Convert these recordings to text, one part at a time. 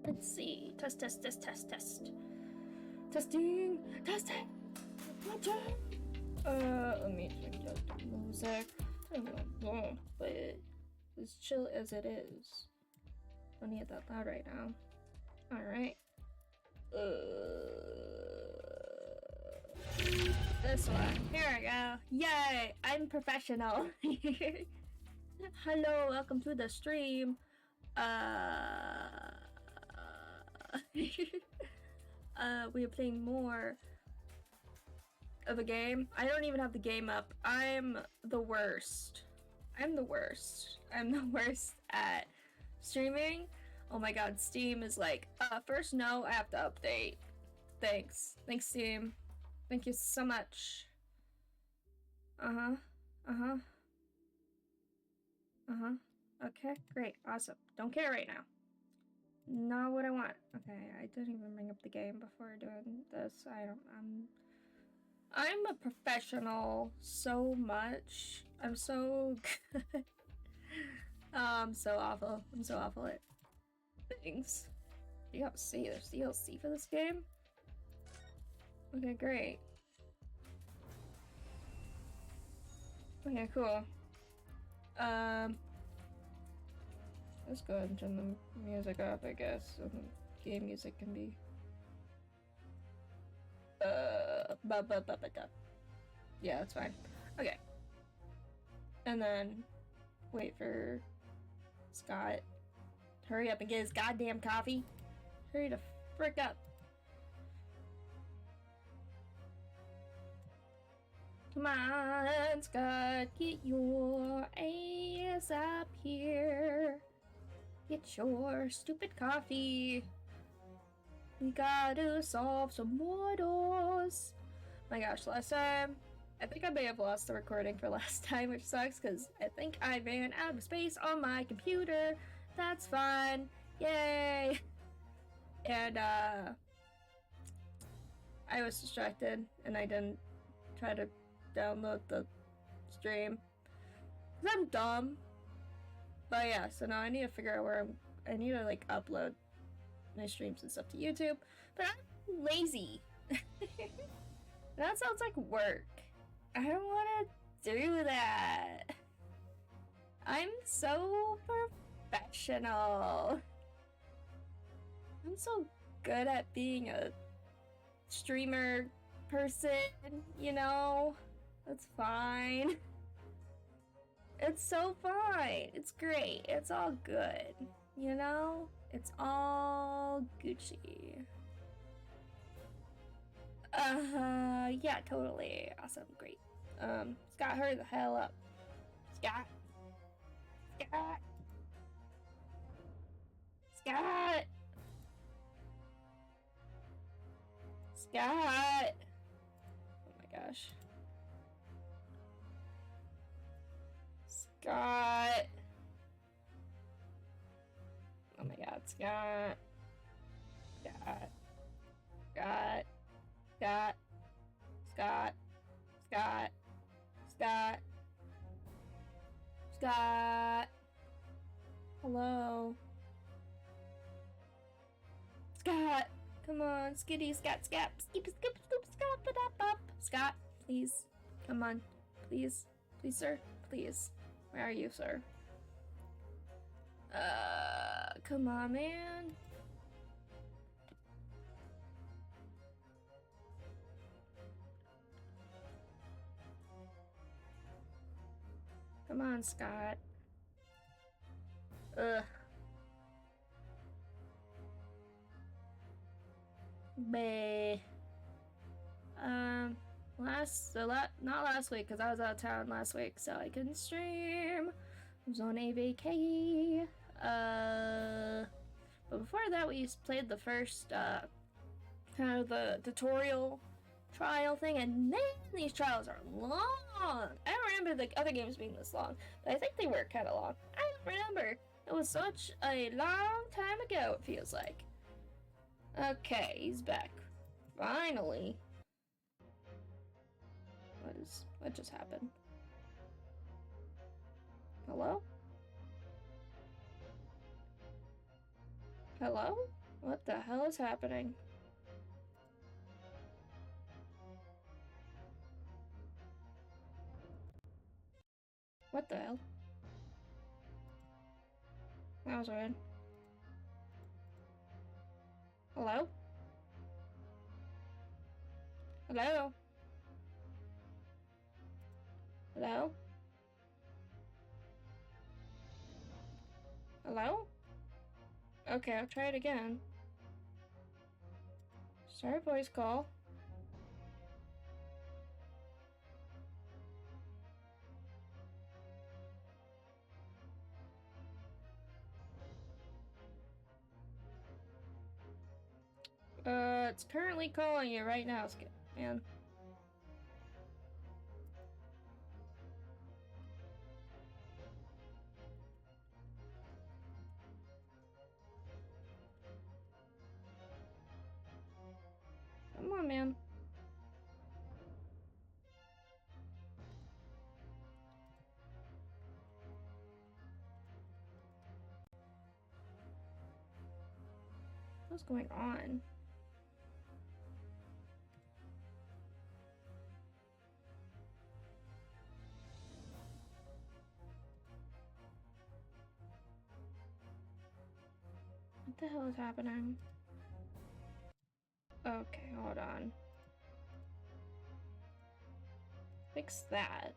Let's see. Test, test, test, test, test. Testing, testing. Let me change up the music. But as chill as it is. Don't need it that loud right now. Alright. This one. Here we go. Yay! I'm professional. Hello, welcome to the stream. We are playing more of a game. I don't even have the game up. I'm the worst. I'm the worst at streaming. Oh my god, Steam is like, first no, I have to update. Thanks, Steam. Thank you so much. Okay, great, awesome. Don't care right now. Not what I want. Okay, I didn't even bring up the game before doing this. I'm a professional so much. I'm so good. I'm so awful. I'm so awful at things. DLC. There's DLC for this game? Okay, great. Okay, cool. Let's go ahead and turn the music up, I guess, so the game music can be yeah, that's fine. Okay. And then wait for Scott. Hurry up and get his goddamn coffee. Hurry the frick up. Come on, Scott, get your ass up here. Get your stupid coffee. We gotta solve some mortals. My gosh, last time, I think I may have lost the recording for last time, which sucks because I think I ran out of space on my computer. That's fun. Yay! And, I was distracted and I didn't try to download the stream. Because I'm dumb. But yeah, so now I need to figure out where I need to, like, upload my streams and stuff to YouTube. But I'm lazy. That sounds like work. I don't want to do that. I'm so professional. I'm so good at being a streamer person, you know? That's fine. It's so fine. It's great. It's all good. You know? It's all Gucci. Yeah, totally. Awesome. Great. Scott, hurry the hell up. Scott. Scott. Scott. Scott. Oh my gosh. Scott. Oh my god, Scott. Scott. Scott. Scott. Scott. Scott. Scott. Scott. Hello. Scott. Come on, Skitty, Scott, Scott, skip, skip, scoop, Scott, but up. Scott, please. Come on. Please. Please, sir. Please. Where are you, sir? Come on, man. Come on, Scott. Ugh. Bae. Not last week, because I was out of town last week, so I couldn't stream. I was on a vacay. But before that, we played the first, kind of the tutorial trial thing, and man, these trials are long. I don't remember the other games being this long, but I think they were kind of long. I don't remember. It was such a long time ago, it feels like. Okay, he's back. Finally. What just happened? Hello? Hello? What the hell is happening? What the hell? That was weird. Hello? Hello? Hello? Hello? Okay, I'll try it again. Start a voice call. It's currently calling you right now, man. Come on, man. What's going on? What the hell is happening? Okay, hold on. Fix that.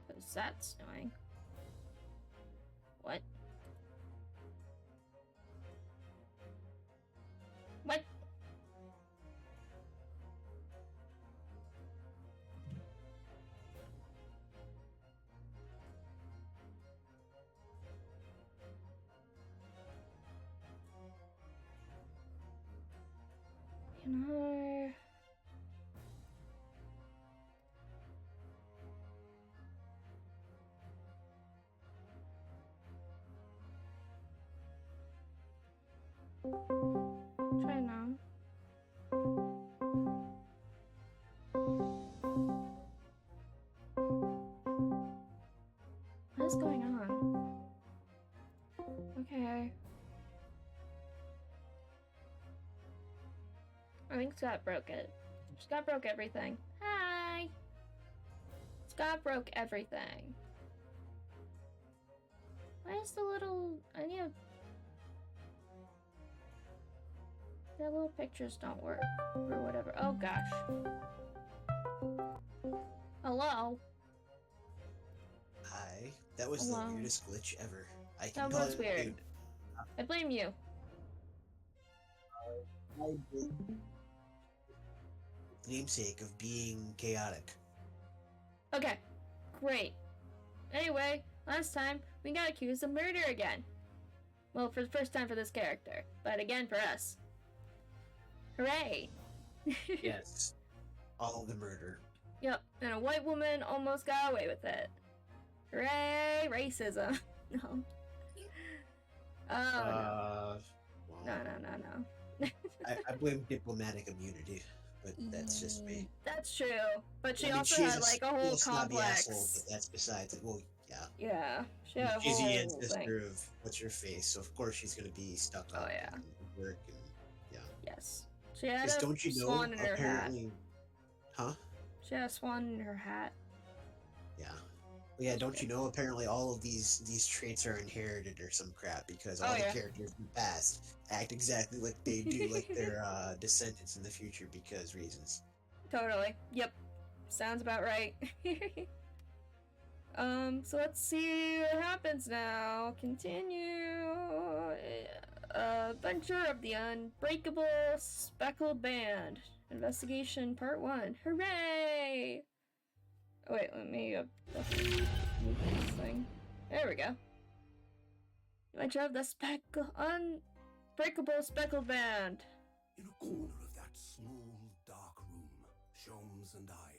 Because that's annoying. What? What? You know... Try now. What is going on? Okay. I think Scott broke it. Scott broke everything. Hi! Scott broke everything. Why is the little... I need a... The little pictures don't work. Or whatever. Oh gosh. Hello? Hi. That was Hello. the weirdest glitch ever. I can That call was it weird. I blame you. namesake of being chaotic. Okay, great. Anyway, last time we got accused of murder again. Well, for the first time for this character, but again for us. Hooray! Yes. All the murder. Yep, and a white woman almost got away with it. Hooray! Racism. No. Oh Wow. no. I blame diplomatic immunity, but that's just me. That's true, but she I mean, also had like a whole complex. Asshole, but that's besides it. Well, yeah. Yeah, she had a She's whole the thing. ancestor of what's your face, so of course she's gonna be stuck up and work and yeah. Yes, she had a don't you know, swan in her apparently, hat. huh? She had a swan in her hat. Yeah. Yeah, don't you know? Apparently, all of these traits are inherited or some crap because all the characters in the past act exactly like they do, like their descendants in the future because reasons. Totally. Yep. Sounds about right. So let's see what happens now. Continue. Adventure of the Unbreakable Speckled Band. Investigation Part 1. Hooray! Oh, wait, let me move this thing. There we go. Adventure of the Unbreakable Speckled Band. In a corner of that small, dark room, Sholmes and I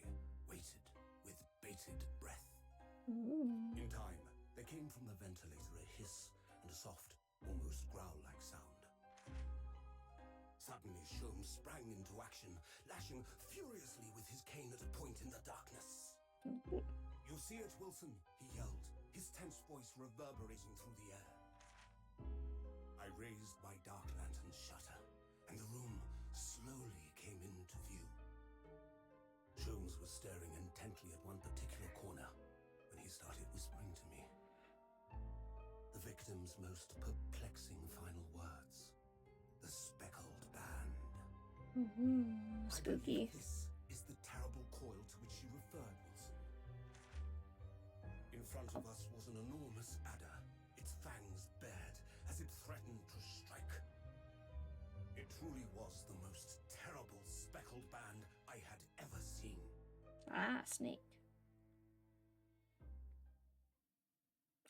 waited with bated breath. Ooh. In time, there came from the ventilator a hiss and a soft, almost growl-like sound. Suddenly, Sholmes sprang into action, lashing furiously with his cane at a point in the darkness. "You see it, Wilson?" he yelled, his tense voice reverberating through the air. I raised my dark lantern shutter, and the room slowly came into view. Sholmes was staring intently at one particular corner when he started whispering to me. The victim's most perplexing final words. The speckled band. Spooky. This is the terrible coil to which you referred, Wilson. In front of us was an enormous adder, its fangs bared as it threatened to strike. It truly was the most terrible speckled band I had ever seen. Ah, snake.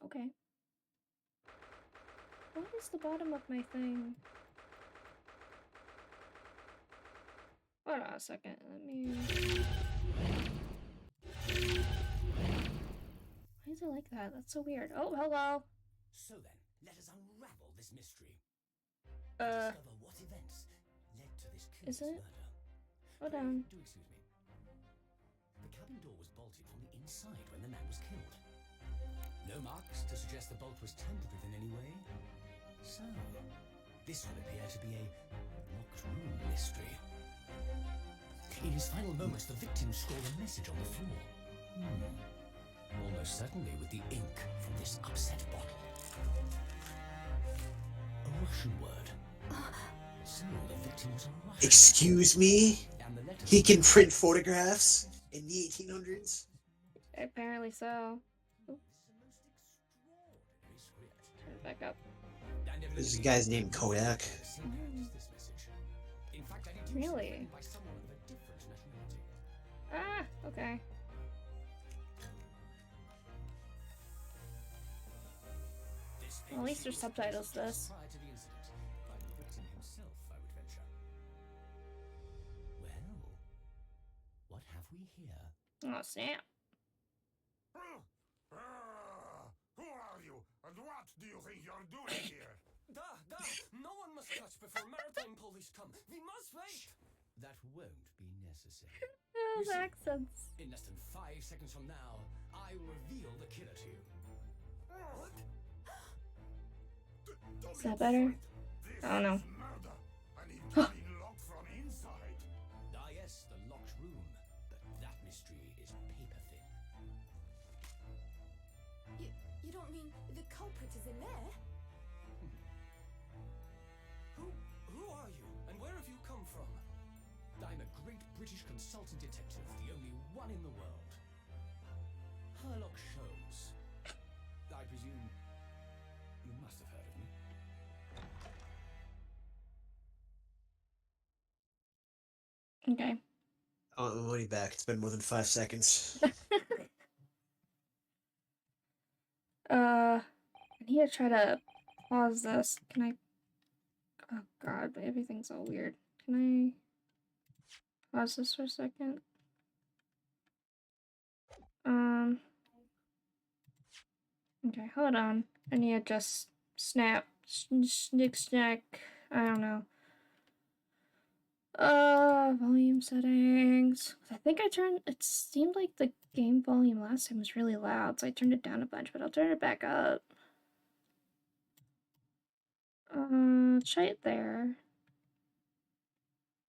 Okay. What is the bottom of my thing? Hold on a second. Let me. Why is it like that? That's so weird. Oh, hello. So then, let us unravel this mystery. Discover what events led to this Is killer's it? murder. Hold on. Do excuse me. The cabin door was bolted from the inside when the man was killed. No marks to suggest the bolt was tampered with in any way. So, this would appear to be a locked room mystery. In his final moments, the victim scrawled a message on the floor. Almost certainly with the ink from this upset bottle. A Russian word. So the victim was a Russian. Excuse me? He can print photographs in the 1800s? Apparently so. Turn it back up. This guy's named Kodak. Really? Ah, okay. Well, at least there's subtitles to this. Prior to the incident, by the victim himself, I would venture. Well, what have we here? Oh, snap. Who are you, and what do you think you're doing here? No one must touch before maritime police come. We must wait. That won't be necessary. Those You see, accents. In less than 5 seconds from now, I will reveal the killer to you. What? Is that better? I don't know. Murder, and it can be locked from inside. Ah, yes, the locked room. But that mystery is paper thin. You don't mean the culprit is in there? Who are you, and where have you come from? I'm a great British consultant detective, the only one in the world. Herlock Sholmes, Okay. I want my money back. It's been more than 5 seconds. I need to try to pause this. Can I? Oh god, everything's all weird. Can I pause this for a second? Okay, hold on. I need to just snap, snick, snack. I don't know. Volume settings. I think I turned. It seemed like the game volume last time was really loud, so I turned it down a bunch. But I'll turn it back up. Try it there.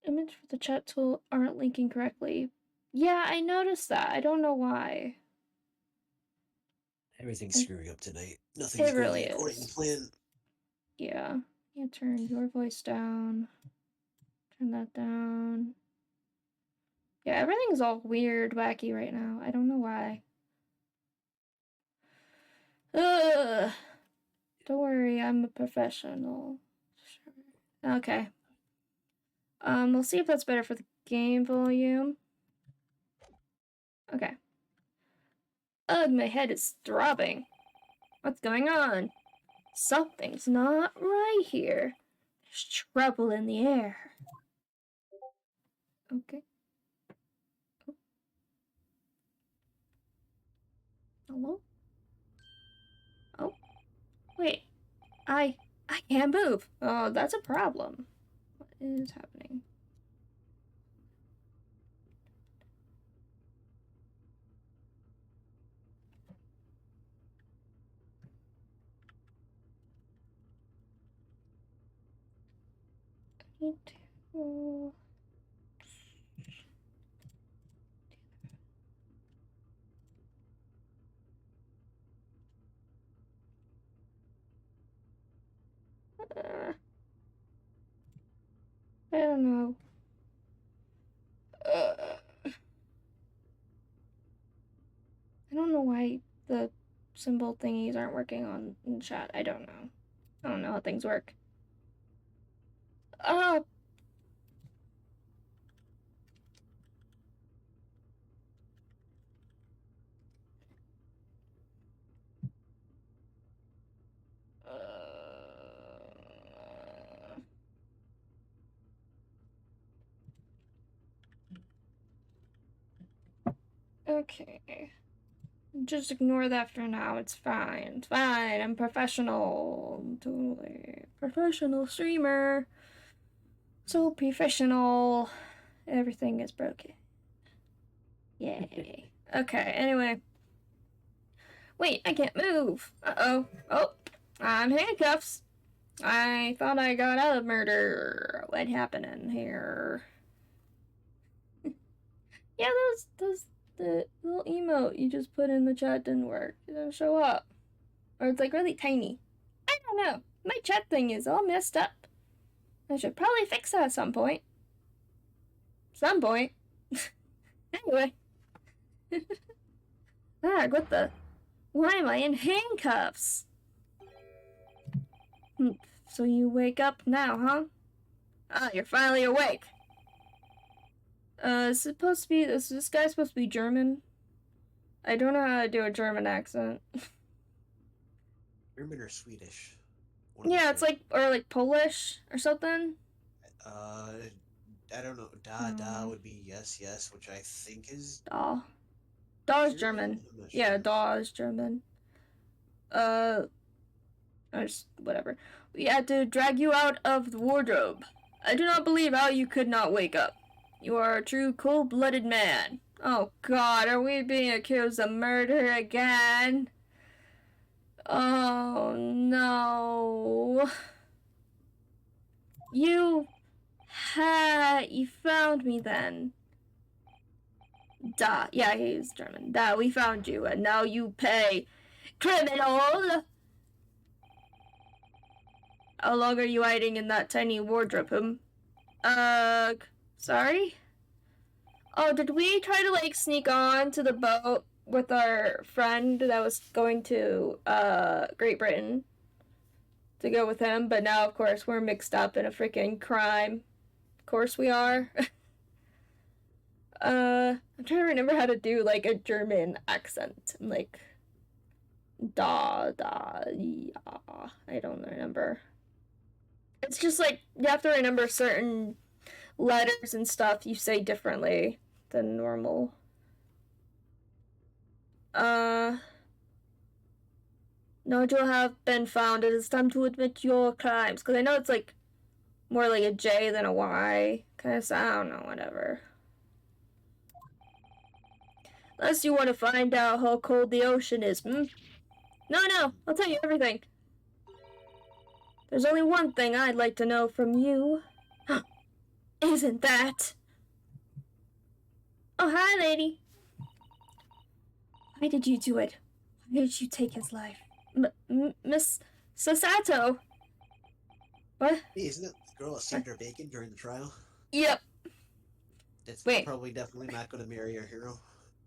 Image for the chat tool aren't linking correctly. Yeah, I noticed that. I don't know why. Everything's screwing up tonight. Nothing's It going really according is. to plan. Yeah. You turn your voice down. Turn that down. Yeah, everything's all weird, wacky right now. I don't know why. Ugh. Don't worry, I'm a professional. Sure. Okay. We'll see if that's better for the game volume. Okay. Ugh, my head is throbbing. What's going on? Something's not right here. There's trouble in the air. Okay. Oh. Hello? Oh. Wait. I can't move. Oh, that's a problem. What is happening? I need to... I don't know. I don't know why the symbol thingies aren't working on in chat. I don't know. I don't know how things work. Okay. Just ignore that for now. It's fine. It's fine. I'm professional. I'm totally professional streamer. So professional. Everything is broken. Yay. Okay, anyway. Wait, I can't move. Uh-oh. Oh, I'm handcuffs. I thought I got out of murder. What happened here? Yeah, the little emote you just put in the chat didn't work. It didn't show up. Or it's like really tiny. I don't know. My chat thing is all messed up. I should probably fix that at some point. Some point. Anyway. What the? Why am I in handcuffs? So you wake up now, huh? Ah, you're finally awake. Is this guy supposed to be German? I don't know how to do a German accent. German or Swedish? Yeah, it's like, or like Polish or something. I don't know. Da would be yes, which I think is Da. Da is German. Yeah, Da is German. Whatever. We had to drag you out of the wardrobe. I do not believe how you could not wake up. You are a true cold-blooded man. Oh god, are we being accused of murder again? Oh no. You found me then. Da, yeah, he's German. Da, we found you, and now you pay. Criminal! How long are you hiding in that tiny wardrobe, sorry? Oh, did we try to, like, sneak on to the boat with our friend that was going to, Great Britain to go with him? But now, of course, we're mixed up in a freaking crime. Of course we are. I'm trying to remember how to do, like, a German accent. Like, da, yeah. I don't remember. It's just, like, you have to remember certain letters and stuff you say differently than normal. Note you have been found. It is time to admit your crimes. Because I know it's, like, more like a J than a Y. Kind of, I don't know, whatever. Unless you want to find out how cold the ocean is, No, I'll tell you everything. There's only one thing I'd like to know from you. Isn't that? Oh, hi, lady. Why did you do it? Why did you take his life? Miss Sasato. What? Hey, isn't it the girl that saved her bacon during the trial? Yep. That's Wait. probably definitely not going to marry our hero.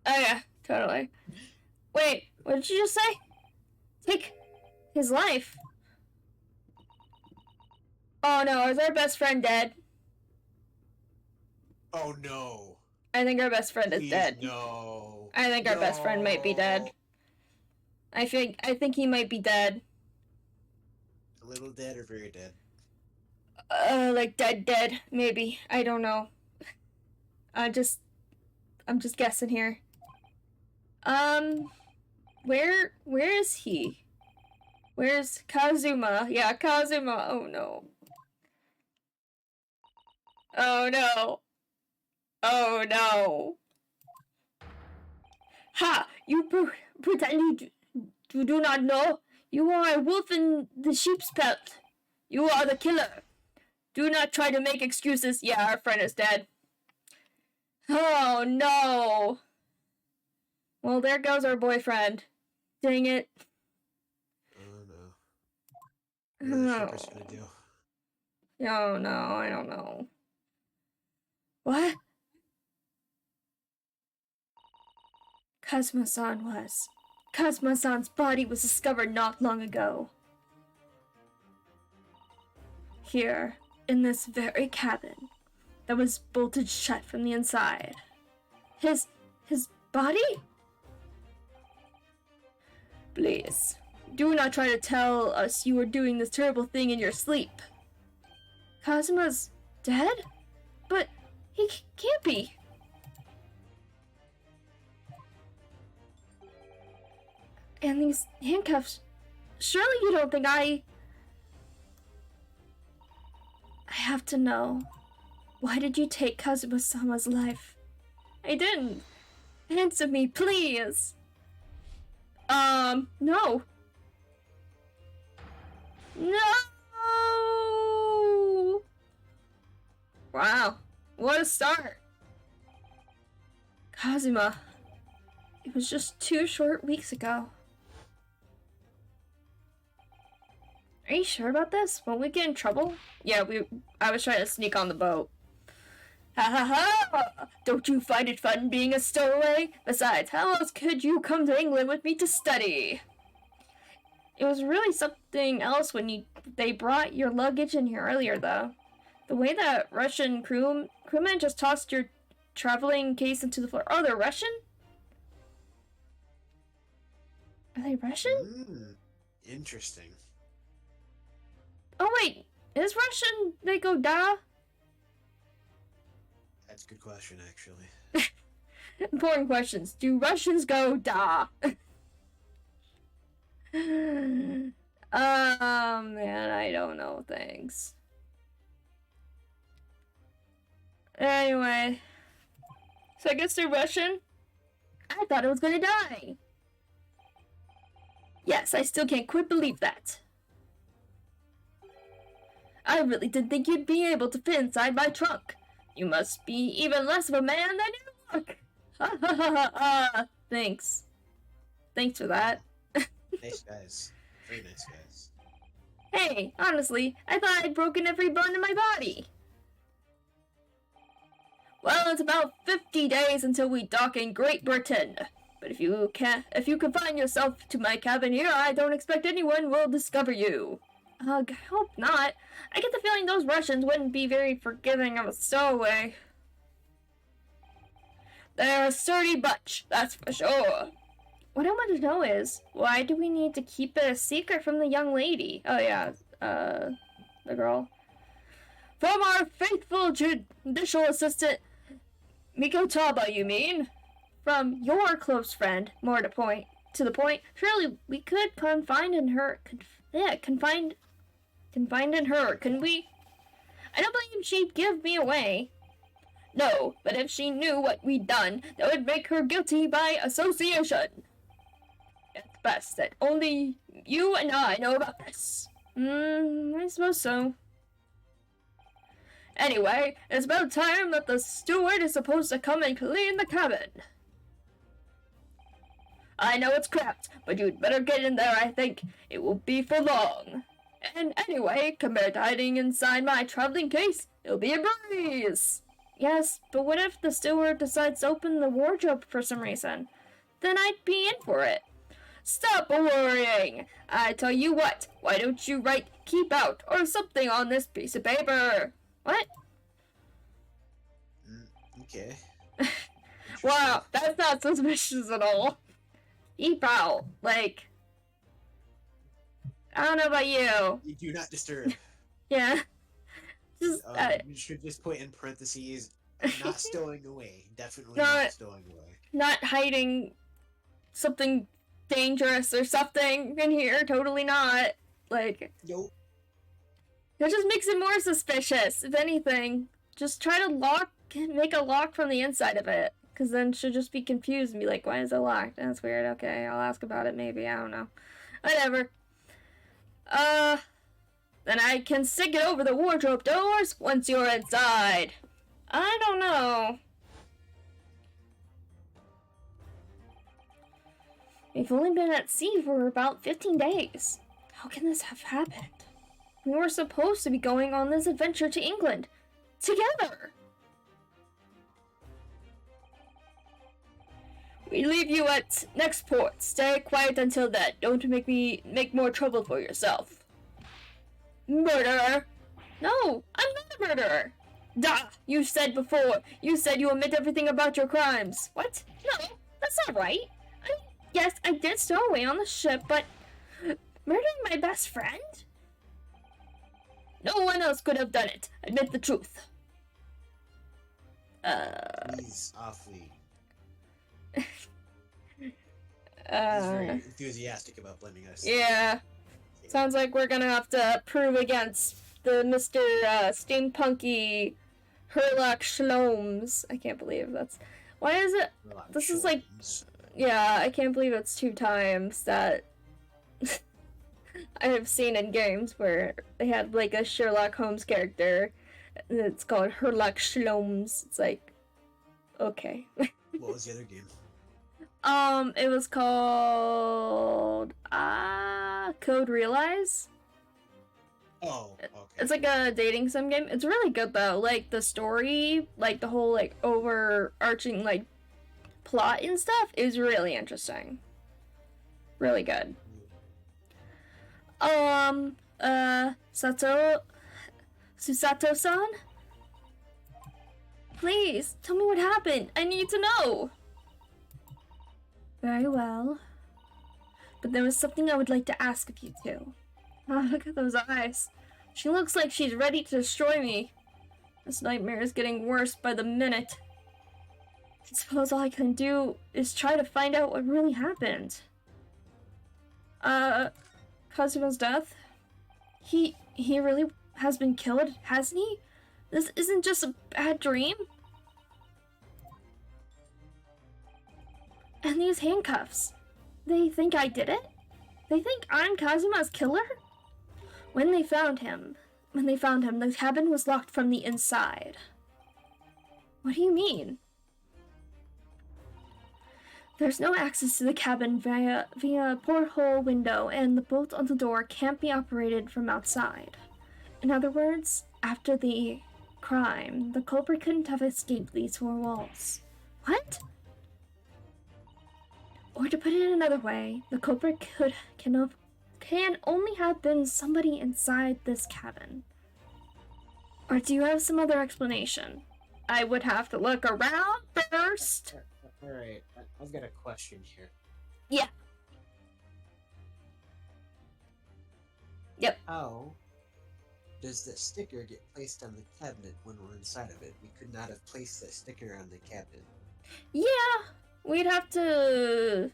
Oh, yeah, totally. Wait, what did you just say? Take his life? Oh no, is our best friend dead? Oh no. I think our best friend is dead. No. I think our best friend might be dead. I think he might be dead. A little dead or very dead? Like dead, maybe. I don't know. I'm just guessing here. Where is he? Where's Kazuma? Yeah, Kazuma. Oh no. Oh no. Oh no. Ha! You pretend you do not know? You are a wolf in the sheep's pelt. You are the killer. Do not try to make excuses. Yeah, our friend is dead. Oh no. Well, there goes our boyfriend. Dang it. Oh no. What are the shippers gonna do? Oh no, I don't know. What? Kazuma-san's body was discovered not long ago. Here, in this very cabin that was bolted shut from the inside. His body? Please, do not try to tell us you were doing this terrible thing in your sleep. Kazuma's dead? But he can't be. And these handcuffs, surely you don't think I have to know. Why did you take Kazuma-sama's life? I didn't. Answer me, please. No. No! Wow, what a start. Kazuma, it was just 2 short weeks ago. Are you sure about this? Won't we get in trouble? Yeah, I was trying to sneak on the boat. Ha ha ha! Don't you find it fun being a stowaway? Besides, how else could you come to England with me to study? It was really something else when they brought your luggage in here earlier, though. The way that Russian crewmen just tossed your traveling case into the floor. Oh, they're Russian? Are they Russian? Interesting. Oh wait, is Russian they go da? That's a good question, actually. Important questions. Do Russians go da? Man, I don't know things. Anyway, so I guess they're Russian? I thought I was gonna die. Yes, I still can't quite believe that. I really did think you'd be able to fit inside my trunk. You must be even less of a man than you look. Ha ha ha ha. Thanks. Thanks for that. Nice guys. Very nice guys. Hey, honestly, I thought I'd broken every bone in my body. Well, it's about 50 days until we dock in Great Britain. But if you confine yourself to my cabin here, I don't expect anyone will discover you. Ugh, I hope not. I get the feeling those Russians wouldn't be very forgiving of a stowaway. They're a sturdy bunch, that's for sure. What I want to know is, why do we need to keep it a secret from the young lady? Oh yeah, the girl. From our faithful judicial assistant, Mikotaba, you mean? From your close friend, more to the point, surely we could confide in her, confide in her, couldn't we? I don't believe she'd give me away. No, but if she knew what we'd done, that would make her guilty by association. It's best that only you and I know about this. I suppose so. Anyway, it's about time that the steward is supposed to come and clean the cabin. I know it's cramped, but you'd better get in there, I think. It won't be for long. And anyway, compared to hiding inside my traveling case, it'll be a breeze. Yes, but what if the steward decides to open the wardrobe for some reason? Then I'd be in for it. Stop worrying! I tell you what, why don't you write "keep out" or something on this piece of paper? What? Okay. Wow, that's not suspicious at all. Keep out, like... I don't know about you. You do not disturb. Yeah. Just, you should just put in parentheses, not stowing away. Definitely not not stowing away. Not hiding something dangerous or something in here. Totally not. Like... Nope. That just makes it more suspicious, if anything. Just try to make a lock from the inside of it. Because then she'll just be confused and be like, why is it locked? That's weird. Okay, I'll ask about it maybe. I don't know. Whatever. Then I can stick it over the wardrobe doors once you're inside. I don't know. We've only been at sea for about 15 days. How can this have happened? We were supposed to be going on this adventure to England. Together! We leave you at next port. Stay quiet until then. Don't make more trouble for yourself. Murderer! No, I'm not a murderer! Duh! You said before. You said you omit everything about your crimes. What? No, that's not right. Yes, I did stow away on the ship, but... Murdering my best friend? No one else could have done it. Admit the truth. He's awfully... He's very enthusiastic about blaming us. Yeah. Sounds like we're gonna have to prove against the Mr. Steampunky Herlock Shlomes. I can't believe that's... Why is it... This is like... Yeah, I can't believe it's 2 times that I have seen in games where they had like a Sherlock Holmes character and it's called Herlock Shlomes. It's like, okay. What was the other game? It was called Code Realize. Oh, okay. It's like a dating sim game. It's really good though. Like the story, like the whole like overarching like plot and stuff is really interesting. Really good. Susato-san? Please, tell me what happened. I need to know. Very well. But there was something I would like to ask of you too. Oh, look at those eyes. She looks like she's ready to destroy me. This nightmare is getting worse by the minute. I suppose all I can do is try to find out what really happened. Kazuma's death? He really has been killed, hasn't he? This isn't just a bad dream? And these handcuffs. They think I did it? They think I'm Kazuma's killer? When they found him, the cabin was locked from the inside. What do you mean? There's no access to the cabin via a porthole window, and the bolt on the door can't be operated from outside. In other words, after the crime, the culprit couldn't have escaped these 4 walls. What? Or to put it another way, the culprit can only have been somebody inside this cabin. Or do you have some other explanation? I would have to look around first. Alright, I've got a question here. Yeah. Yep. How does that sticker get placed on the cabinet when we're inside of it? We could not have placed that sticker on the cabinet. Yeah, we'd have to...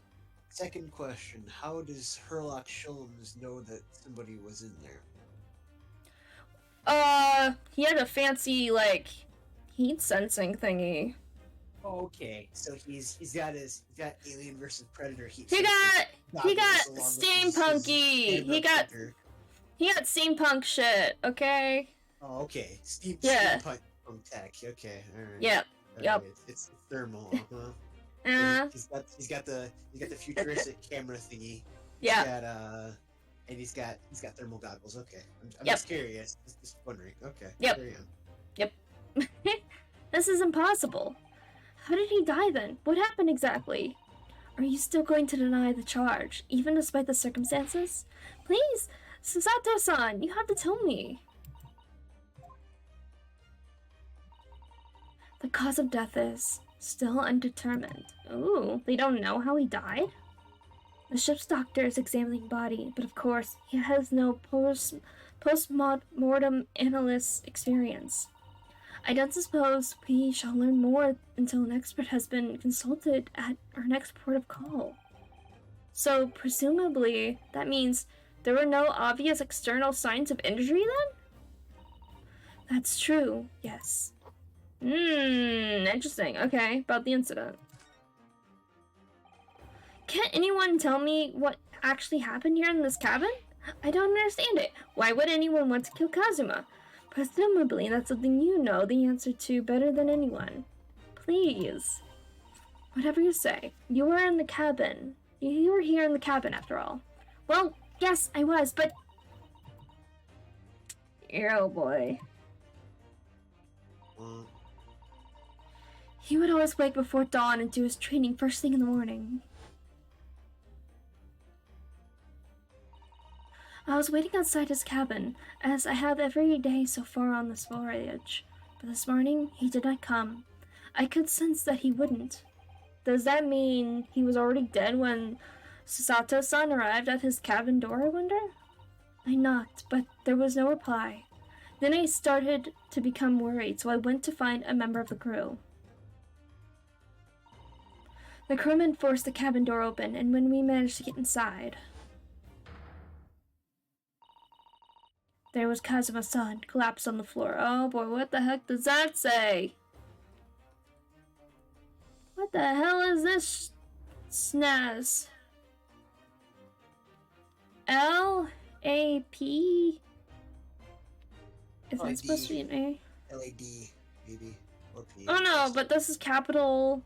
Second question, how does Herlock Sholmes know that somebody was in there? He had a fancy, like, heat sensing thingy. Oh, okay, so he's got Alien versus Predator heat. He got steampunky. He got steampunk shit. Okay. Oh, okay. Steampunk tech. Okay, all right. Yep. Yep. Right. It's thermal. He's got the futuristic camera thingy. Yeah. He's got thermal goggles. Okay. I'm just curious. Just wondering. Okay. Yep. Carry on. Yep. This is impossible. How did he die then? What happened exactly? Are you still going to deny the charge, even despite the circumstances? Please, Susato-san, you have to tell me. The cause of death is still undetermined. Ooh, they don't know how he died? The ship's doctor is examining body, but of course, he has no post-mortem analyst experience. I don't suppose we shall learn more until an expert has been consulted at our next port of call. So, presumably, that means there were no obvious external signs of injury then? That's true, yes. Interesting. Okay, about the incident. Can't anyone tell me what actually happened here in this cabin? I don't understand it. Why would anyone want to kill Kazuma? Presumably, that's something you know the answer to better than anyone. Please. Whatever you say. You were in the cabin. You were here in the cabin, after all. Well, yes, I was, but... Oh, boy. He would always wake before dawn and do his training first thing in the morning. I was waiting outside his cabin, as I have every day so far on this voyage. But this morning, he did not come. I could sense that he wouldn't. Does that mean he was already dead when Susato-san arrived at his cabin door, I wonder? I knocked, but there was no reply. Then I started to become worried, so I went to find a member of the crew. The crewman forced the cabin door open, and when we managed to get inside... there was Kazuma-san, collapsed on the floor. Oh boy, what the heck does that say? What the hell is this snaz? L-A-P? Is that supposed to be an A? L-A-D, maybe. Or P. Oh no, but this is capital.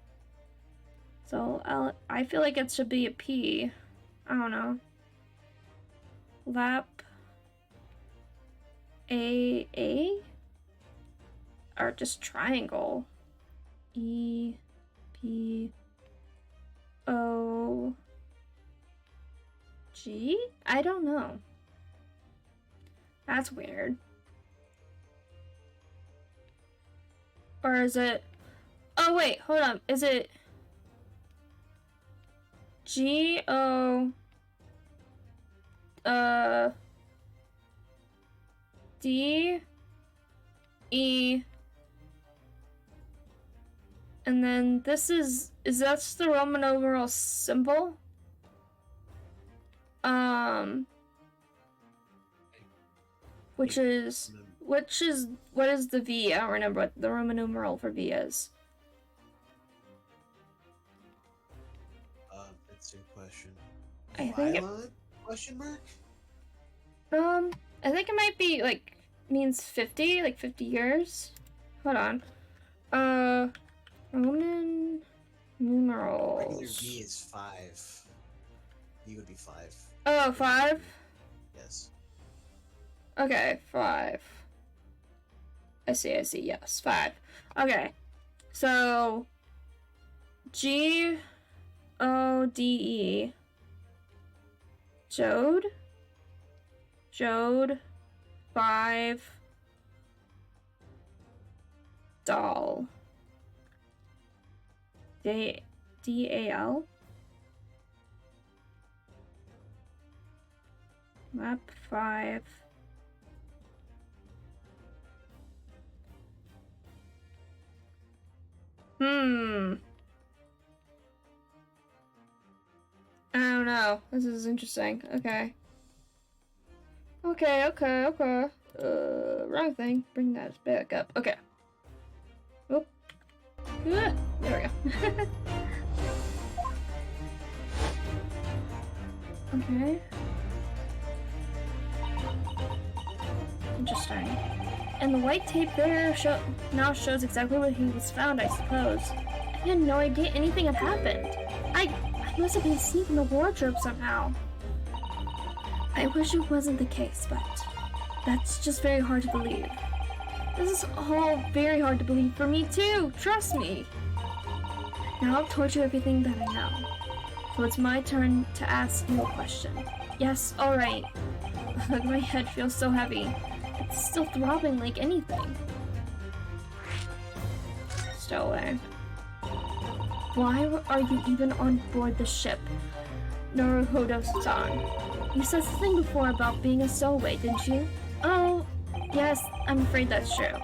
So I feel like it should be a P. I don't know. Lap. A? Or just triangle. E, P, O, G? I don't know. That's weird. Or is it... oh wait, hold on. Is it... G-O... D, E, and then this is that the Roman numeral symbol? Which is, what is the V? I don't remember what the Roman numeral for V is. That's a question. I think Question mark? I think it might be, like, means 50, like 50 years. Hold on. Roman numerals. Regular V is 5. V would be 5. Oh, 5? Yes. Okay, 5. I see, yes, 5. Okay. So, G-O-D-E. Jode, 5, doll. DAL? Map 5. I don't know. This is interesting. Okay. Okay. Wrong thing. Bring that back up. Okay. Oop. There we go. Okay. Interesting. And the white tape there now shows exactly where he was found, I suppose. I had no idea anything had happened. I must have been asleep in the wardrobe somehow. I wish it wasn't the case, but that's just very hard to believe. This is all very hard to believe for me too, trust me. Now I've told you everything that I know. So it's my turn to ask you a question. Yes, alright. My head feels so heavy. It's still throbbing like anything. Stowaway. Why are you even on board the ship, Naruhodo-san? You said something before about being a stowaway, didn't you? Oh, yes, I'm afraid that's true.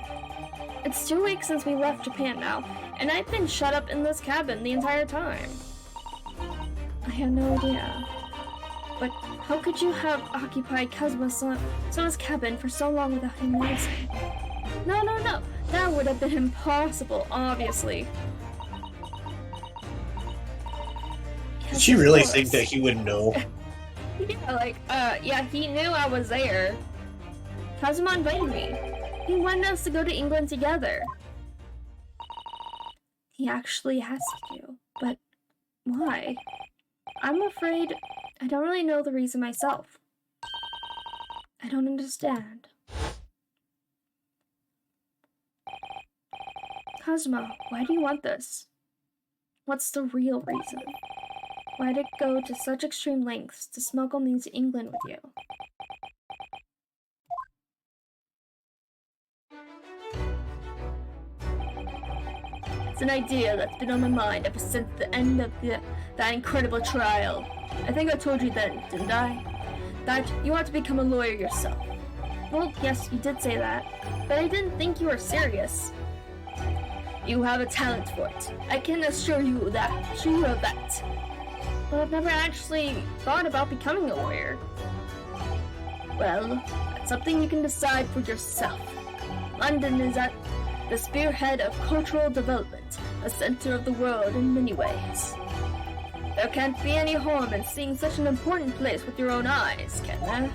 It's 2 weeks since we left Japan now, and I've been shut up in this cabin the entire time. I had no idea. But how could you have occupied Kazuma's cabin for so long without him noticing? No. That would have been impossible, obviously. Did she really think that he would know? Yeah, he knew I was there. Kazuma invited me. He wanted us to go to England together. He actually asked you, but why? I'm afraid I don't really know the reason myself. I don't understand. Kazuma, why do you want this? What's the real reason? Why'd it go to such extreme lengths to smuggle me to England with you? It's an idea that's been on my mind ever since the end of that incredible trial. I think I told you then, didn't I? That you want to become a lawyer yourself. Well, yes, you did say that, but I didn't think you were serious. You have a talent for it. I can assure you of that. But I've never actually thought about becoming a lawyer. Well, that's something you can decide for yourself. London is at the spearhead of cultural development, a center of the world in many ways. There can't be any harm in seeing such an important place with your own eyes, can there?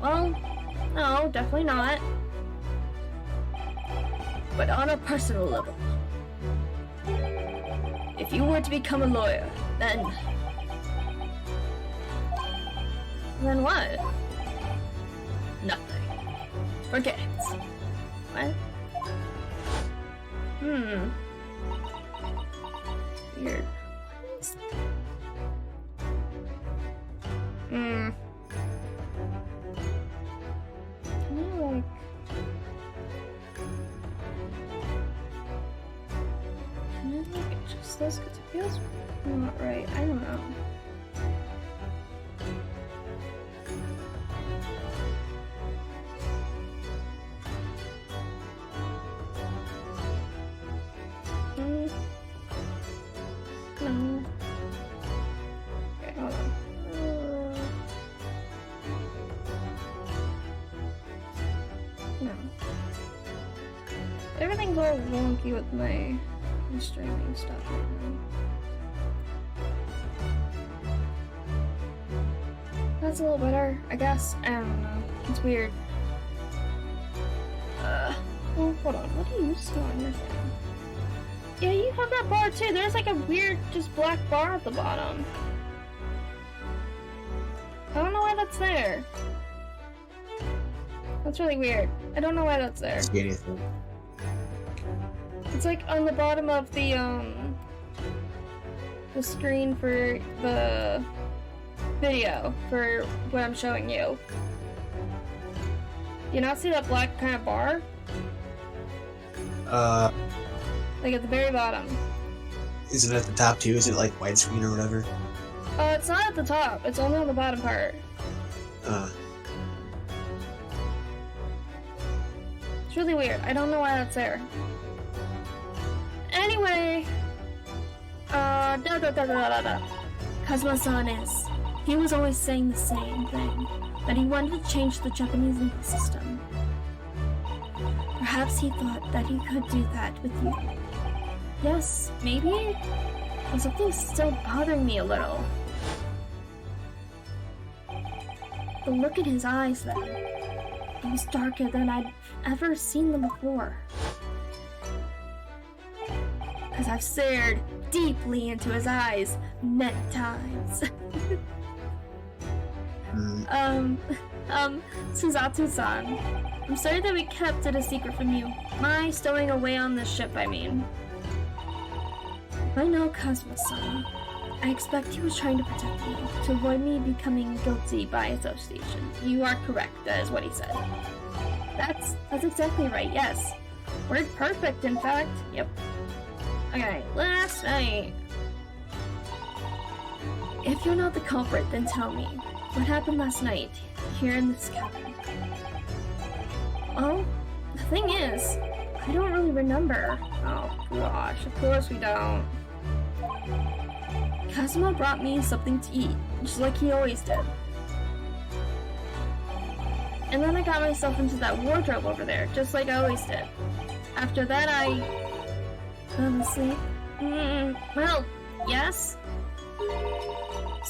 Well, no, definitely not. But on a personal level, if you were to become a lawyer, then what? Nothing. Forget it. What? Weird. Can I adjust this? Because it feels not right. I don't know. No. Okay, hold on. No. Everything's all wonky with my streaming stuff right now. That's a little better, I guess. I don't know. It's weird. Oh, hold on. What do you see on your thing? Yeah, you have that bar too. There's like a weird, just black bar at the bottom. I don't know why that's there. That's really weird. I don't know why that's there. See anything? It's like on the bottom of the screen for the video for what I'm showing you. You not see that black kind of bar? Like at the very bottom. Is it at the top too? Is it like widescreen or whatever? It's not at the top. It's only on the bottom part. It's really weird. I don't know why that's there. Anyway, Kazuma-san he was always saying the same thing, that he wanted to change the Japanese legal system. Perhaps he thought that he could do that with you. Yes, maybe? But something's still bothering me a little. The look in his eyes then, it was darker than I'd ever seen them before. Because I've stared deeply into his eyes many times. Suzato-san, I'm sorry that we kept it a secret from you. My stowing away on this ship, I mean. I know Kazuma-san. I expect he was trying to protect me, to avoid me becoming guilty by association. You are correct, that is what he said. That's exactly right, yes. Word perfect, in fact. Yep. Okay, last night. If you're not the culprit, then tell me. What happened last night, here in this cabin? Well, the thing is, I don't really remember. Oh gosh, of course we don't. Kazuma brought me something to eat, just like he always did. And then I got myself into that wardrobe over there, just like I always did. After that, I fell asleep. Well, yes?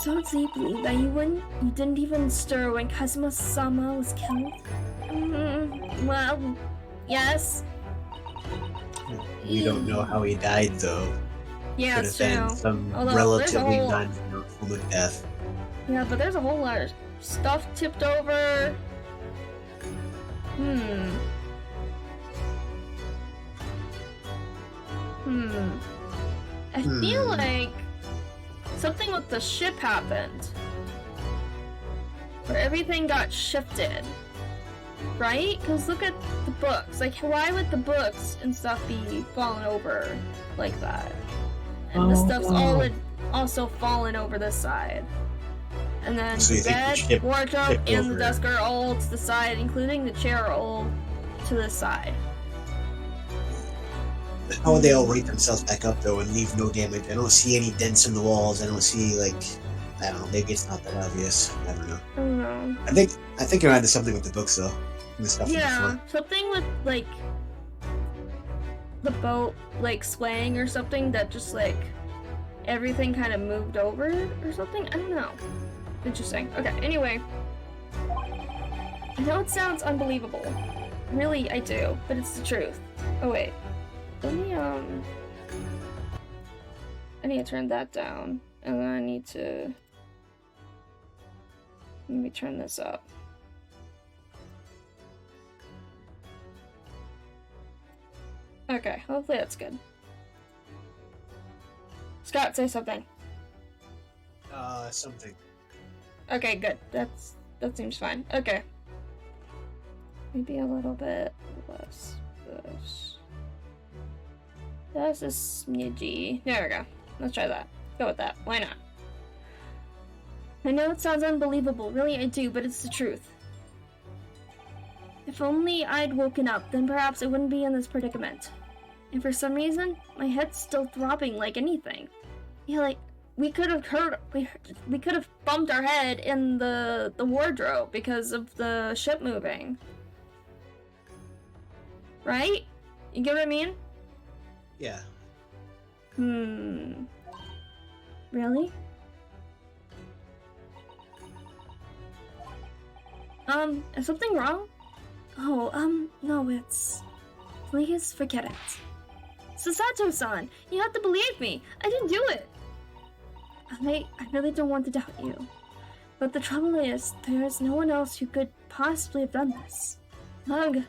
So deeply that you didn't even stir when Kazuma-sama was killed? Well, yes? We don't know how he died, though. Yeah, Could it's have true. been some Although, relatively non-form of death. Yeah, but there's a whole lot of stuff tipped over. I feel like something with the ship happened. Where everything got shifted. Right? Because look at the books. Like, why would the books and stuff be falling over like that? And the stuff's also fallen over this side. And then So the bed, wardrobe, and the desk are all to the side, including the chair are all to the side. How would they all rate themselves back up, though, and leave no damage? I don't see any dents in the walls. I don't see, like... I don't know. Maybe it's not that obvious. I don't know. I don't know. I think you're onto something with the books, though. And the stuff Yeah, something with, like... the boat, like, swaying or something that just, like... everything kind of moved over or something? I don't know. Interesting. Okay, anyway. I know it sounds unbelievable. Really, I do, but it's the truth. Oh, wait. Let me, I need to turn that down. And then I need to... let me turn this up. Okay, hopefully that's good. Scott, say something. Something. Okay, good. That seems fine. Okay. Maybe a little bit less this. That's a smidgy. There we go. Let's try that. Go with that. Why not? I know it sounds unbelievable. Really, I do, but it's the truth. If only I'd woken up, then perhaps I wouldn't be in this predicament. And for some reason, my head's still throbbing like anything. Yeah, like, we could have bumped our head in the wardrobe because of the ship moving. Right? You get what I mean? Yeah. Really? Is something wrong? Oh, no, it's... Please forget it. Susato-san, you have to believe me. I didn't do it. I really don't want to doubt you. But the trouble is, there is no one else who could possibly have done this. Ugh.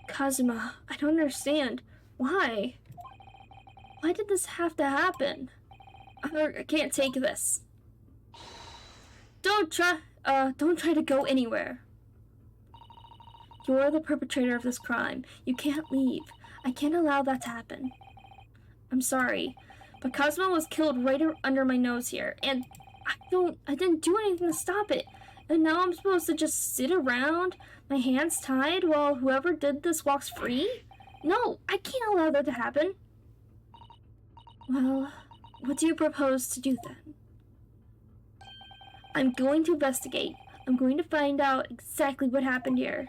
Kazuma, I don't understand. Why? Why did this have to happen? I can't take this. Don't try to go anywhere. You're the perpetrator of this crime. You can't leave. I can't allow that to happen. I'm sorry, but Cosmo was killed right under my nose here, and I didn't do anything to stop it. And now I'm supposed to just sit around, my hands tied, while whoever did this walks free? No, I can't allow that to happen. Well, what do you propose to do then? I'm going to investigate. I'm going to find out exactly what happened here.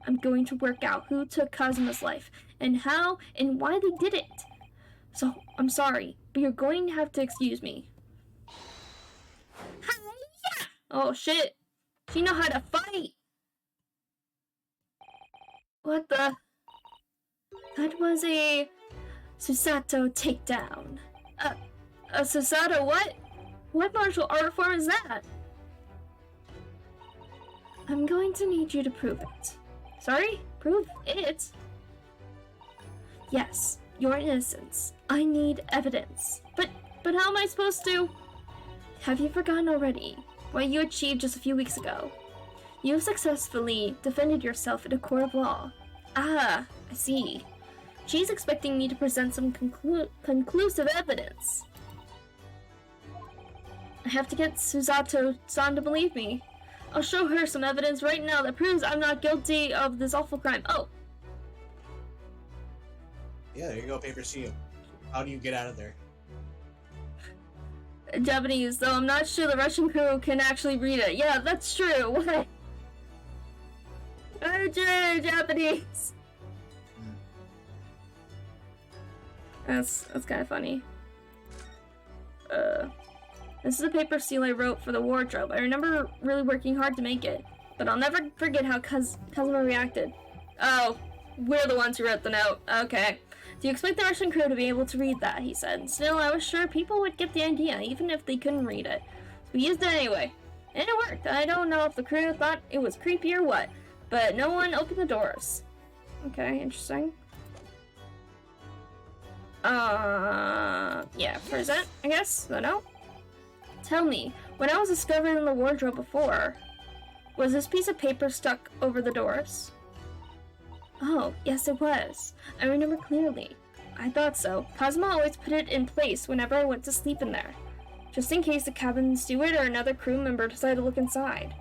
I'm going to work out who took Kazuma's life, and how and why they did it. So, I'm sorry, but you're going to have to excuse me. Hi-ya! Oh shit, she know how to fight! What the? That was a Susato takedown. A Susato what? What martial art form is that? I'm going to need you to prove it. Sorry? Prove it? Yes, your innocence. I need evidence. But how am I supposed to? Have you forgotten already what you achieved just a few weeks ago? You successfully defended yourself in a court of law. Ah, I see. She's expecting me to present some conclusive evidence. I have to get Susato-san to believe me. I'll show her some evidence right now that proves I'm not guilty of this awful crime. Oh! Yeah, there you go, paper seal. How do you get out of there? Japanese, though I'm not sure the Russian crew can actually read it. Yeah, that's true. What? Japanese! That's kind of funny. This is a paper seal I wrote for the wardrobe. I remember really working hard to make it, but I'll never forget how Kazuma reacted. Oh, we're the ones who wrote the note. Okay. Do you expect the Russian crew to be able to read that? He said. Still, I was sure people would get the idea, even if they couldn't read it. So we used it anyway. And it worked. I don't know if the crew thought it was creepy or what, but no one opened the doors. Okay, interesting. Yeah, present, I guess? I don't know. Tell me, when I was discovered in the wardrobe before, was this piece of paper stuck over the doors? Oh, yes it was. I remember clearly. I thought so. Kazuma always put it in place whenever I went to sleep in there, just in case the cabin steward or another crew member decided to look inside.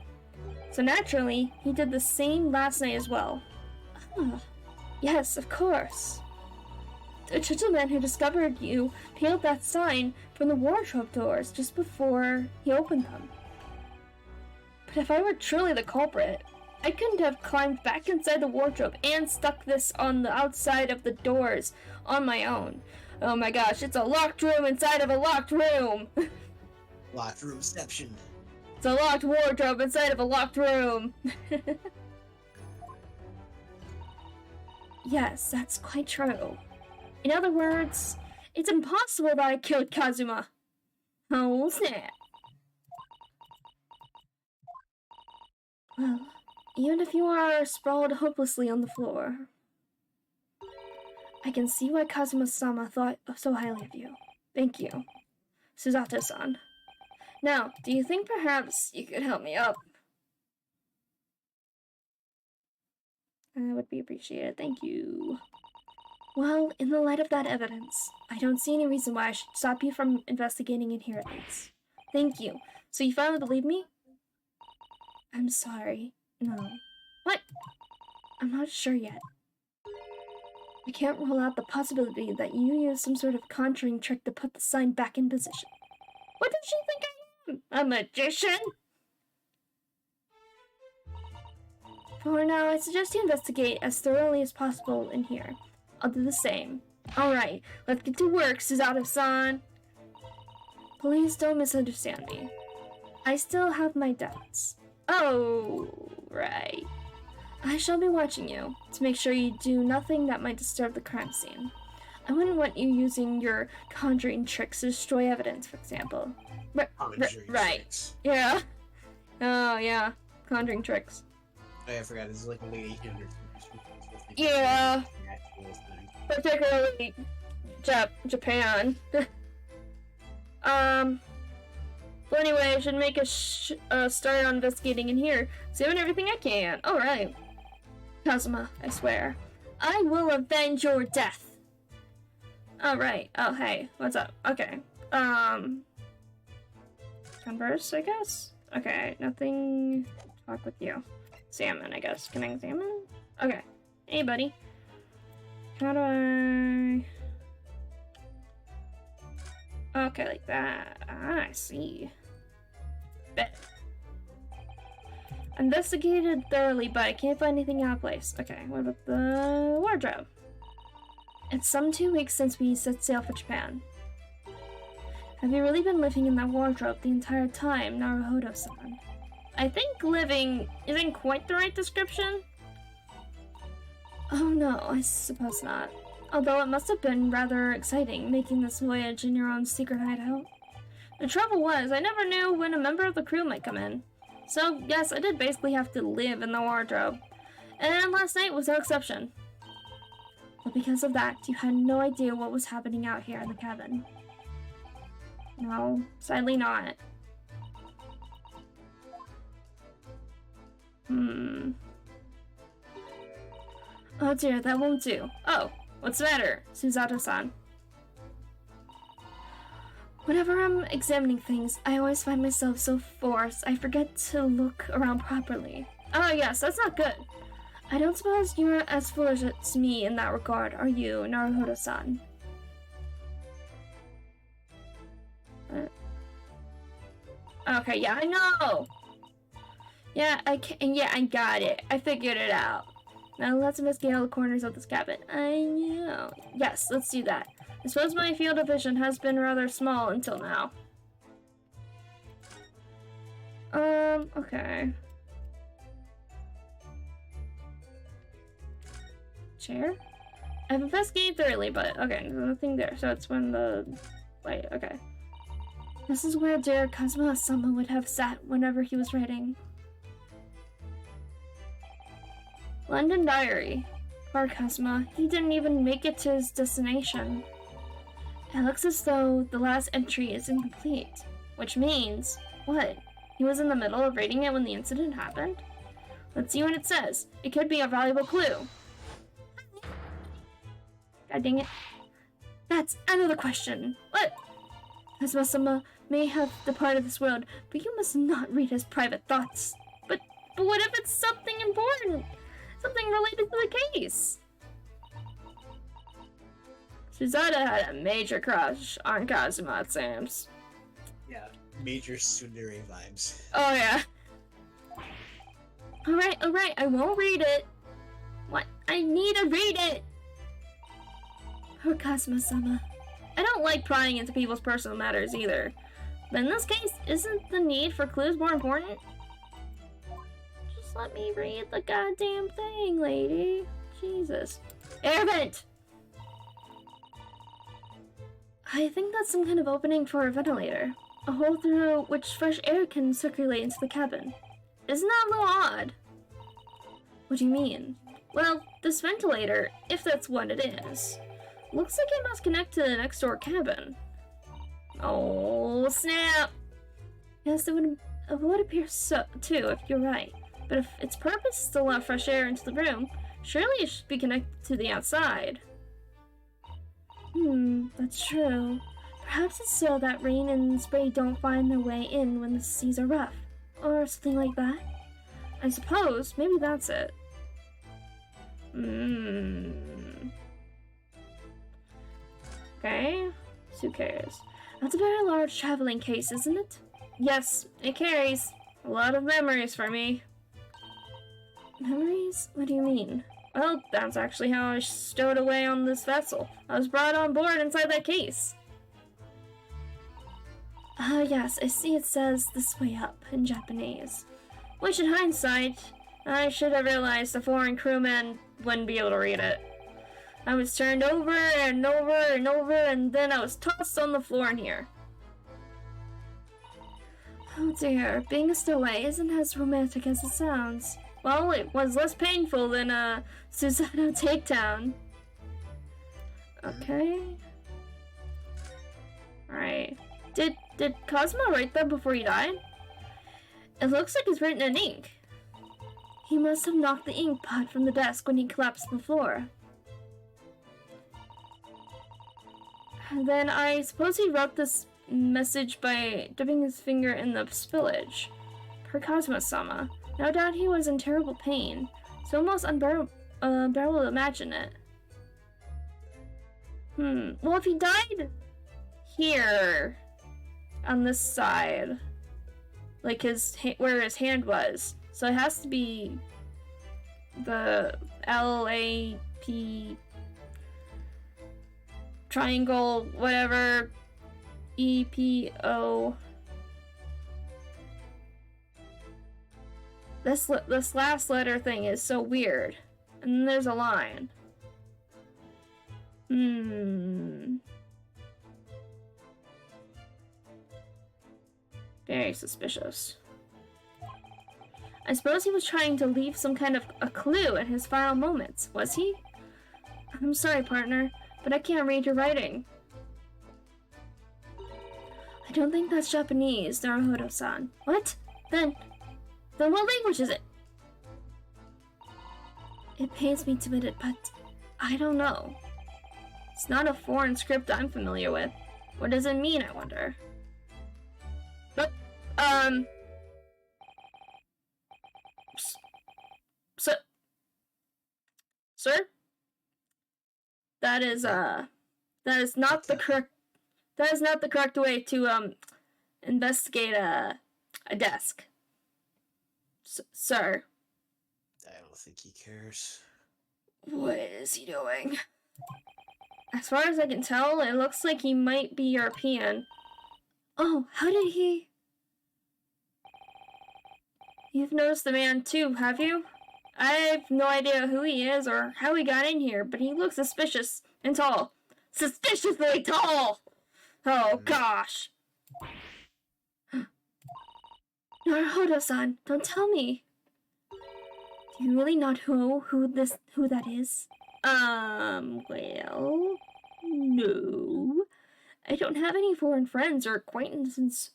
So naturally, he did the same last night as well. Ah, yes, of course. The gentleman who discovered you peeled that sign from the wardrobe doors just before he opened them. But if I were truly the culprit, I couldn't have climbed back inside the wardrobe and stuck this on the outside of the doors on my own. Oh my gosh, it's a locked room inside of a locked room! Locked roomception. It's a locked wardrobe inside of a locked room! Yes, that's quite true. In other words, it's impossible that I killed Kazuma. Oh, snap. Well, even if you are sprawled hopelessly on the floor, I can see why Kazuma-sama thought so highly of you. Thank you, Susato-san. Now, do you think perhaps you could help me up? That would be appreciated. Thank you. Well, in the light of that evidence, I don't see any reason why I should stop you from investigating inheritance. Thank you. So you finally believe me? I'm sorry. No. What? I'm not sure yet. I can't rule out the possibility that you used some sort of conjuring trick to put the sign back in position. What does she think I am? A magician? For now, I suggest you investigate as thoroughly as possible in here. I'll do the same. Alright, let's get to work, Susato-san. Please don't misunderstand me. I still have my doubts. Oh, right. I shall be watching you to make sure you do nothing that might disturb the crime scene. I wouldn't want you using your conjuring tricks to destroy evidence, for example. Right. Tricks. Yeah. Oh, yeah. Conjuring tricks. Oh, yeah, I forgot. This is like a late 1800s. Yeah. Particularly Japan. But anyway, I should make a start on investigating in here. So doing everything I can. Alright. Kazuma, I swear. I will avenge your death. Alright. Oh, hey. What's up? Okay. Converse, I guess? Okay, nothing to talk with you. Salmon, I guess. Can I examine? Okay. Hey, buddy. How do I... Okay, like that. Ah, I see. Bet. Investigated thoroughly, but I can't find anything out of place. Okay, what about the wardrobe? It's some 2 weeks since we set sail for Japan. Have you really been living in that wardrobe the entire time, Naruhodo-san? I think living isn't quite the right description. Oh no, I suppose not. Although it must have been rather exciting, making this voyage in your own secret hideout. The trouble was, I never knew when a member of the crew might come in. So, yes, I did basically have to live in the wardrobe. And last night was no exception. But because of that, you had no idea what was happening out here in the cabin. No, sadly not. Oh dear, that won't do. Oh, what's the matter, Susato-san? Whenever I'm examining things, I always find myself so forced, I forget to look around properly. Oh yes, that's not good. I don't suppose you're as foolish as me in that regard, are you, Naruhodo-san? Okay, yeah, I know! Yeah, I got it. I figured it out. Now let's investigate all the corners of this cabin. I know. Yes, let's do that. I suppose my field of vision has been rather small until now. Okay. Chair? I've investigated thoroughly, but okay, there's nothing there. So it's when the... Wait, okay. This is where dear Kazuma-sama would have sat whenever he was writing. London Diary. Poor Kazuma, he didn't even make it to his destination. It looks as though the last entry is incomplete. Which means... What? He was in the middle of reading it when the incident happened? Let's see what it says. It could be a valuable clue. God dang it. That's another question. What? Kazuma-sama may have departed this world, but you must not read his private thoughts. But what if it's something important? Something related to the case? Susato had a major crush on Kazuma, it seems. Yeah, major tsundere vibes. Oh yeah. Alright, I won't read it. What? I need to read it! Poor Kazuma-sama. I don't like prying into people's personal matters either. But in this case, isn't the need for clues more important? Just let me read the goddamn thing, lady. Jesus. Air vent! I think that's some kind of opening for a ventilator. A hole through which fresh air can circulate into the cabin. Isn't that a little odd? What do you mean? Well, this ventilator, if that's what it is, looks like it must connect to the next door cabin. Oh, snap! Yes, it would appear so, too, if you're right. But if its purpose is to allow fresh air into the room, surely it should be connected to the outside. That's true. Perhaps it's so that rain and spray don't find their way in when the seas are rough. Or something like that. I suppose, maybe that's it. Okay, suitcase. That's a very large traveling case, isn't it? Yes, it carries a lot of memories for me. Memories? What do you mean? Well, that's actually how I stowed away on this vessel. I was brought on board inside that case. Ah, yes, I see it says "this way up" in Japanese. Which in hindsight, I should have realized the foreign crewman wouldn't be able to read it. I was turned over and over and over, and then I was tossed on the floor in here. Oh dear, being a stowaway isn't as romantic as it sounds. Well, it was less painful than a Susato takedown. Okay. Alright. Did Cosmo write that before he died? It looks like it's written in ink. He must have knocked the ink pot from the desk when he collapsed to the floor. Then I suppose he wrote this message by dipping his finger in the spillage. Per Cosmo-sama. No doubt he was in terrible pain. It's almost unbearable to imagine it. Well, if he died here, on this side, like where his hand was, so it has to be the LAP triangle, whatever, EPO. This last letter thing is so weird. And then there's a line. Very suspicious. I suppose he was trying to leave some kind of a clue in his final moments, was he? I'm sorry, partner, but I can't read your writing. I don't think that's Japanese, Naruhodo-san. What? Then what language is it? It pains me to admit it, but I don't know. It's not a foreign script I'm familiar with. What does it mean, I wonder? But, Sir? That is not the correct way to, investigate a desk. Sir. I don't think he cares. What is he doing? As far as I can tell, it looks like he might be European. Oh, how did he... You've noticed the man too, have you? I have no idea who he is or how he got in here, but he looks suspicious and tall. Suspiciously tall! Oh, gosh. Naruhodo-san, don't tell me. Do you really not know who that is? Well, no. I don't have any foreign friends or acquaintances.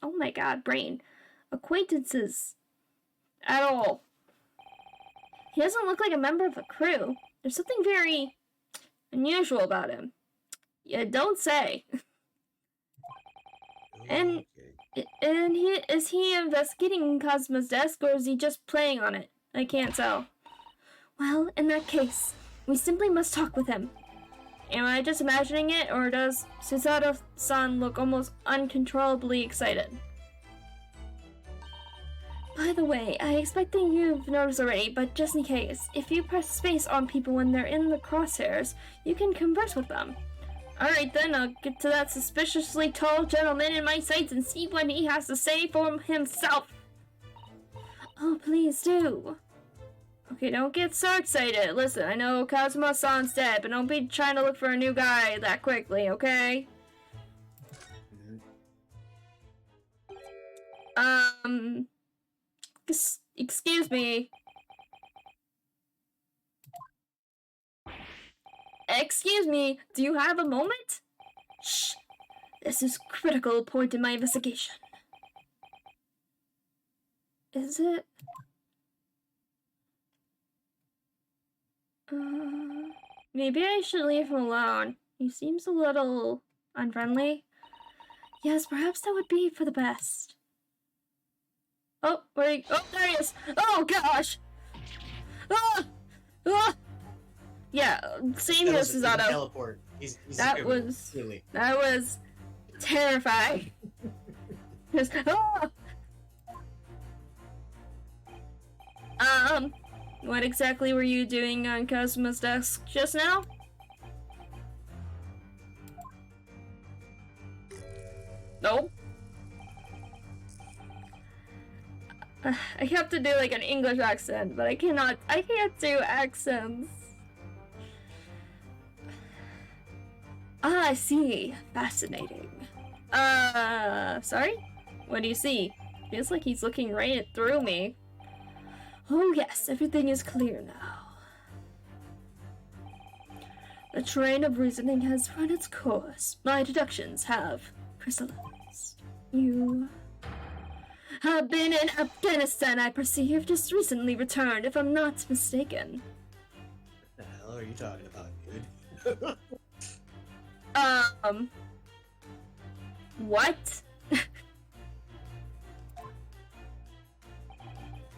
Oh my god, brain. Acquaintances. At all. He doesn't look like a member of the crew. There's something very unusual about him. You don't say. And is he investigating Cosmo's desk, or is he just playing on it? I can't tell. Well, in that case, we simply must talk with him. Am I just imagining it, or does Susato-san look almost uncontrollably excited? By the way, I expect that you've noticed already, but just in case, if you press space on people when they're in the crosshairs, you can converse with them. Alright then, I'll get to that suspiciously tall gentleman in my sights and see what he has to say for himself. Oh, please do. Okay, don't get so excited. Listen, I know Kazuma-san's dead, but don't be trying to look for a new guy that quickly, okay? Excuse me. Excuse me, do you have a moment? Shh. This is a critical point in my investigation. Is it? Maybe I should leave him alone. He seems a little unfriendly. Yes, perhaps that would be for the best. Oh, wait. Oh, there he is. Oh, gosh. Ah! Ah! Yeah, same here, Susato. Teleport. That was terrifying. Just, ah! What exactly were you doing on Cosmo's desk just now? Nope. I have to do like an English accent, but I can't do accents. Ah, I see. Fascinating. Sorry? What do you see? Feels like he's looking right through me. Oh yes, everything is clear now. The train of reasoning has run its course. My deductions have crystallized. have been in Afghanistan, I perceive, just recently returned, if I'm not mistaken. What the hell are you talking about, dude? What?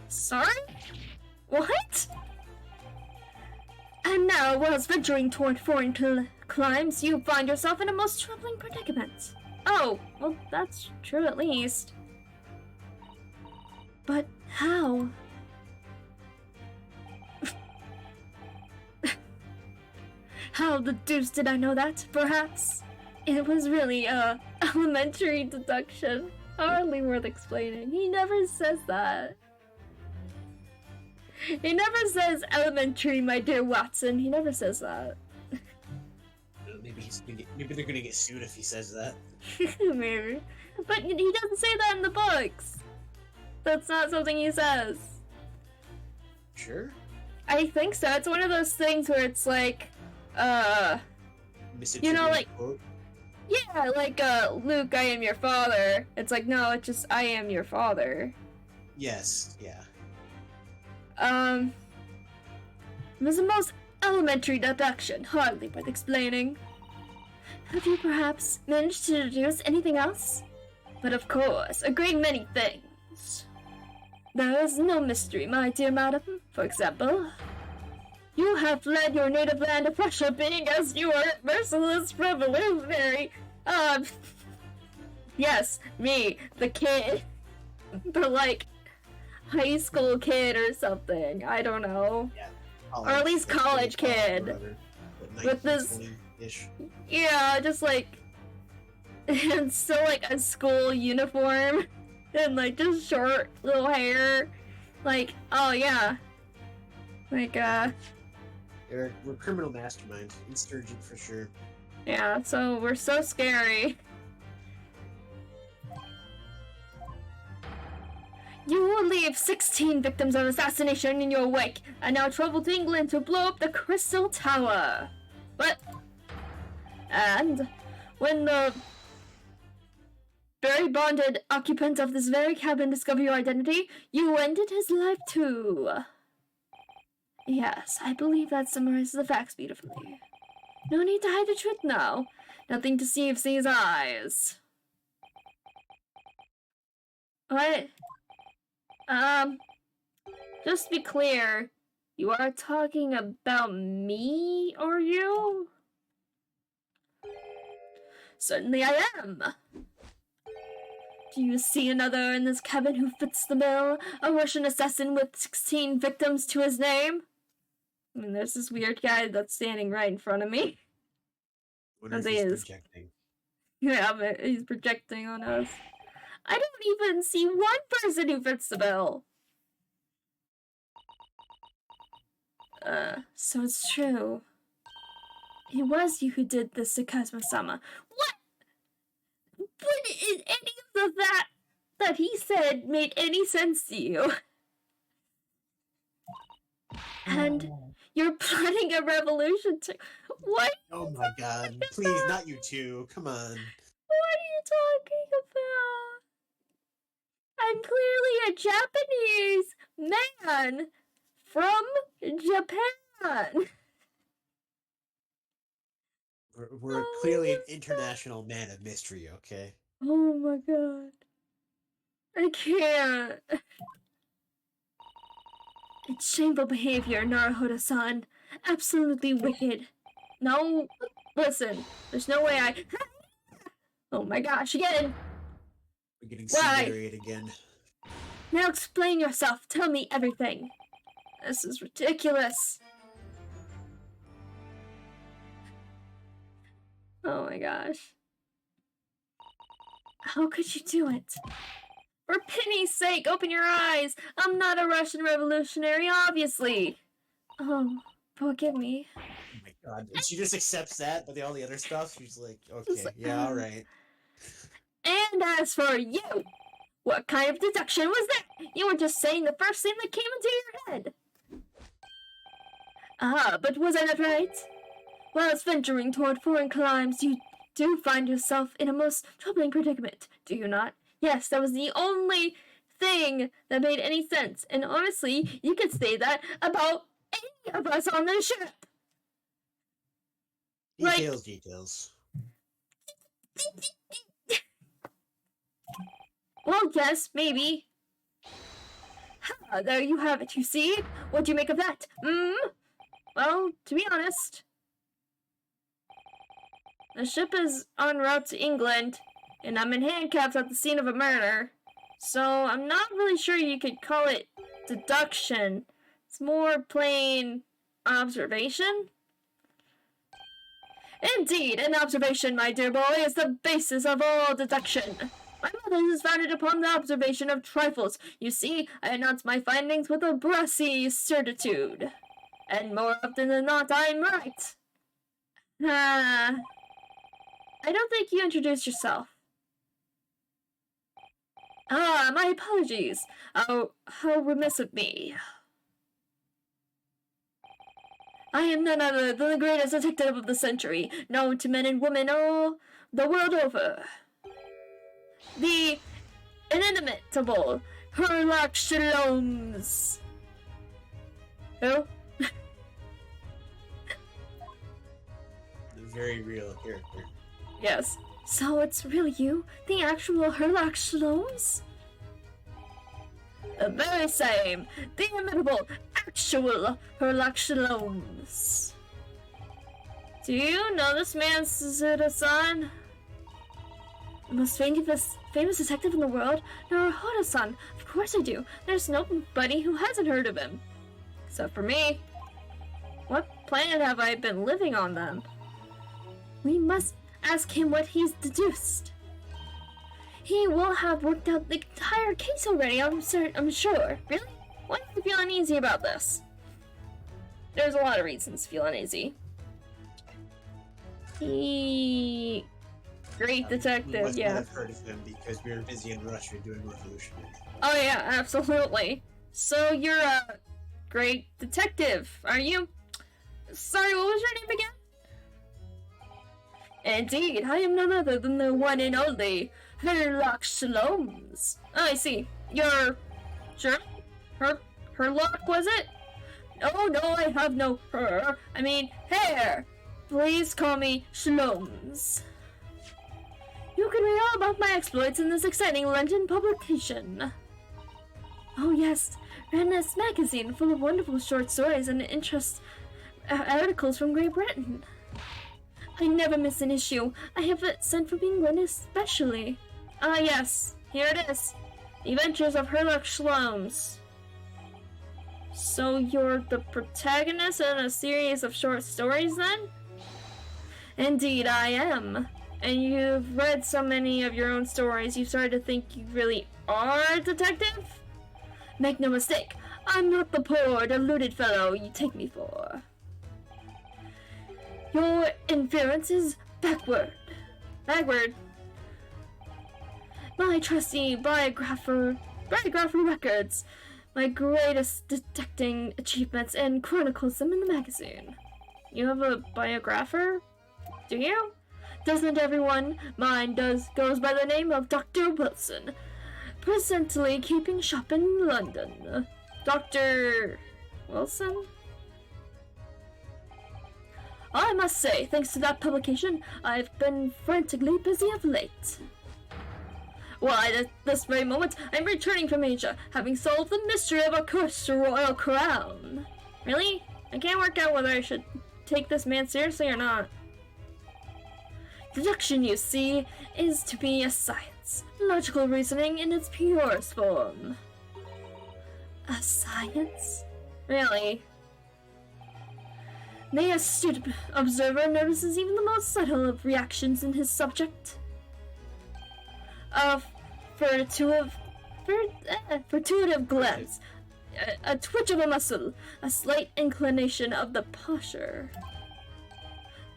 Sorry? What? And now, whilst venturing toward foreign climes, you find yourself in a most troubling predicament. Oh, well, that's true at least. But how? How the deuce did I know that, perhaps? It was really, elementary deduction. Hardly worth explaining. He never says that. He never says elementary, my dear Watson. He never says that. Maybe they're gonna get sued if he says that. Maybe. But he doesn't say that in the books. That's not something he says. Sure? I think so. It's one of those things where it's like, you know, like, quote? yeah, like, Luke, I am your father. It's like, no, it's just, I am your father. Yes, yeah. It was the most elementary deduction, hardly worth explaining. Have you perhaps managed to deduce anything else? But of course, a great many things. There is no mystery, my dear madam. For example, you have fled your native land of Russia, being as you are a merciless revolutionary. Yes, me, the kid. The, like, high school kid or something. I don't know. Yeah. Or at least college kid. With this... Yeah, just like... and still like a school uniform. And like just short little hair. Like, oh yeah. Like, We're criminal masterminds. Insurgent for sure. yeah, so we're so scary. You will leave 16 victims of assassination in your wake, and now travel to England to blow up the Crystal Tower. But... and when the very bonded occupant of this very cabin discover your identity, you ended his life too. Yes, I believe that summarizes the facts beautifully. No need to hide the truth now. Nothing deceives these eyes. What? Just to be clear, you are talking about me, are you? Certainly I am. Do you see another in this cabin who fits the bill? A Russian assassin with 16 victims to his name? I mean, there's this weird guy that's standing right in front of me. Wonder if he's projecting. Yeah, but he's projecting on us. I don't even see one person who fits the bill. So it's true. It was you who did this to Kazuma-sama. What? What is any of that he said made any sense to you? And you're plotting a revolution to... What? Oh my god. Please, not you two. Come on. What are you talking about? I'm clearly a Japanese man from Japan. We're clearly an international man of mystery, okay? Oh my god. I can't. It's shameful behavior, Naruhodo-san. Absolutely wicked. No, listen. There's no way I... Oh my gosh, again! We're getting scenaried again. Now explain yourself. Tell me everything. This is ridiculous. Oh my gosh. How could you do it? For pity's sake, open your eyes! I'm not a Russian revolutionary, obviously! Oh, forgive me. Oh my god. And she just accepts that, but all the other stuff, she's like, okay, yeah, alright. And as for you, what kind of deduction was that? You were just saying the first thing that came into your head. Ah, but was I not right? Whilst venturing toward foreign climes, you do find yourself in a most troubling predicament, do you not? Yes, that was the only thing that made any sense. And honestly, you could say that about any of us on the ship. Details. Well, yes, maybe. There you have it, you see? What do you make of that? Well, to be honest, the ship is en route to England, and I'm in handcuffs at the scene of a murder. So I'm not really sure you could call it deduction. It's more plain observation. Indeed, an observation, my dear boy, is the basis of all deduction. My method is founded upon the observation of trifles. You see, I announce my findings with a brassy certitude. And more often than not, I'm right. I don't think you introduced yourself. My apologies. How remiss of me. I am none other than the greatest detective of the century, known to men and women all the world over. The inimitable Sherlock Holmes. Who? The very real character. Yes. So it's really you, the actual Sherlock Holmes? The very same, the inimitable, actual Sherlock Holmes. Do you know this man, Suzuda-san? The most famous detective in the world, Naruhodo-san. Of course I do. There's nobody who hasn't heard of him. Except for me. What planet have I been living on then? We must ask him what he's deduced. He will have worked out the entire case already, I'm sure. Really? Why do you feel uneasy about this? There's a lot of reasons to feel uneasy. Great detective, must yeah. not have heard of him because we were busy in Russia doing revolutionary. Oh yeah, absolutely. So you're a great detective, are you? Sorry, what was your name again? Indeed, I am none other than the one and only Sherlock Holmes. Oh, I see. You're... Sure? Herlock, was it? Oh, no, I have no her. I mean, hair. Please call me Holmes. You can read all about my exploits in this exciting London publication. Oh yes, Redness magazine full of wonderful short stories and articles from Great Britain. I never miss an issue. I have it sent from England especially. Ah yes, here it is. The Adventures of Sherlock Holmes. So you're the protagonist in a series of short stories then? Indeed I am. And you've read so many of your own stories, you've started to think you really are a detective? Make no mistake, I'm not the poor, deluded fellow you take me for. Your inference is backward. My trusty biographer records my greatest detecting achievements and chronicles them in the magazine. You have a biographer? Do you? Doesn't everyone? Mine goes by the name of Dr. Wilson, presently keeping shop in London. Dr. Wilson? I must say, thanks to that publication, I've been frantically busy of late. Why, at this very moment, I'm returning from Asia, having solved the mystery of a cursed royal crown. Really? I can't work out whether I should take this man seriously or not. Deduction, you see, is to be a science. Logical reasoning in its purest form. A science? Really? The astute observer notices even the most subtle of reactions in his subject. A furtive glance, a twitch of a muscle, a slight inclination of the posture.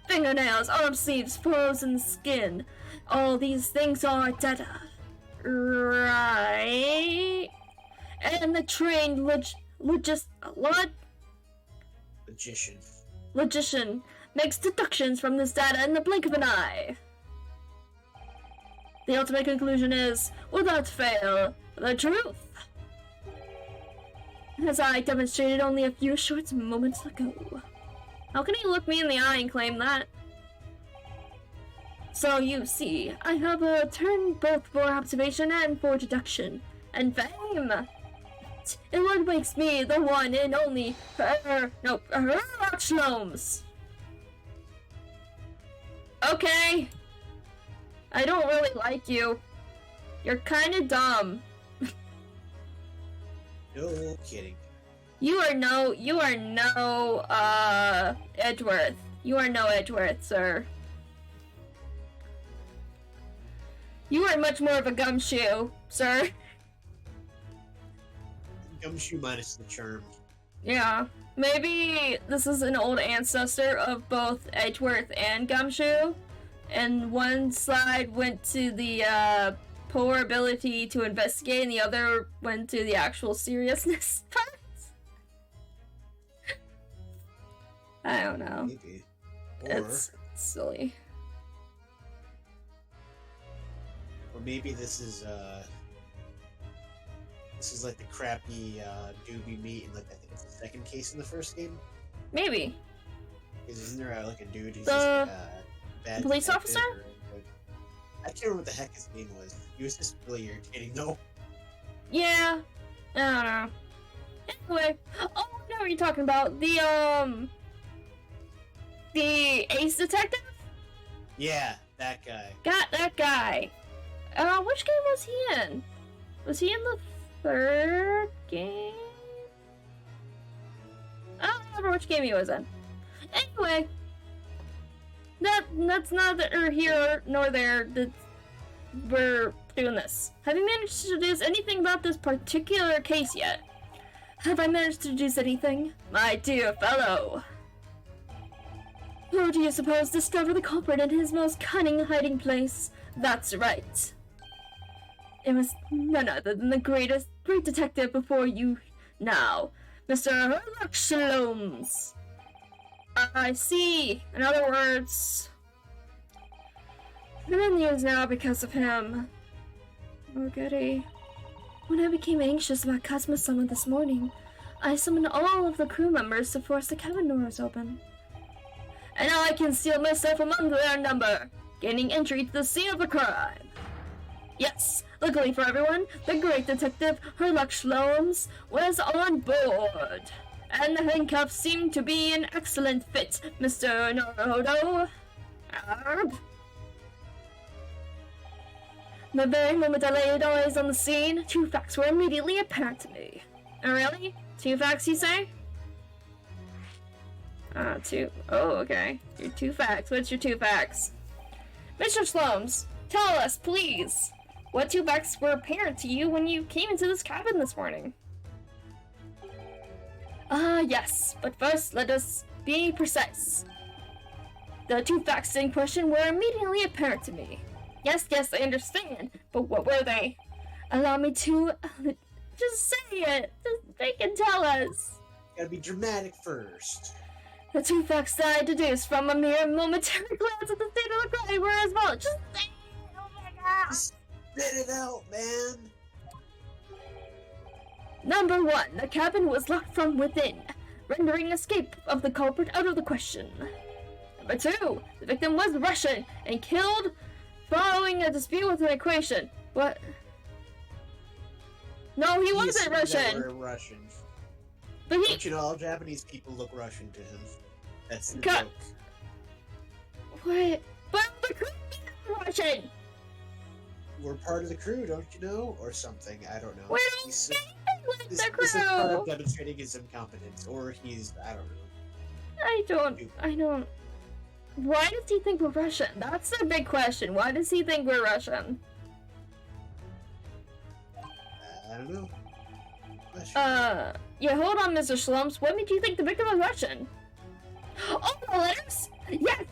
Fingernails, arm sleeves, frozen skin. All these things are data. Right? And the trained logician makes deductions from this data in the blink of an eye. The ultimate conclusion is, without fail, the truth. as I demonstrated only a few short moments ago. How can he look me in the eye and claim that? So you see, I have a turn both for observation and for deduction. And fame! It what makes me the one and only Sherlock. Okay. I don't really like you. You're kinda dumb. No kidding. You are no, Edgeworth. You are no Edgeworth, sir. You are much more of a gumshoe, sir. Gumshoe minus the charm. Yeah. Maybe this is an old ancestor of both Edgeworth and Gumshoe, and one side went to the poor ability to investigate, and the other went to the actual seriousness part. I don't know. Maybe. Or, It's silly. or maybe this is like the crappy dude we meet in, like, I think it's the second case in the first game. Maybe. Because isn't there like a dude who's The just like a bad police detective officer? or, like, I can't remember what the heck his name was. He was just really irritating though. Yeah. I don't know. Anyway. Oh, I know what you're talking about. The ace detective? Yeah, that guy. Got that guy. Which game was he in? Was he in the third game? I don't remember which game he was in. Anyway, that's neither here nor there. That we're doing this. Have you managed to deduce anything about this particular case yet? Have I managed to deduce anything, my dear fellow? Who do you suppose discovered the culprit in his most cunning hiding place? That's right. It was none other than the great detective before you now, Mr. Sherlock. I see. In other words, I'm in the news now because of him. Oh, goody. When I became anxious about Cosmo's summon this morning, I summoned all of the crew members to force the cabin doors open. And now I concealed myself among their number, gaining entry to the scene of the crime. Yes, luckily for everyone, the great detective Sherlock was on board. And the handcuffs seem to be an excellent fit, Mr. Naruto. The very moment I laid eyes on the scene, two facts were immediately apparent to me. Oh, really? Two facts, you say? Two. Oh, okay. Your two facts. What's your two facts? Mr. Sloams, tell us, please. What two facts were apparent to you when you came into this cabin this morning? Yes. But first, let us be precise. The two facts in question were immediately apparent to me. Yes, I understand. But what were they? Allow me to... just say it. Just they can tell us. Gotta be dramatic first. The two facts that I deduced from a mere momentary glance at the state of the crime were as follows. Just say it! Oh my god! Just spit it out, man! Number one, the cabin was locked from within, rendering escape of the culprit out of the question. Number two, the victim was Russian and killed following a dispute with an equation. What? No, he wasn't Russian! We're Russians. But he... Don't you know all Japanese people look Russian to him? That's the Cut. joke. What? But the crew is Russian! We're part of the crew, don't you know? Or something, I don't know. We don't He's- say anything like This, the this is part crew! of demonstrating his incompetence, or he's, I don't know. I don't... Why does he think we're Russian? That's the big question. Why does he think we're Russian? I don't know. Yeah, hold on, Mr. Slumps. What made you think the victim was Russian? Oh, the letters? Yes!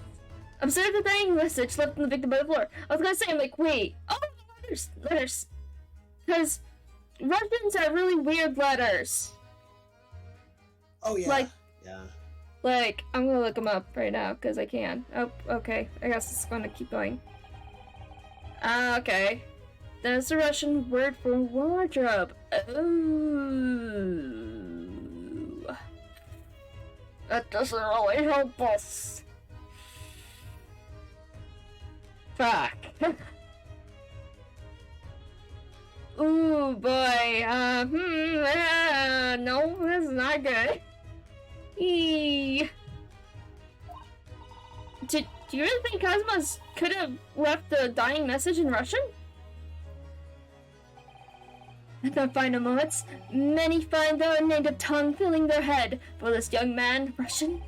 Observe the dang message left in the victim by the floor. I was gonna say, I'm like, wait. Oh, letters. Because Russians have really weird letters. Oh, yeah. Like, I'm gonna look them up right now, because I can. Oh, okay. I guess it's gonna keep going. Okay. That's the Russian word for wardrobe. Oh. That doesn't really help us. Fuck. Ooh, boy. No, this is not good. Do you really think Cosmos could have left the dying message in Russian? At the final moments, many find their native tongue filling their head. For this young man, Russian?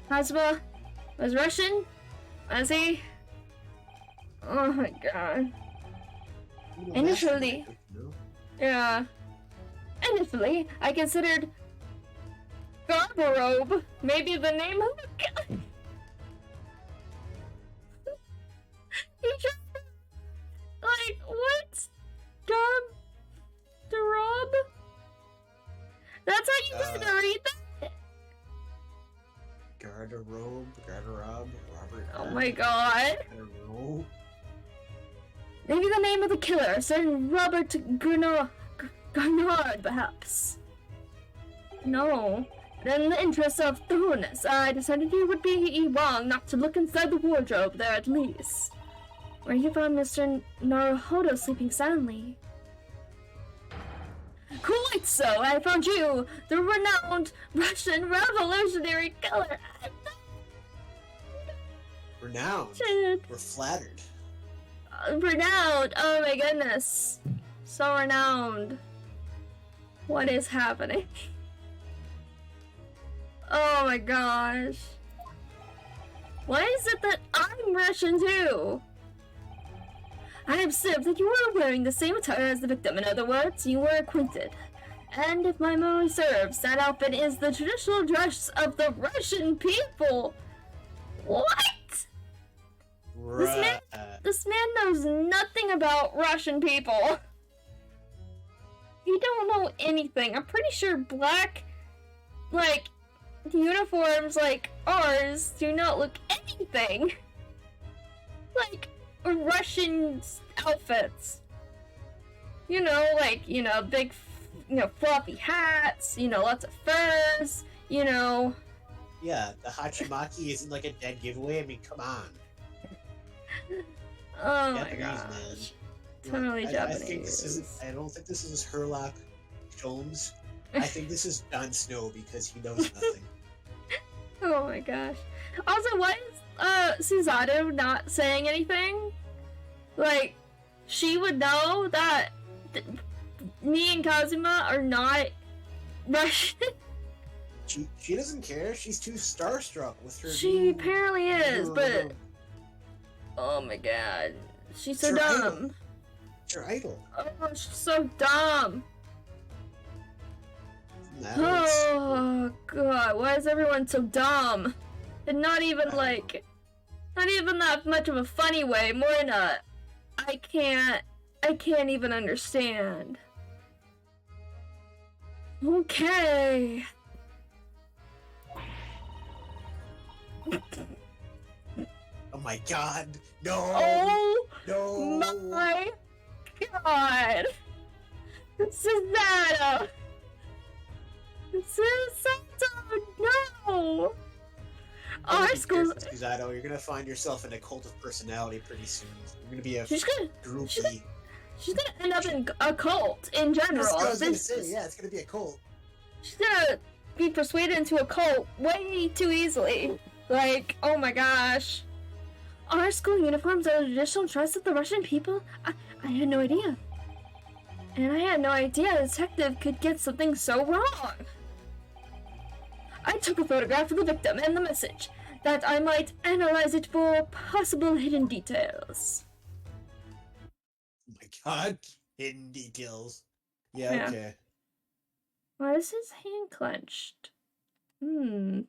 Cosmo was Russian? Was he? Oh my god. Initially, I considered Garderobe maybe the name of the guy. He just, like, what? Garderobe? That's how you gotta read that? Garderobe, Robert. Oh my god. Garderobe. Maybe the name of the killer, certain Robert Garnard, perhaps. No. But in the interest of thoroughness, I decided it would be wrong not to look inside the wardrobe there at least. Where you found Mr. Naruhodo sleeping soundly. Quite so, I found you, the renowned Russian revolutionary killer. Renowned? Shit. We're flattered. Renowned! Oh my goodness. So renowned. What is happening? Oh my gosh. Why is it that I'm Russian too? I observed that you were wearing the same attire as the victim. In other words, you were acquainted. And if my memory serves, that outfit is the traditional dress of the Russian people. What? This man knows nothing about Russian people. He don't know anything. I'm pretty sure black, like, uniforms like ours do not look anything like Russian outfits. You know, like, big, fluffy hats, lots of furs, Yeah, the Hachimaki isn't like a dead giveaway. I mean, come on. Oh Japanese, my gosh. man. Totally I Japanese. I don't think this is Herlock Sholmes. I think this is Jon Snow because he knows nothing. Oh my gosh. Also, why is Suzato not saying anything? Like, she would know that me and Kazuma are not Russian. She doesn't care. She's too starstruck with her. She apparently is, but oh my god, she's so dumb. It's your idol. Oh, she's so dumb. Oh god, why is everyone so dumb? And not even that much of a funny way, more in a I can't even understand. Okay. Oh my god, no! Oh no! My god! Suzato! No! Our school. Suzato, you're gonna find yourself in a cult of personality pretty soon. You're gonna be a groupie. She's gonna end up in a cult in general. That's what I was gonna say, yeah, it's gonna be a cult. She's gonna be persuaded into a cult way too easily. Like, oh my gosh. Our school uniforms are the traditional dress of the Russian people? I had no idea. And I had no idea a detective could get something so wrong. I took a photograph of the victim and the message, that I might analyze it for possible hidden details. Oh my god, hidden details. Yeah, okay. Why is his hand clenched? Because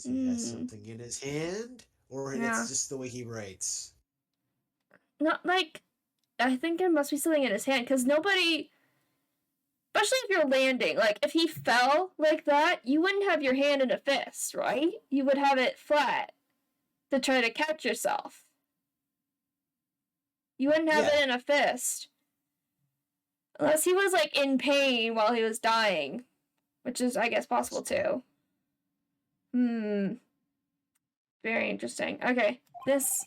he has something in his hand? Or it's just the way he writes? Not like, I think there must be something in his hand, because nobody, especially if you're landing, like, if he fell like that, you wouldn't have your hand in a fist, right? You would have it flat to try to catch yourself. You wouldn't have it in a fist. Unless he was, like, in pain while he was dying, which is, I guess, possible too. Very interesting. Okay, this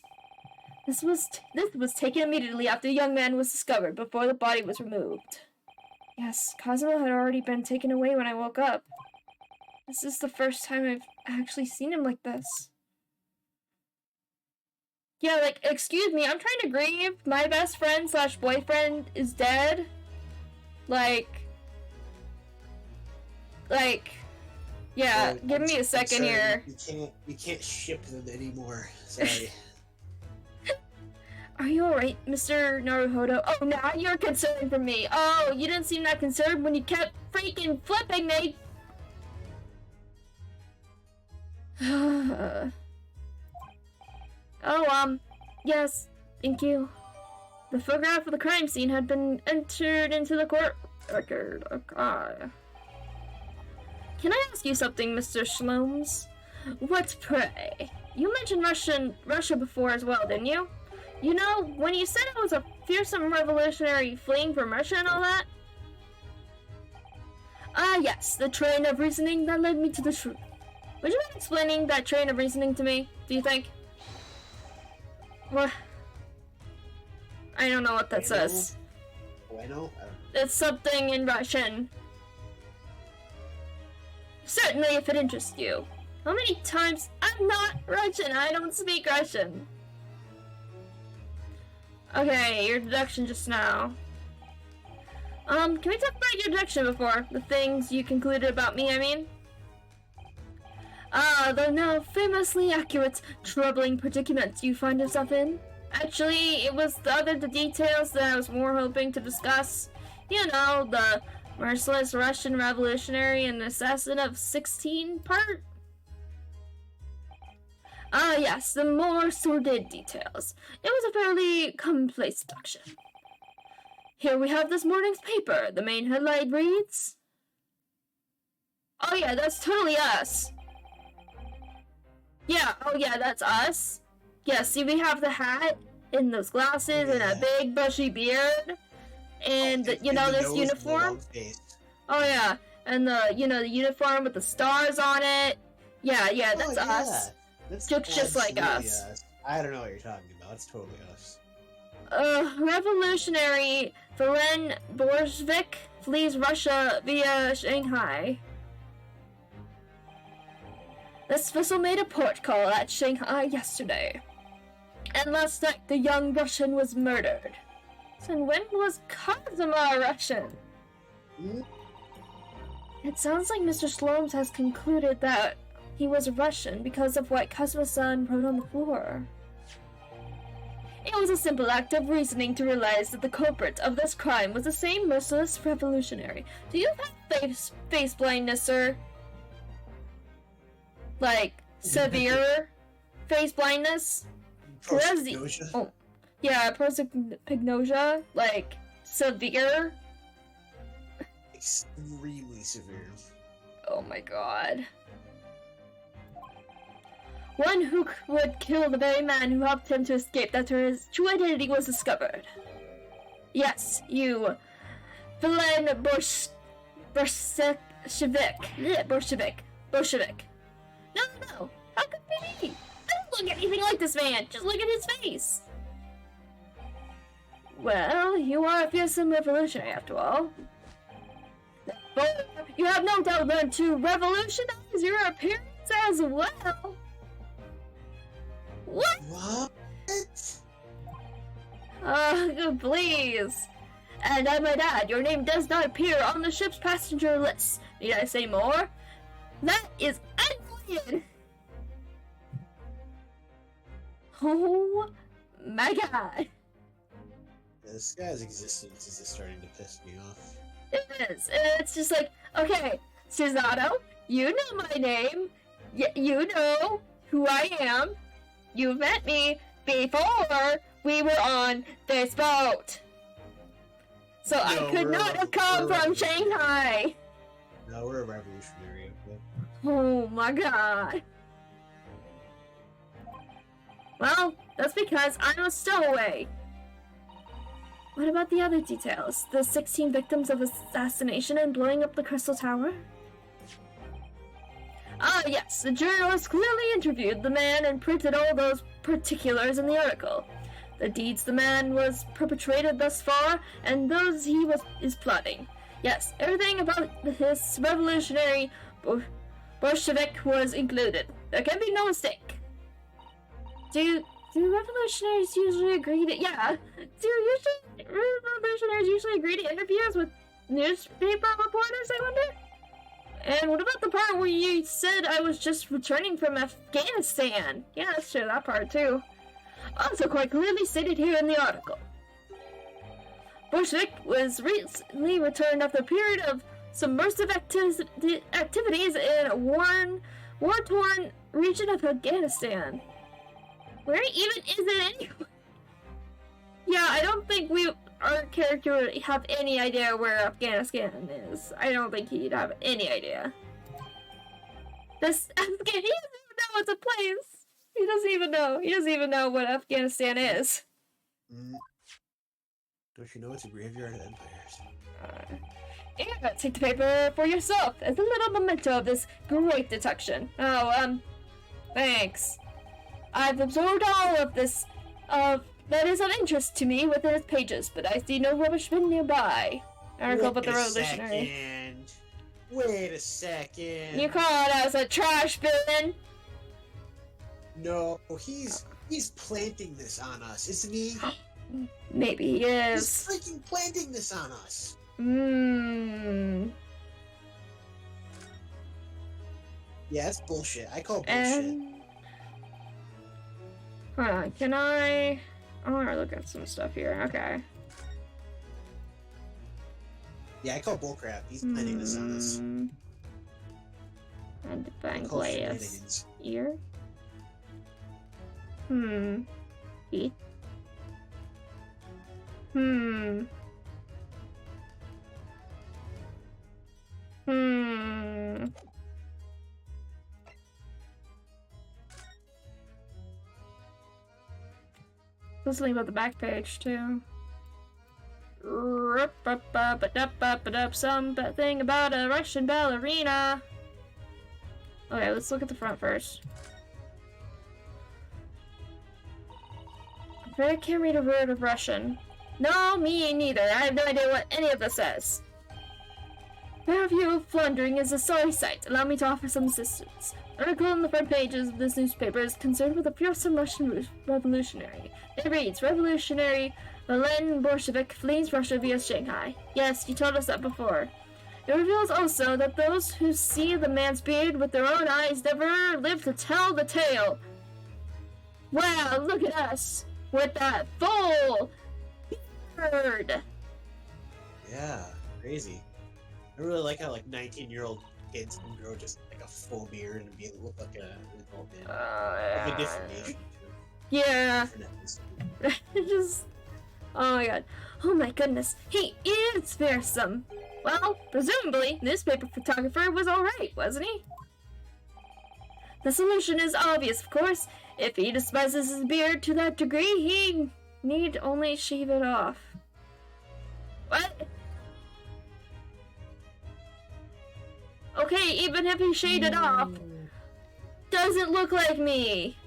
was taken immediately after the young man was discovered, before the body was removed. Yes, Cosmo had already been taken away when I woke up. This is the first time I've actually seen him like this. Yeah, like, excuse me, I'm trying to grieve. My best friend / boyfriend is dead. Like, yeah, give me a second here. You can't ship them anymore. Sorry. Are you alright, Mr. Naruhodo? Oh, now you're concerned for me. Oh, you didn't seem that concerned when you kept freaking flipping me. Oh, yes, thank you. The photograph of the crime scene had been entered into the court record. Okay. Can I ask you something, Mr. Shlomes? What pray? You mentioned Russia before as well, didn't you? You know, when you said it was a fearsome revolutionary fleeing from Russia and all that? Yes, the train of reasoning that led me to the truth. Would you mind explaining that train of reasoning to me, do you think? What? I don't know what that says. Bueno? It's something in Russian. Certainly, if it interests you. How many times? I'm not Russian. I don't speak Russian. Okay, your deduction just now. Can we talk about your deduction before? The things you concluded about me, I mean? The now famously accurate, troubling predicament you find yourself in. Actually, it was the details that I was more hoping to discuss. You know, the merciless Russian revolutionary and assassin of 16 part? Yes, the more sordid details. It was a fairly commonplace deduction. Here we have this morning's paper. The main headline reads... Oh yeah, that's totally us. Yeah, oh yeah, that's us. Yeah, see, we have the hat and those glasses and a big bushy beard. And, this uniform. Oh yeah, and the uniform with the stars on it. Yeah, that's us. Looks just like us. I don't know what you're talking about. It's totally us. Revolutionary Valen Bolshevik flees Russia via Shanghai. This vessel made a port call at Shanghai yesterday. And last night, the young Russian was murdered. So when was Kazuma Russian? It sounds like Mr. Shlomes has concluded that he was Russian because of what Kazuma-san wrote on the floor. It was a simple act of reasoning to realize that the culprit of this crime was the same merciless revolutionary. Do you have face blindness, sir? Like, severe face blindness? Prosopagnosia? Oh, yeah, prosopagnosia. Like, severe? Extremely severe. Oh my god. One who would kill the very man who helped him to escape after his true identity was discovered. Yes, you, Valen Bolshevik. No. How could it be me? I don't look anything like this man. Just look at his face. Well, you are a fearsome revolutionary after all. But you have no doubt learned to revolutionize your appearance as well. What? Please. And I might add, your name does not appear on the ship's passenger list. Need I say more? That is unbelievable. Oh my god. This guy's existence is just starting to piss me off. It is. It's just like, okay, Susanoo, you know my name. You know who I am. You met me before we were on this boat. So I could not have come from Shanghai. No, we're a revolutionary. Okay? Oh my god. Well, that's because I'm a stowaway. What about the other details? The 16 victims of assassination and blowing up the Crystal Tower? Ah, yes, the journalist clearly interviewed the man and printed all those particulars in the article. The deeds the man was perpetrated thus far, and those he is plotting. Yes, everything about his revolutionary Bolshevik was included. There can be no mistake. Do revolutionaries usually agree to... Yeah. Do revolutionaries usually agree to interviews with newspaper reporters, I wonder? And what about the part where you said I was just returning from Afghanistan? Yeah, that's true, that part too. Also quite clearly stated here in the article. Bolshevik was recently returned after a period of submersive activities in a war-torn region of Afghanistan. Where even is it anyway? Yeah, I don't think our character would have any idea where Afghanistan is. I don't think he'd have any idea. He doesn't even know it's a place. He doesn't even know. He doesn't even know what Afghanistan is. Don't you know it's a graveyard of empires? Yeah, take the paper for yourself as a little memento of this great detection. Oh, thanks. I've absorbed all of this, that is of interest to me within its pages, but I see no rubbish bin nearby. Article about the revolutionary. Wait a second. You call it as a trash bin? No, he's planting this on us, isn't he? Maybe he is. He's freaking planting this on us. Yeah, it's bullshit. I call bullshit. Hold on, can I want to look at some stuff here. Okay. Yeah, I call bullcrap. He's planting this on us. And Bangladesh ear. Feet. Let's leave out the back page too. Something about a Russian ballerina. Okay, let's look at the front first. I can't read a word of Russian. No, me neither. I have no idea what any of this says. Our view of plundering is a sorry sight. Allow me to offer some assistance. The article on the front pages of this newspaper is concerned with a fearsome Russian revolutionary. It reads, Revolutionary Lenin Bolshevik flees Russia via Shanghai. Yes, you told us that before. It reveals also that those who see the man's beard with their own eyes never live to tell the tale. Wow, look at us! With that full beard! Yeah, crazy. I really like how 19-year-old kids can grow just like a full beard and look like an adult man. Yeah. Like a different nation too. Yeah. Just, oh my god. Oh my goodness. He is fearsome. Well, presumably, newspaper photographer was alright, wasn't he? The solution is obvious, of course. If he despises his beard to that degree, he need only shave it off. What? Okay, even if he shaved it off, doesn't look like me.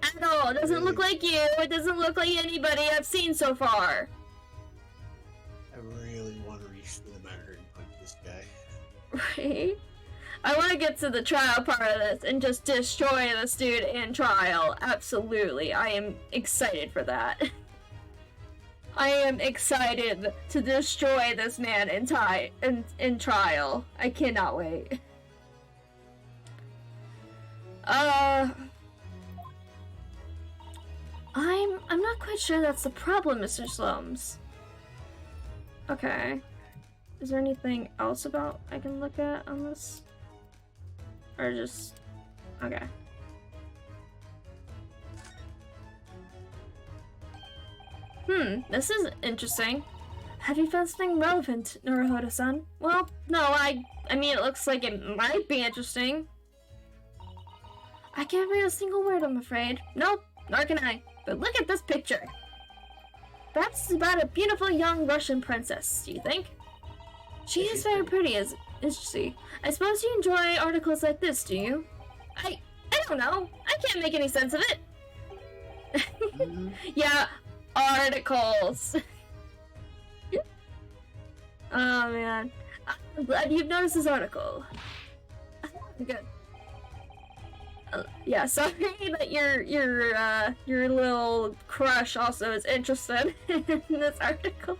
At all. It doesn't look like you. It doesn't look like anybody I've seen so far. I really want to reach through the monitor and punch this guy. Right? I want to get to the trial part of this and just destroy this dude in trial. Absolutely. I am excited for that. I am excited to destroy this man in trial. I cannot wait. I'm not quite sure that's the problem, Mr. Slums. Okay. Is there anything else about I can look at on this? Or just... okay. This is interesting. Have you found something relevant, Naruhodo-san? Well, no, I mean, it looks like it might be interesting. I can't read a single word, I'm afraid. Nope, nor can I. But look at this picture. Perhaps it's about a beautiful young Russian princess, do you think? She is very pretty, see. I suppose you enjoy articles like this, do you? I don't know. I can't make any sense of it. Mhm. Yeah, articles. Oh man, I'm glad you've noticed this article. Good. Yeah, sorry that your little crush also is interested in this article.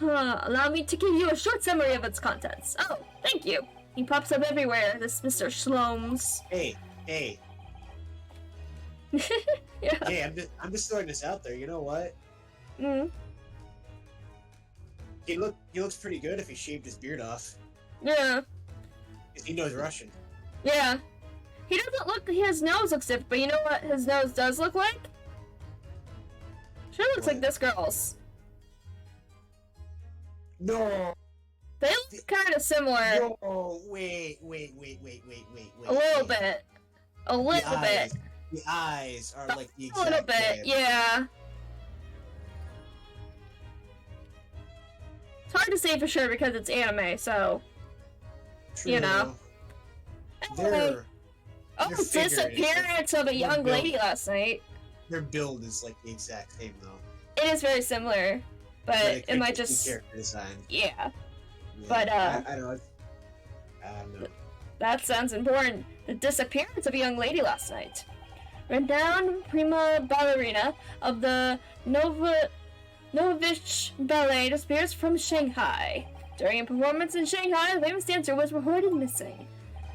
Allow me to give you a short summary of its contents. Oh, thank you. He pops up everywhere, this Mr. Shlomes. Hey. Yeah. Hey, I'm just throwing this out there. You know what? He looks pretty good if he shaved his beard off. Yeah. 'Cause he knows Russian. Yeah. He doesn't look, his nose looks different, but you know what his nose does look like? Sure looks like this girl's. No. They look kind of similar. No. Wait. A little bit. A little bit. The eyes are like the A exact little bit, same. yeah. It's hard to say for sure because it's anime, so. True. You know. Their figure is Disappearance of a young built. lady last night. Their build is like the exact same though. It is very similar, but They it might picked the just. character design. Yeah, Yeah, But, I don't know. that sounds important. The disappearance of a young lady last night. Renowned prima ballerina of the Novovich Ballet disappears from Shanghai. During a performance in Shanghai, the famous dancer was reported missing.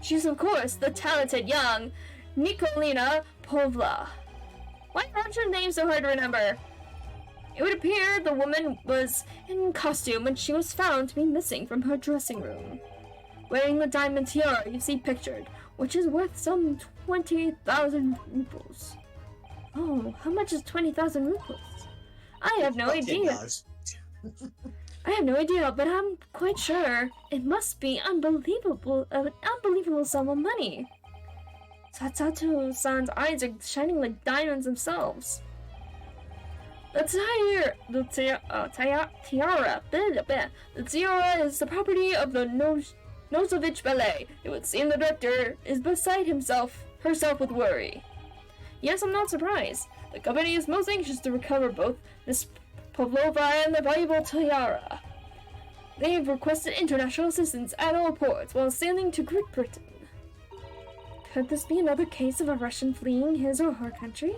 She's, of course, the talented young Nikolina Povla. Why aren't her names so hard to remember? It would appear the woman was in costume when she was found to be missing from her dressing room. Wearing the diamond tiara you see pictured, which is worth some 20,000 rubles. Oh, how much is 20,000 rubles? I have no About idea. $10. I have no idea, but I'm quite sure it must be an unbelievable sum of money. Satsato-san's eyes are shining like diamonds themselves. The tiara is the property of the Nozovich Ballet. It would seem the director is beside herself with worry. Yes, I'm not surprised. The company is most anxious to recover both Miss Pavlova and the valuable tiara. They have requested international assistance at all ports while sailing to Great Britain. Could this be another case of a Russian fleeing his or her country?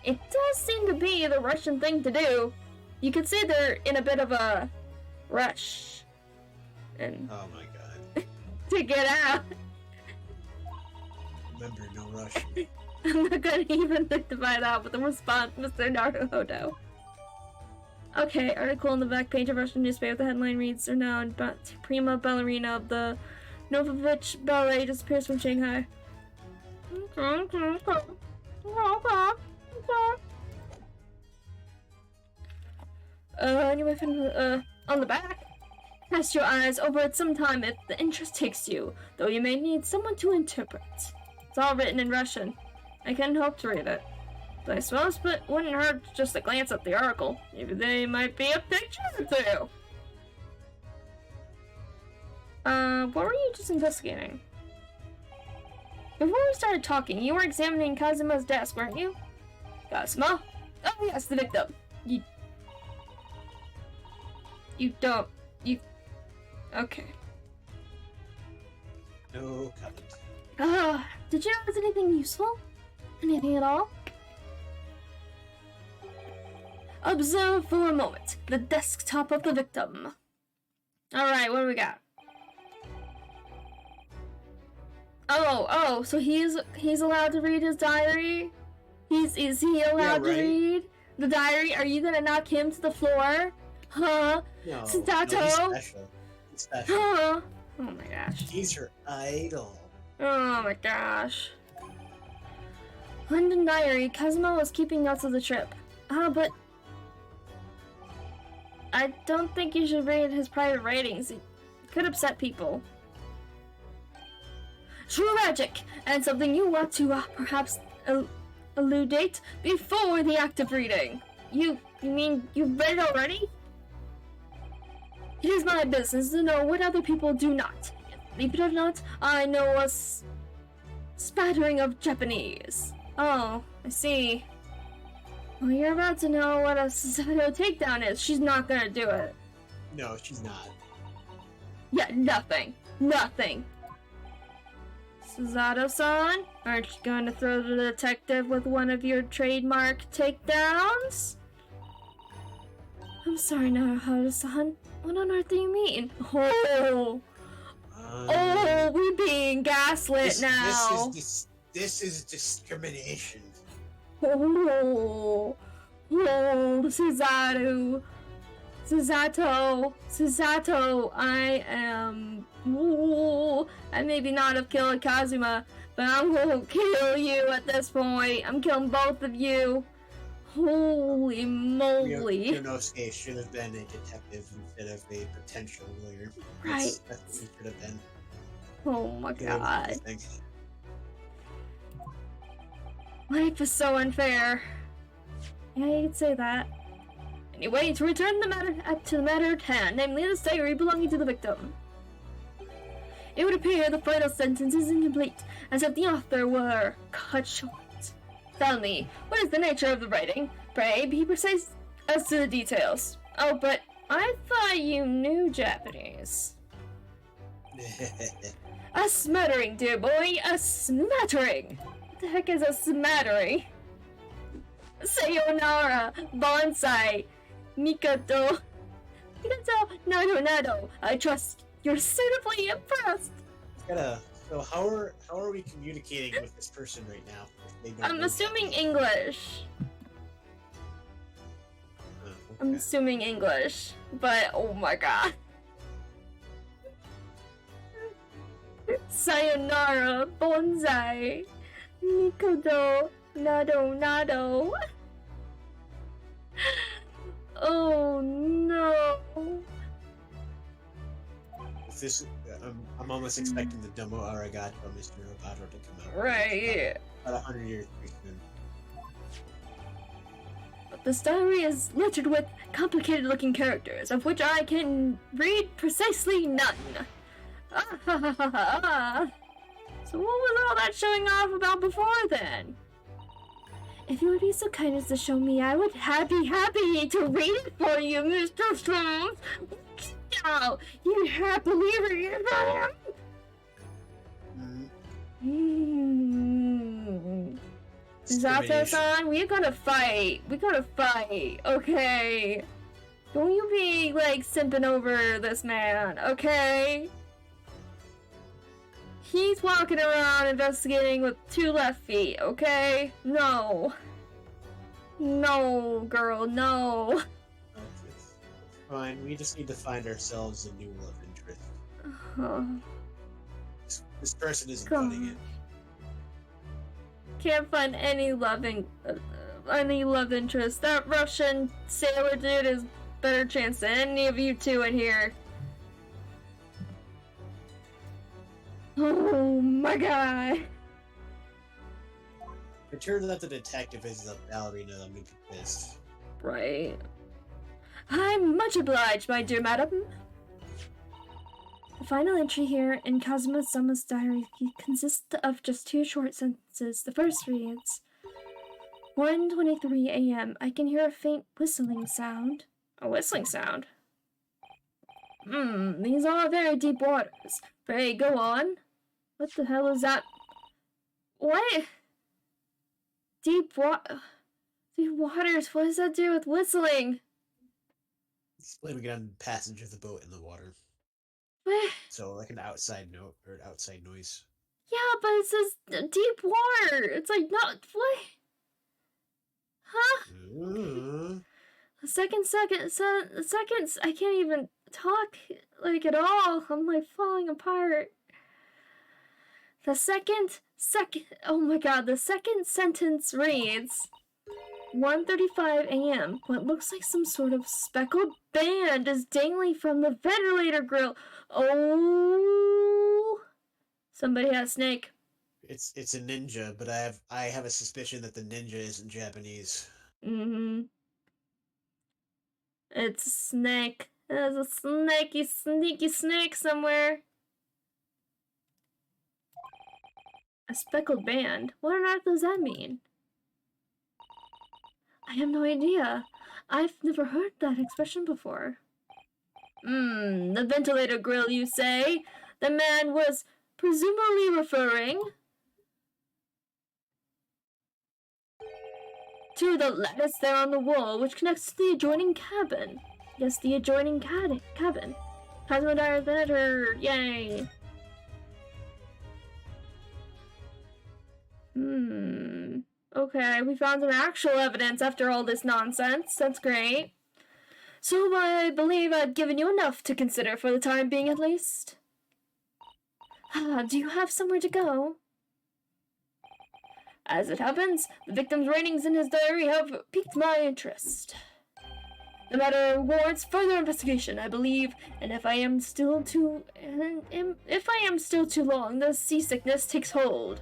It does seem to be the Russian thing to do. You could say they're in a bit of a rush. And Oh my god. to get out. Remember, no rush. I'm not gonna even divide out with the response, Mr. Naruhodo. Okay, article on the back page of Russian newspaper. The headline reads, renowned prima ballerina of the Novovich Ballet disappears from Shanghai. Anyway, on the back, cast your eyes over it sometime if the interest takes you, though you may need someone to interpret. It's all written in Russian. I couldn't hope to read it. But I suppose it wouldn't hurt just to glance at the article. Maybe there might be a picture or two. What were you just investigating? Before we started talking, you were examining Kazuma's desk, weren't you? Kazuma? Oh yes, the victim. Okay. No comment. Did you notice anything useful? Anything at all? Observe for a moment the desktop of the victim. Alright, what do we got? Oh, so he's allowed to read his diary? Is he allowed to read the diary? Are you gonna knock him to the floor? Huh? No, Sudato? he's special. He's special. Huh? Oh my gosh. He's your idol. Oh my gosh. London diary. Kazuma was keeping notes of the trip. But I don't think you should read his private writings. It could upset people. Tragic! And something you want to perhaps elucidate before the act of reading. You mean you've read it already? It is my business to know what other people do not. Believe it or not, I know a spattering of Japanese. Oh, I see. Well, you're about to know what a Susato takedown is. She's not gonna do it. No, she's not. Yeah, nothing. Nothing. Susato-san, aren't you going to throw the detective with one of your trademark takedowns? I'm sorry, Naruto-san. What on earth do you mean? Oh, we're being gaslit now. This is discrimination. Oh, Susato, I am. Ooh, I maybe not have killed Kazuma, but I'm gonna kill you at this point. I'm killing both of you. Holy moly. Yonosuke should have been a detective instead of a potential lawyer. Right. That's what he should have been. Oh my god. Life is so unfair. Yeah, you could say that. Anyway, to return to the matter at hand, namely the diary belonging to the victim. It would appear the final sentence is incomplete, as if the author were cut short. Tell me, what is the nature of the writing? Pray, be precise as to the details. Oh, but I thought you knew Japanese. A smattering, dear boy, a smattering! What the heck is a smattering? Sayonara, bonsai, Mikoto, nado. I trust you're suitably impressed. So how are we communicating with this person right now? I'm assuming English. Okay. I'm assuming English, but oh my god. Sayonara, bonsai, Mikoto, nado. Oh no. I'm almost expecting the Domo Arigato Mr. Roboto to come out. Right. About 100 years too soon. This diary is littered with complicated-looking characters, of which I can read precisely none. So what was all that showing off about before then? If you would be so kind as to show me, I would be happy to read it for you, Mr. Strong. Now, you happily read it for him. Zato-san, we gotta fight. Okay? Don't you be, like, simping over this man, okay? He's walking around investigating with 2 left feet, okay? No. No, girl, no. It's fine. We just need to find ourselves a new love interest. This person isn't cutting it. Can't find any love interest. That Russian sailor dude is better chance than any of you two in here. Oh my god. It turns out the detective is the ballerina. I'm gonna be pissed. Right. I'm much obliged, my dear madam. The final entry here in Kazuma-sama's diary consists of just 2 short sentences. The first reads, 1:23 a.m. I can hear a faint whistling sound. A whistling sound? These are very deep waters. Pray, go on. What the hell is that? What? Deep waters? What does that do with whistling? He's blaming it on the passage of the boat in the water. What? So, like an outside note or outside noise. Yeah, but it says deep water. It's like not what? Huh? The seconds. I can't even talk like at all. I'm like falling apart. The second. Oh my god! The second sentence reads, 1:35 a.m. What looks like some sort of speckled band is dangling from the ventilator grill. Oh! Somebody has snake. It's a ninja, but I have a suspicion that the ninja isn't Japanese. It's snake. There's a sneaky snake somewhere. A speckled band? What on earth does that mean? I have no idea. I've never heard that expression before. The ventilator grill, you say? The man was presumably referring to the lattice there on the wall, which connects to the adjoining cabin. Yes, the adjoining cabin. Plasma diameter, yay! Okay, we found some actual evidence after all this nonsense. That's great. So I believe I've given you enough to consider for the time being, at least. Do you have somewhere to go? As it happens, the victim's writings in his diary have piqued my interest. The matter warrants further investigation, I believe, and if I am still too long, the seasickness takes hold.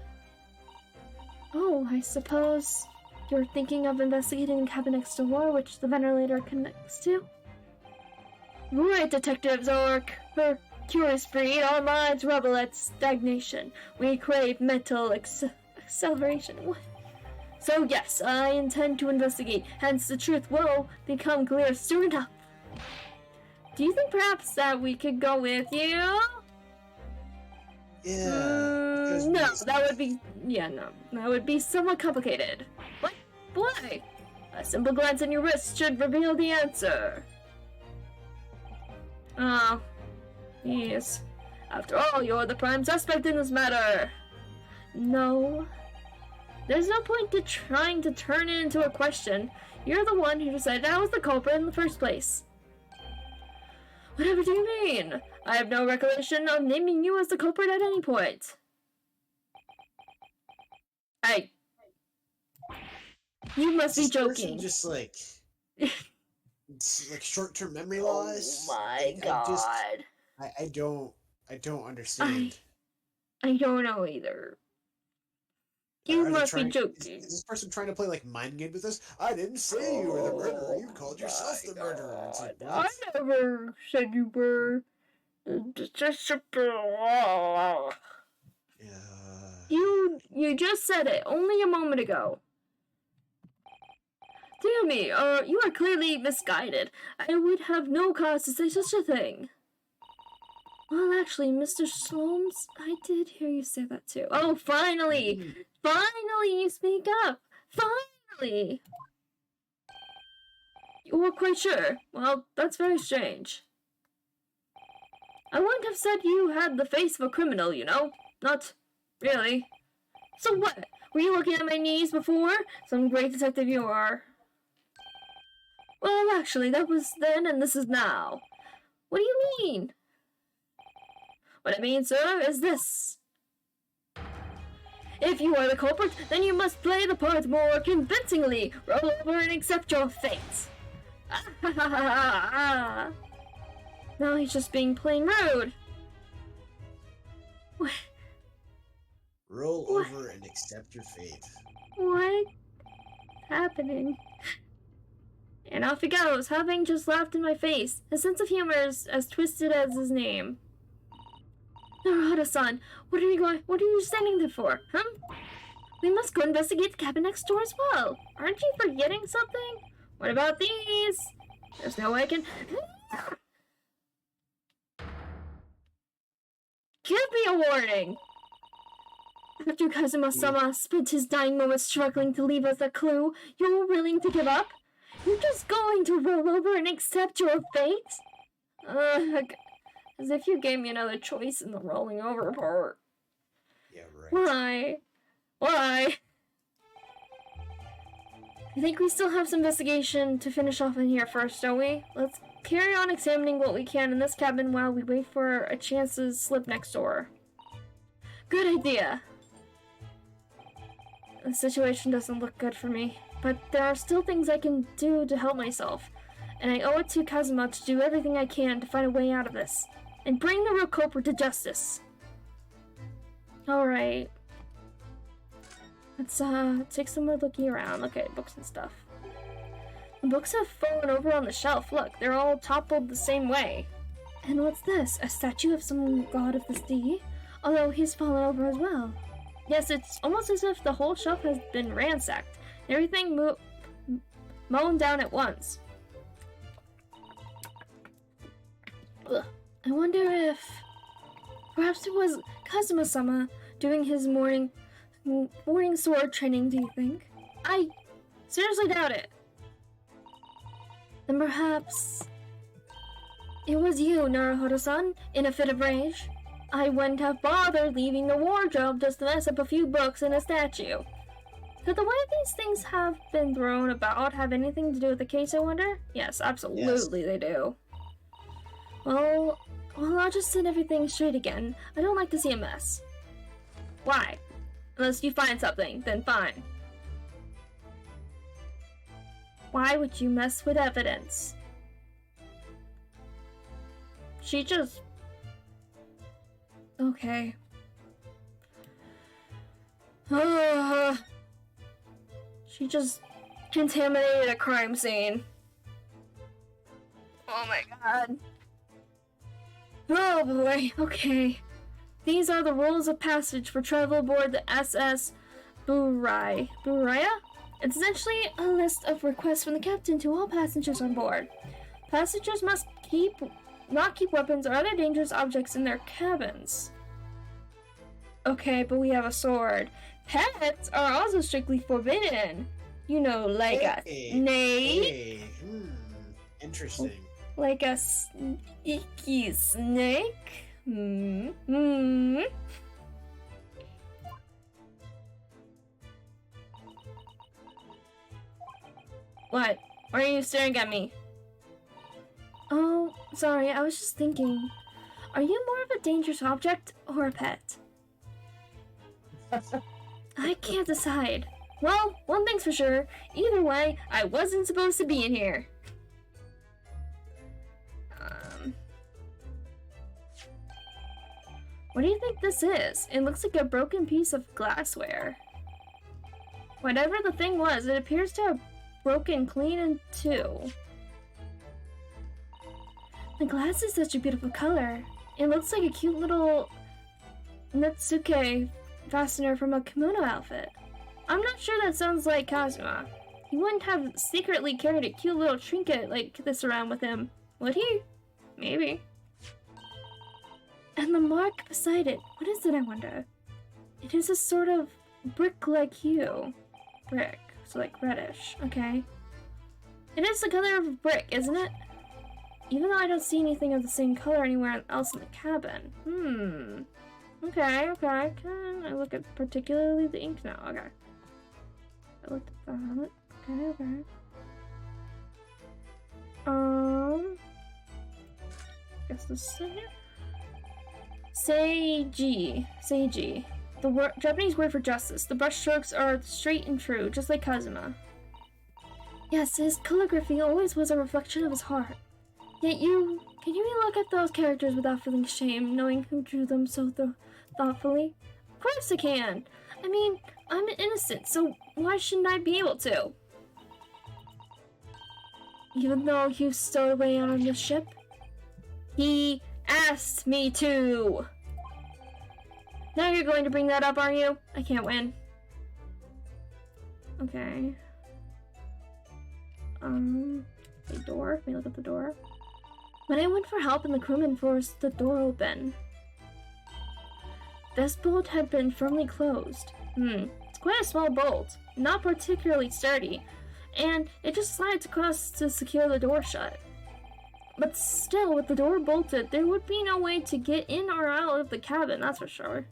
Oh, I suppose you're thinking of investigating the cabin next door, which the ventilator connects to? Right, Detective Zork. For curious breed, our minds rebel at stagnation. We crave mental acceleration. What? So yes, I intend to investigate, hence the truth will become clear soon enough. Do you think perhaps that we could go with you? Yeah. No, that would be... Yeah, no. That would be somewhat complicated. What? Why? A simple glance at your wrist should reveal the answer. Oh. Yes. After all, you're the prime suspect in this matter. No. There's no point to trying to turn it into a question. You're the one who decided I was the culprit in the first place. Whatever do you mean? I have no recollection of naming you as the culprit at any point. You must be joking. Just like, it's like short-term memory loss. Oh my god! I don't understand. I don't know either. You must be joking. Is this person trying to play like mind game with us? I didn't say you were the murderer. You called yourself the murderer. It's like, I never said you were. You just said it only a moment ago. Dear me, you are clearly misguided. I would have no cause to say such a thing. Well, actually, Mr. Slomes, I did hear you say that too. Oh, finally! Finally, you speak up! Finally! You were quite sure. Well, that's very strange. I wouldn't have said you had the face of a criminal, you know? Not really. So what? Were you looking at my knees before? Some great detective you are. Well, actually, that was then and this is now. What do you mean? What I mean, sir, is this. If you are the culprit, then you must play the part more convincingly. Roll over and accept your fate. Now he's just being plain rude. What? Roll over and accept your fate. What's happening? And off he goes, having just laughed in my face. His sense of humor is as twisted as his name. Naruto-san, what are you standing there for, huh? We must go investigate the cabin next door as well. Aren't you forgetting something? What about these? There's no way I can... Give me a warning! After Kazuma-sama spent his dying moments struggling to leave us a clue, you're willing to give up? You're just going to roll over and accept your fate? As if you gave me another choice in the rolling over part. Yeah, right. Why? I think we still have some investigation to finish off in here first, don't we? Let's carry on examining what we can in this cabin while we wait for a chance to slip next door. Good idea. The situation doesn't look good for me, but there are still things I can do to help myself, and I owe it to Kazuma to do everything I can to find a way out of this, and bring the real culprit to justice. Alright. Let's take some more looking around, look at books and stuff. The books have fallen over on the shelf. Look, they're all toppled the same way. And what's this? A statue of some god of the sea? Although he's fallen over as well. Yes, it's almost as if the whole shelf has been ransacked. Everything mown down at once. Ugh. I wonder if... Perhaps it was Kazuma-sama doing his morning sword training, do you think? I seriously doubt it. Then perhaps... It was you, Naruhodo-san, in a fit of rage. I wouldn't have bothered leaving the wardrobe just to mess up a few books and a statue. Could the way these things have been thrown about have anything to do with the case, I wonder? Yes, absolutely they do. Well, I'll just set everything straight again. I don't like to see a mess. Why? Unless you find something, then fine. Why would you mess with evidence? She just... Okay. She just contaminated a crime scene. Oh my god. Oh boy, okay. These are the rules of passage for travel aboard the SS Buraya? It's essentially a list of requests from the captain to all passengers on board. Passengers must not keep weapons or other dangerous objects in their cabins. Okay, but we have a sword. Pets are also strictly forbidden. You know, like a snake. Interesting. Like a sneaky snake? What? Why are you staring at me? Oh, sorry, I was just thinking. Are you more of a dangerous object or a pet? I can't decide. Well, one thing's for sure. Either way, I wasn't supposed to be in here. What do you think this is? It looks like a broken piece of glassware. Whatever the thing was, it appears to have broken clean in two. The glass is such a beautiful color. It looks like a cute little Natsuke fastener from a kimono outfit. I'm not sure that sounds like Kazuma. He wouldn't have secretly carried a cute little trinket like this around with him, would he? Maybe. And the mark beside it, what is it, I wonder? It is a sort of brick-like hue. Brick, so like reddish, okay. It is the color of a brick, isn't it? Even though I don't see anything of the same color anywhere else in the cabin. Okay. Can I look at particularly the ink now? Okay. I looked at that. Okay. Guess this is it here. Seiji. The Japanese word for justice. The brush strokes are straight and true, just like Kazuma. Yes, his calligraphy always was a reflection of his heart. Yet can you look at those characters without feeling shame, knowing who drew them so thoughtfully? Of course I can! I mean, I'm innocent, so why shouldn't I be able to? Even though you stowed away on the ship? He asked me to! Now you're going to bring that up, are you? I can't win. Okay. The door? Let me look at the door. When I went for help and the crewman forced the door open. This bolt had been firmly closed. It's quite a small bolt, not particularly sturdy, and it just slides across to secure the door shut. But still, with the door bolted, there would be no way to get in or out of the cabin, that's for sure.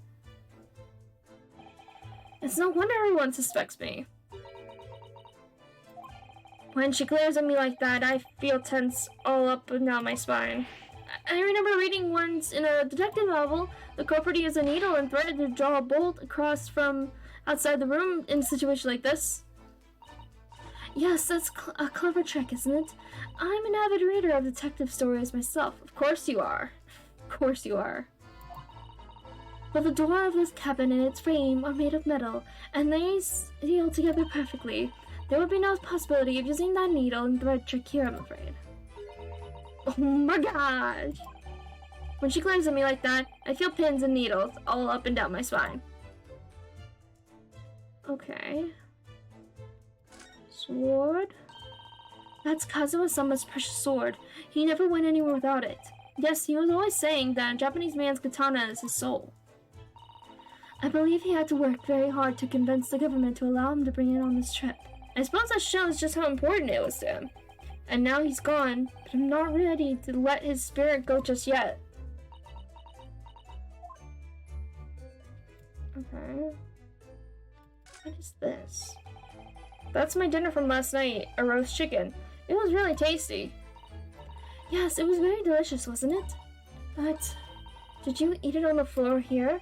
It's no wonder everyone suspects me. When she glares at me like that, I feel tense all up and down my spine. I remember reading once in a detective novel, the culprit used a needle and thread to draw a bolt across from outside the room in a situation like this. Yes, that's a clever trick, isn't it? I'm an avid reader of detective stories myself. Of course you are. Of course you are. But the door of this cabin and its frame are made of metal, and they seal together perfectly. There would be no possibility of using that needle and thread trick here, I'm afraid. Oh my gosh! When she glares at me like that, I feel pins and needles all up and down my spine. Okay. Sword? That's Kazuma-sama's precious sword. He never went anywhere without it. Yes, he was always saying that a Japanese man's katana is his soul. I believe he had to work very hard to convince the government to allow him to bring it on this trip. I suppose that shows just how important it was to him. And now he's gone, but I'm not ready to let his spirit go just yet. Okay. What is this? That's my dinner from last night, a roast chicken. It was really tasty. Yes, it was very delicious, wasn't it? But, did you eat it on the floor here?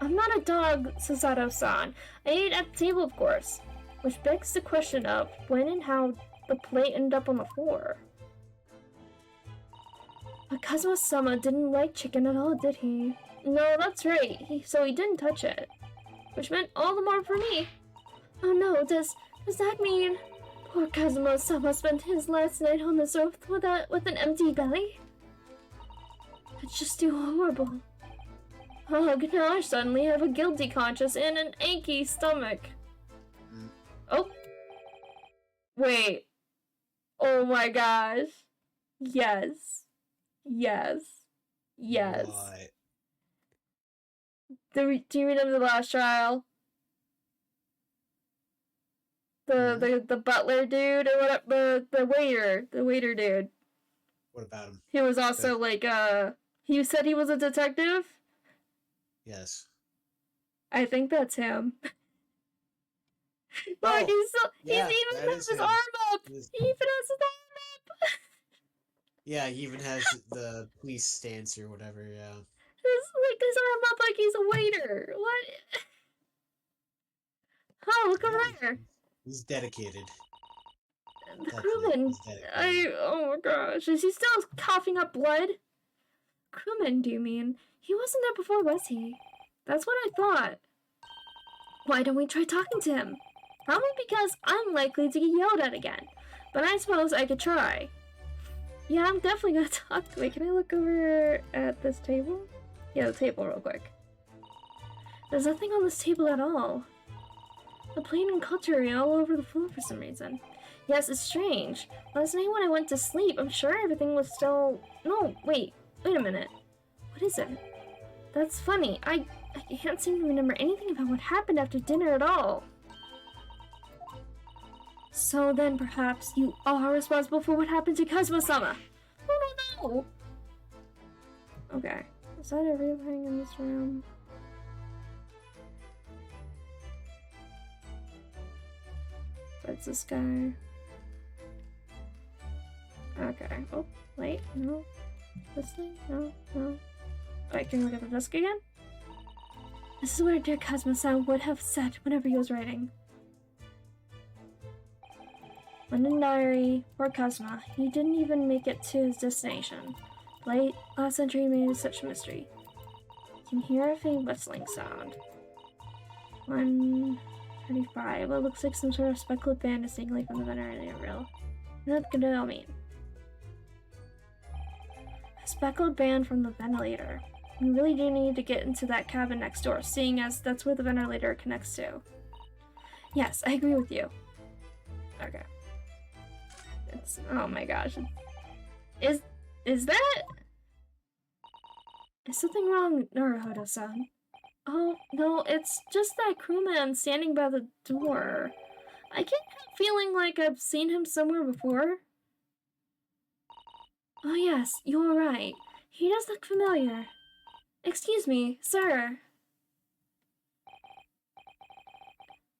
I'm not a dog, Susato-san. I ate at the table, of course. Which begs the question of when and how the plate ended up on the floor. But Kazuma-sama didn't like chicken at all, did he? No, that's right. So he didn't touch it. Which meant all the more for me. Oh no, does that mean poor Kazuma-sama spent his last night on this earth with an empty belly? It's just too horrible. Ugh, now I suddenly have a guilty conscience and an achy stomach. Oh. Wait. Oh my gosh. Yes. Yes. Yes. What? Do you remember the last trial? The butler dude or whatever, the waiter dude. What about him? He was also like he said he was a detective? Yes. I think that's him. Oh, Look, he's yeah, even has his him. arm up. He even has his arm up. Yeah, he even has the police stance or whatever. Yeah. His arm up like he's a waiter. What? Oh, look over there. He's dedicated. The crewman. Oh my gosh. Is he still coughing up blood? Crewman, do you mean? He wasn't there before, was he? That's what I thought. Why don't we try talking to him? Probably because I'm likely to get yelled at again. But I suppose I could try. Yeah, I'm definitely gonna talk. Wait, can I look over at this table? Yeah, the table real quick. There's nothing on this table at all. The plate and cutlery all over the floor for some reason. Yes, it's strange. Last night when I went to sleep, I'm sure everything was still... No, wait a minute. What is it? That's funny. I can't seem to remember anything about what happened after dinner at all. So then perhaps you are responsible for what happened to Kazuma-sama. Oh no! Okay. Is that everything in this room? That's this guy. Okay. Oh, wait, no. This thing? No, no. Wait, can you look at the desk again? This is where dear Kazuma-san would have sat whenever he was writing. London Diary, poor Kazuma. He didn't even make it to his destination. Late last century made it such a mystery. You can hear a faint whistling sound. 1:35. It looks like some sort of speckled band is singling from the ventilator reel. What could it all mean? A speckled band from the ventilator. We really do need to get into that cabin next door, seeing as that's where the ventilator connects to. Yes, I agree with you. Okay. Oh my gosh. Is that? Is something wrong, Naruhodo-san? Oh, no, it's just that crewman standing by the door. I can't help feeling like I've seen him somewhere before. Oh yes, you're right. He does look familiar. Excuse me, sir.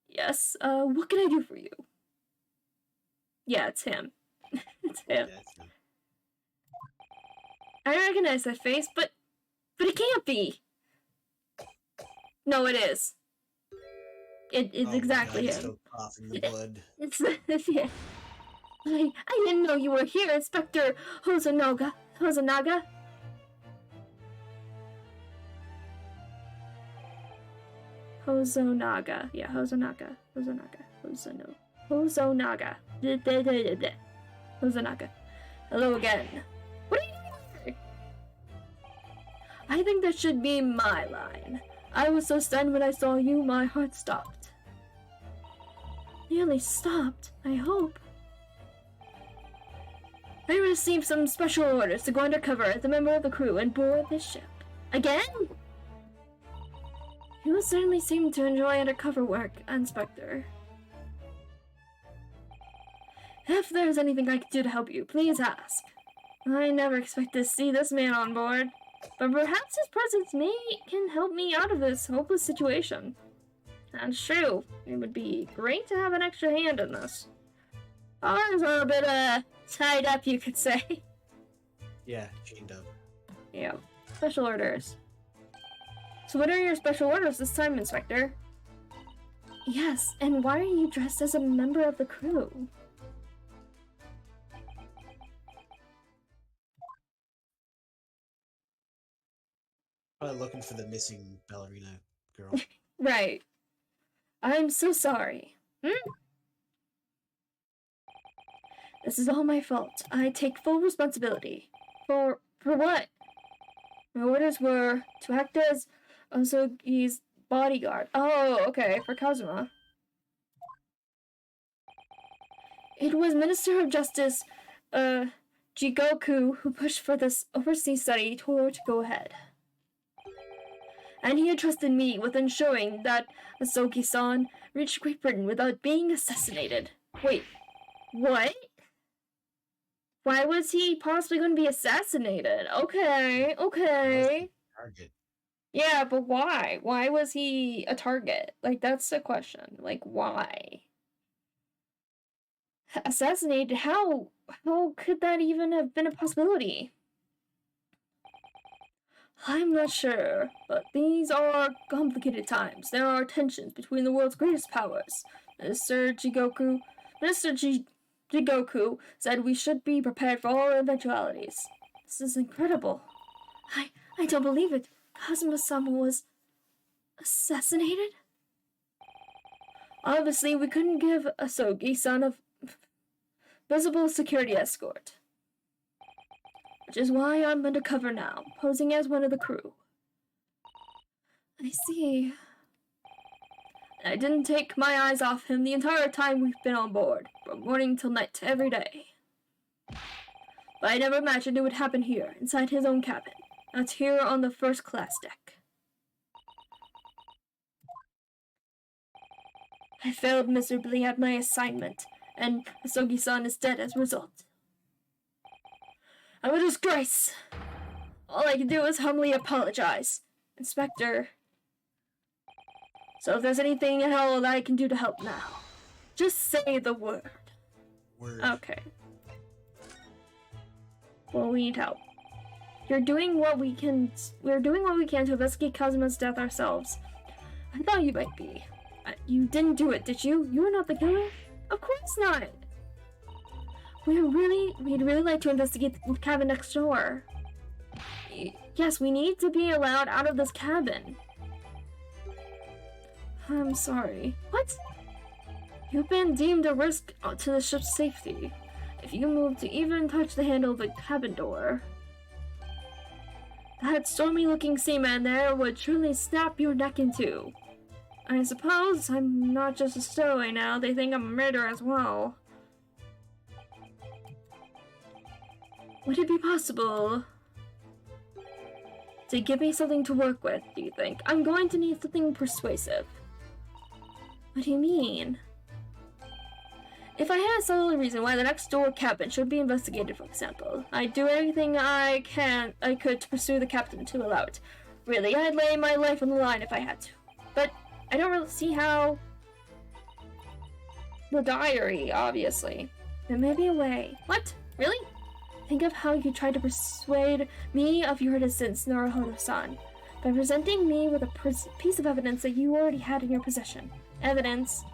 Yes, what can I do for you? Yeah, it's him. It's him. Yeah, I recognize that face, but it can't be. No, it is. It's exactly him. Still coughing the blood. It's yeah. I didn't know you were here, Inspector Hosonaga. Hosonaga. Yeah, Hosonaga. Hosono. Hosonaga. Hosonaga. Hello again. What are you doing? I think that should be my line. I was so stunned when I saw you, my heart stopped. Nearly stopped, I hope. I received some special orders to go undercover as a member of the crew and board this ship. Again? You certainly seem to enjoy undercover work, Inspector. If there's anything I can do to help you, please ask. I never expected to see this man on board, but perhaps his presence can help me out of this hopeless situation. That's true. It would be great to have an extra hand in this. Ours are a bit, tied up, you could say. Yeah, chained up. Yeah. Special orders. So what are your special orders this time, Inspector? Yes, and why are you dressed as a member of the crew? Probably looking for the missing ballerina girl. Right. I'm so sorry. This is all my fault. I take full responsibility. For what? My orders were to act as Osogi's bodyguard. Oh, okay, for Kazuma. It was Minister of Justice, Jigoku, who pushed for this overseas study tour to go ahead. And he entrusted me with ensuring that Asogi-san reached Great Britain without being assassinated. Wait, what? Why was he possibly going to be assassinated? Okay. Target. Yeah, but why? Why was he a target? Like, that's the question. Like, why? Assassinated? How could that even have been a possibility? I'm not sure, but these are complicated times. There are tensions between the world's greatest powers. Minister Jigoku said we should be prepared for all eventualities. This is incredible. I don't believe it. Kazuma-sama was assassinated? Obviously, we couldn't give Asogi-san a visible security escort. Which is why I'm undercover now, posing as one of the crew. I see. I didn't take my eyes off him the entire time we've been on board, from morning till night, every day. But I never imagined it would happen here, inside his own cabin. That's here on the first class deck. I failed miserably at my assignment, and Asogi-san is dead as a result. I'm a disgrace. All I can do is humbly apologize, Inspector. So if there's anything at all that I can do to help now, just say the word. Word. Okay. Well, we need help. We're doing what we can to investigate Kazuma's death ourselves. I thought you might be. You didn't do it, did you? You were not the killer? Of course not. We'd really like to investigate the cabin next door. Yes, we need to be allowed out of this cabin. I'm sorry. What? You've been deemed a risk to the ship's safety. If you move to even touch the handle of the cabin door, that stormy-looking seaman there would truly snap your neck in two. I suppose I'm not just a stowaway now, they think I'm a murderer as well. Would it be possible to give me something to work with, do you think? I'm going to need something persuasive. What do you mean? If I had a solid reason why the next door cabin should be investigated, for example, I'd do everything I could to pursue the captain to allow it. Really, I'd lay my life on the line if I had to. But I don't really see how. The diary, obviously. There may be a way. What? Really? Think of how you tried to persuade me of your innocence, Naruhodo-san, by presenting me with a piece of evidence that you already had in your possession. Evidence.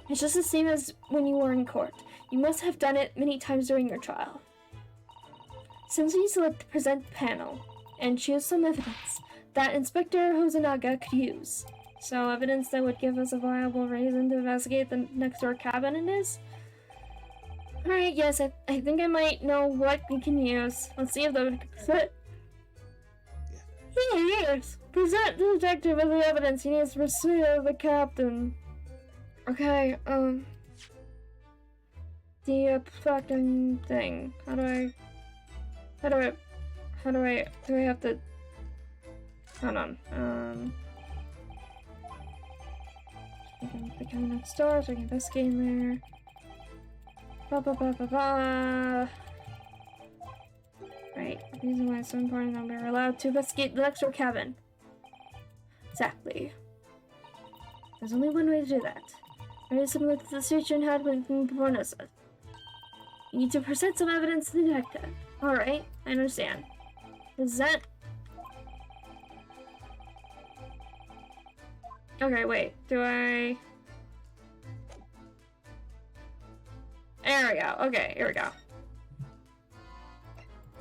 It's just the same as when you were in court. You must have done it many times during your trial. Since we select the present panel and choose some evidence that Inspector Hosonaga could use. So evidence that would give us a viable reason to investigate the next door cabin in this? Alright, yes, I think I might know what we can use. Let's see if the fit. Yes! Present the detective with the evidence he needs to pursue the captain. Okay, the fucking thing. Do I have to... Hold on, I can pick him next door so I can investigate in there. Right, the reason why it's so important that we're allowed to investigate the next door cabin. Exactly. There's only one way to do that. Very similar to the situation had with Bornosa. You need to present some evidence to the detective. Alright, I understand. Present. Okay, wait, do I... There we go. Okay, here we go.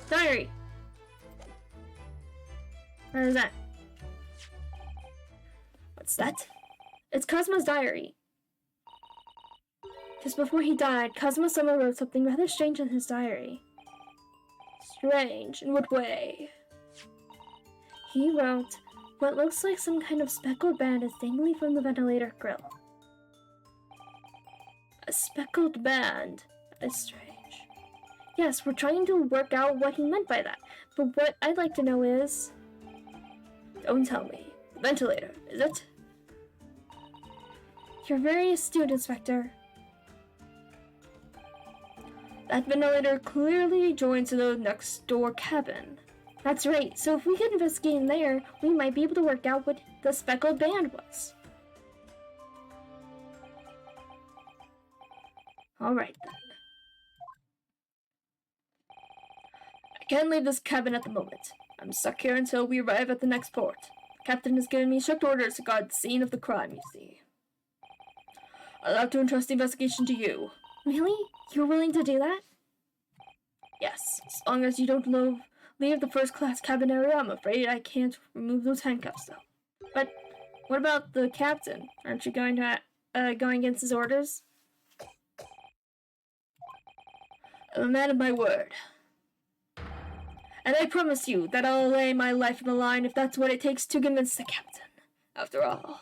Diary. Where is that? What's that? It's Cosmo's diary. Just before he died, Cosmo-sama wrote something rather strange in his diary. Strange? In what way? He wrote, what looks like some kind of speckled band is dangling from the ventilator grill. A speckled band? That is strange. Yes, we're trying to work out what he meant by that, but what I'd like to know is... Don't tell me. The ventilator, is it? You're very astute, Inspector. That ventilator clearly joins the next door cabin. That's right, so if we could investigate in there, we might be able to work out what the speckled band was. Alright then. I can't leave this cabin at the moment. I'm stuck here until we arrive at the next port. The captain has given me strict orders to guard the scene of the crime, you see. I'll have to entrust the investigation to you. Really? You're willing to do that? Yes, as long as you don't leave the first-class cabin area. I'm afraid I can't remove those handcuffs, though. But what about the captain? Aren't you going to going against his orders? I'm a man of my word. And I promise you that I'll lay my life on the line if that's what it takes to convince the captain. After all,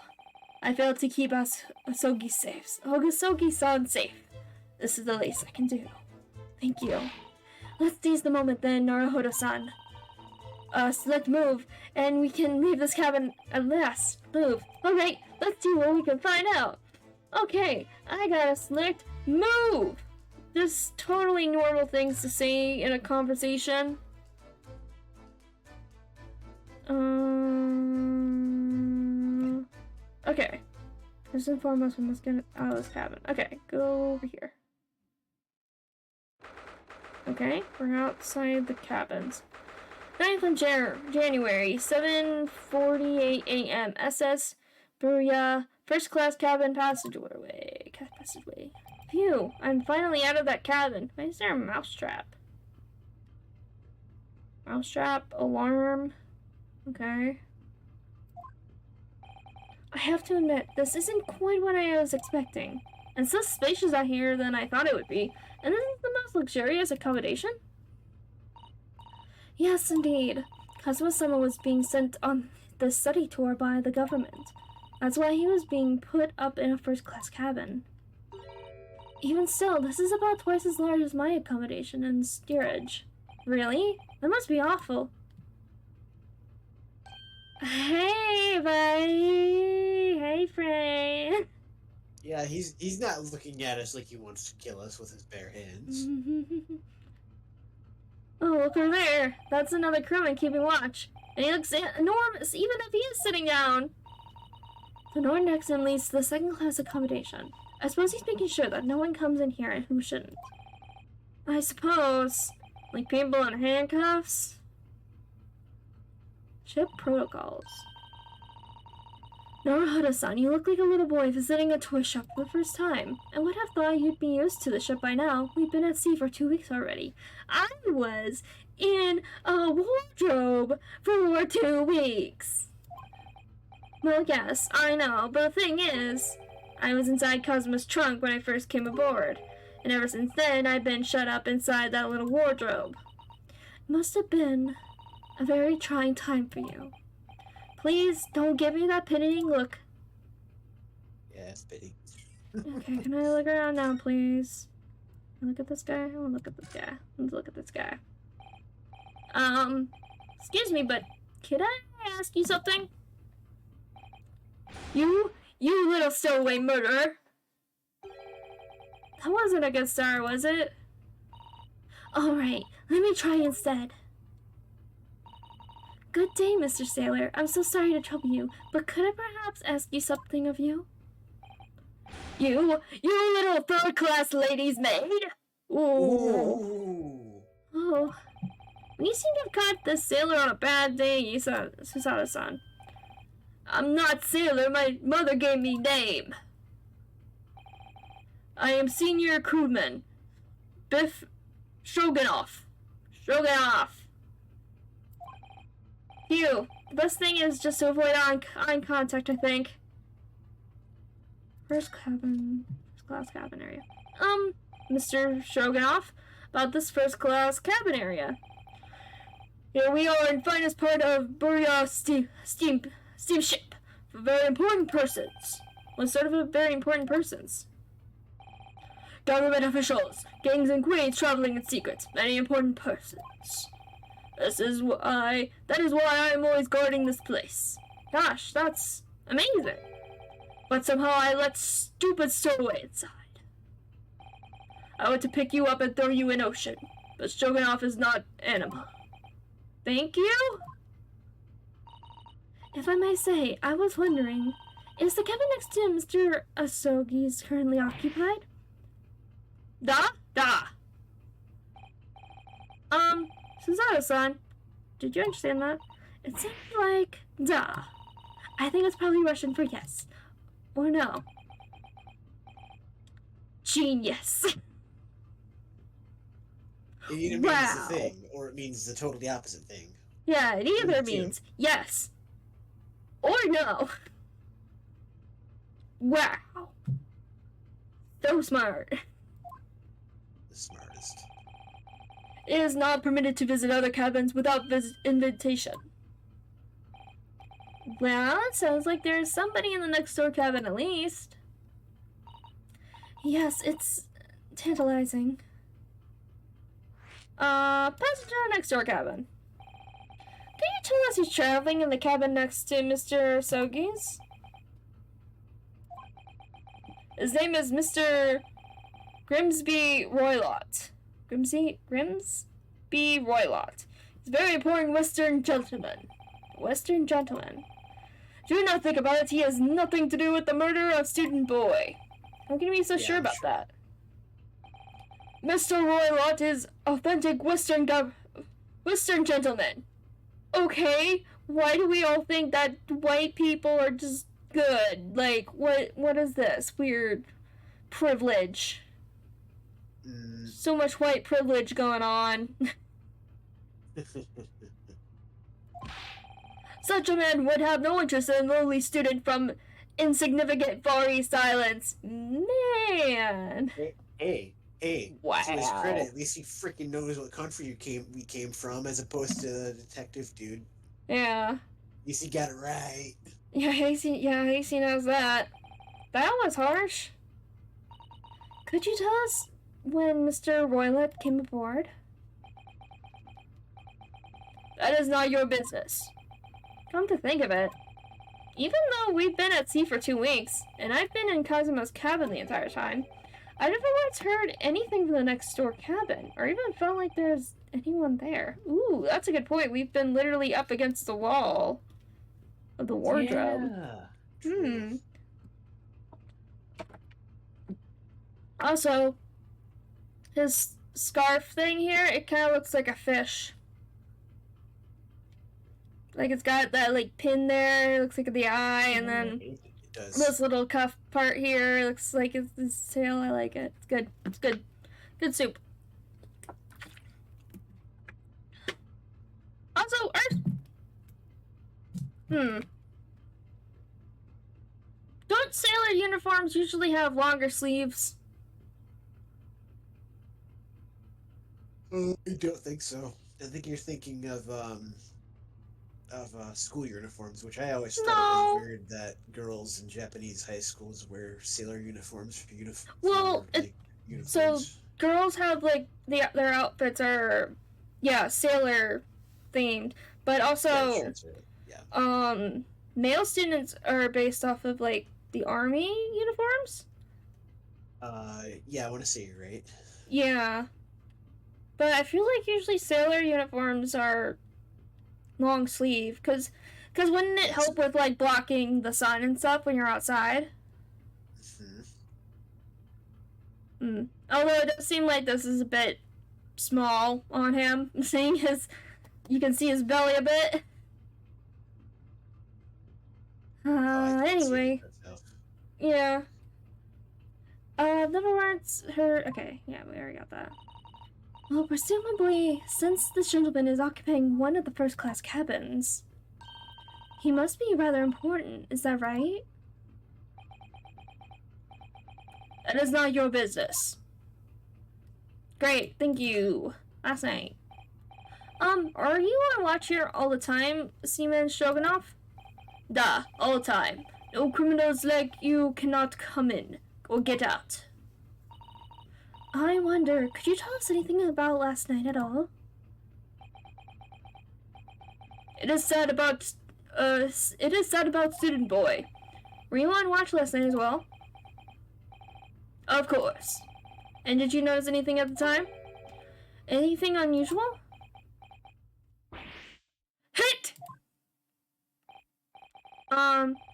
I failed to keep Asogi safe. Asogi-san safe. This is the least I can do. Thank you. Let's seize the moment then, Naruhodo-san. Select move, and we can leave this cabin at last. Move. Alright, let's see what we can find out. Okay, I got a select move. Just totally normal things to say in a conversation. Okay. First and foremost, we must get out of this cabin. Okay, go over here. Okay, we're outside the cabins. 9th of January, 7:48 a.m. SS Buria, first class cabin passageway. Phew, I'm finally out of that cabin. Why is there a mousetrap? Mousetrap, alarm. Okay. I have to admit, this isn't quite what I was expecting. It's less spacious out here than I thought it would be. And this is the most luxurious accommodation? Yes, indeed. Kazuma-sama was being sent on the study tour by the government. That's why he was being put up in a first-class cabin. Even still, this is about twice as large as my accommodation in steerage. Really? That must be awful. Hey, buddy! Hey, friend! Yeah, he's not looking at us like he wants to kill us with his bare hands. Oh, look over there! That's another crewman keeping watch. And he looks enormous, even if he is sitting down! The door next to him leads to the second-class accommodation. I suppose he's making sure that no one comes in here and who shouldn't. I suppose. Like people in handcuffs? Ship protocols. Naruhodo-san, you look like a little boy visiting a toy shop for the first time. I would have thought you'd be used to the ship by now. We've been at sea for 2 weeks already. I was in a wardrobe for 2 weeks. Well, yes, I know, but the thing is, I was inside Cosmo's trunk when I first came aboard. and ever since then, I've been shut up inside that little wardrobe. It must have been a very trying time for you. Please don't give me that pitying look. Yeah, it's pity. Okay, can I look around now, please? Look at this guy. I want to look at this guy. Let's look at this guy. Excuse me, but could I ask you something? You little stowaway murderer. That wasn't a good start, was it? Alright, let me try instead. Good day, Mr. Sailor. I'm so sorry to trouble you, but could I perhaps ask you something of you? You little third-class lady's maid? Ooh. Oh. You seem to have caught this sailor on a bad day, Susato-san. I'm not sailor, my mother gave me name. I am senior crewman, Biff Stroganoff. Phew, the best thing is just to avoid eye contact, I think. First class cabin area. Mr. Stroganoff, about this first class cabin area. Here we are in finest part of Buria steamship for very important persons. What sort of a very important persons? Government officials, kings and queens traveling in secret, many important persons. That is why I am always guarding this place. Gosh, that's amazing. But somehow I let stupid stowaway inside. I went to pick you up and throw you in ocean, but Stroganoff is not animal. Thank you? If I may say, I was wondering, is the cabin next to Mr. Asogi's currently occupied? Da? Susato-san, did you understand that? It sounded like da. I think it's probably Russian for yes. Or no. Genius. It either means the thing, or it means the totally opposite thing. Yeah, it either means yes or no. Wow. So smart. The smartest. It is not permitted to visit other cabins without invitation. Well, it sounds like there's somebody in the next door cabin at least. Yes, it's tantalizing. Passenger next door cabin. Can you tell us who's traveling in the cabin next to Mr. Sogi's? His name is Mr. Grimsby Roylott. Grimsby Roylott. He's a very important Western gentleman. Do not think about it. He has nothing to do with the murder of student boy. How can you be so sure about that? Mr. Roylott is authentic Western gentleman. Okay, why do we all think that white people are just good? Like, what is this weird privilege? So much white privilege going on. Such a man would have no interest in a lowly student from insignificant Far East Islands. Man. Hey. Wow. To his credit, at least he freaking knows what country we came from, as opposed to the detective dude. Yeah. At least he got it right. Yeah, Hasty knows that. That was harsh. Could you tell us when Mr. Roylott came aboard? That is not your business. Come to think of it, even though we've been at sea for 2 weeks, and I've been in Kazuma's cabin the entire time, I never once heard anything from the next door cabin, or even felt like there's anyone there. Ooh, that's a good point. We've been literally up against the wall of the wardrobe. Yeah. Also, his scarf thing here, it kind of looks like a fish. Like, it's got that, like, pin there, it looks like the eye, and then It does. this little cuff part here looks like it's his tail. I like it. It's good. It's good. Good soup. Also, don't sailor uniforms usually have longer sleeves? I don't think so. I think you're thinking of school uniforms, which I always thought it was weird that girls in Japanese high schools wear sailor uniforms for Well, uniforms. So girls have like their outfits are, yeah, sailor themed, but also male students are based off of like the army uniforms. Yeah, I want to say you're right. Yeah, but I feel like usually sailor uniforms are long sleeve, because wouldn't it help with like blocking the sun and stuff when you're outside? Although it does seem like this is a bit small on him, seeing his, you can see his belly a bit. Anyway, yeah. Never words her. Okay, yeah, we already got that. Well, presumably, since this gentleman is occupying one of the first-class cabins, he must be rather important. Is that right? That is not your business. Great, thank you. Last night. Are you on watch here all the time, Seaman Stroganoff? Duh, all the time. No criminals like you cannot come in or get out. I wonder, could you tell us anything about last night at all? It is sad about Student Boy. Were you on watch last night as well? Of course. And did you notice anything at the time? Anything unusual? Hit!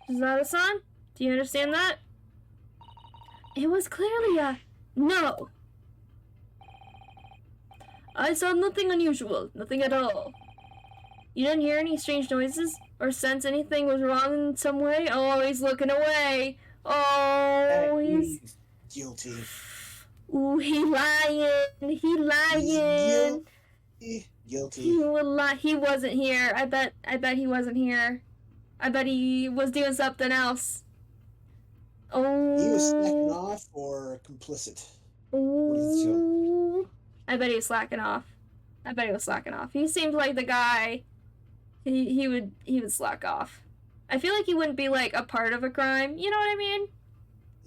Is that a sign? Do you understand that? It was clearly a no. I saw nothing unusual, nothing at all. You didn't hear any strange noises or sense anything was wrong in some way? Oh, he's looking away. Oh, he's guilty. Ooh, he lying. He lying. Guilty. He would lie. He wasn't here. I bet he wasn't here. I bet he was doing something else. Oh. He was slacking off or complicit. Ooh. I bet he was slacking off. He seemed like the guy. He would slack off. I feel like he wouldn't be like a part of a crime. You know what I mean?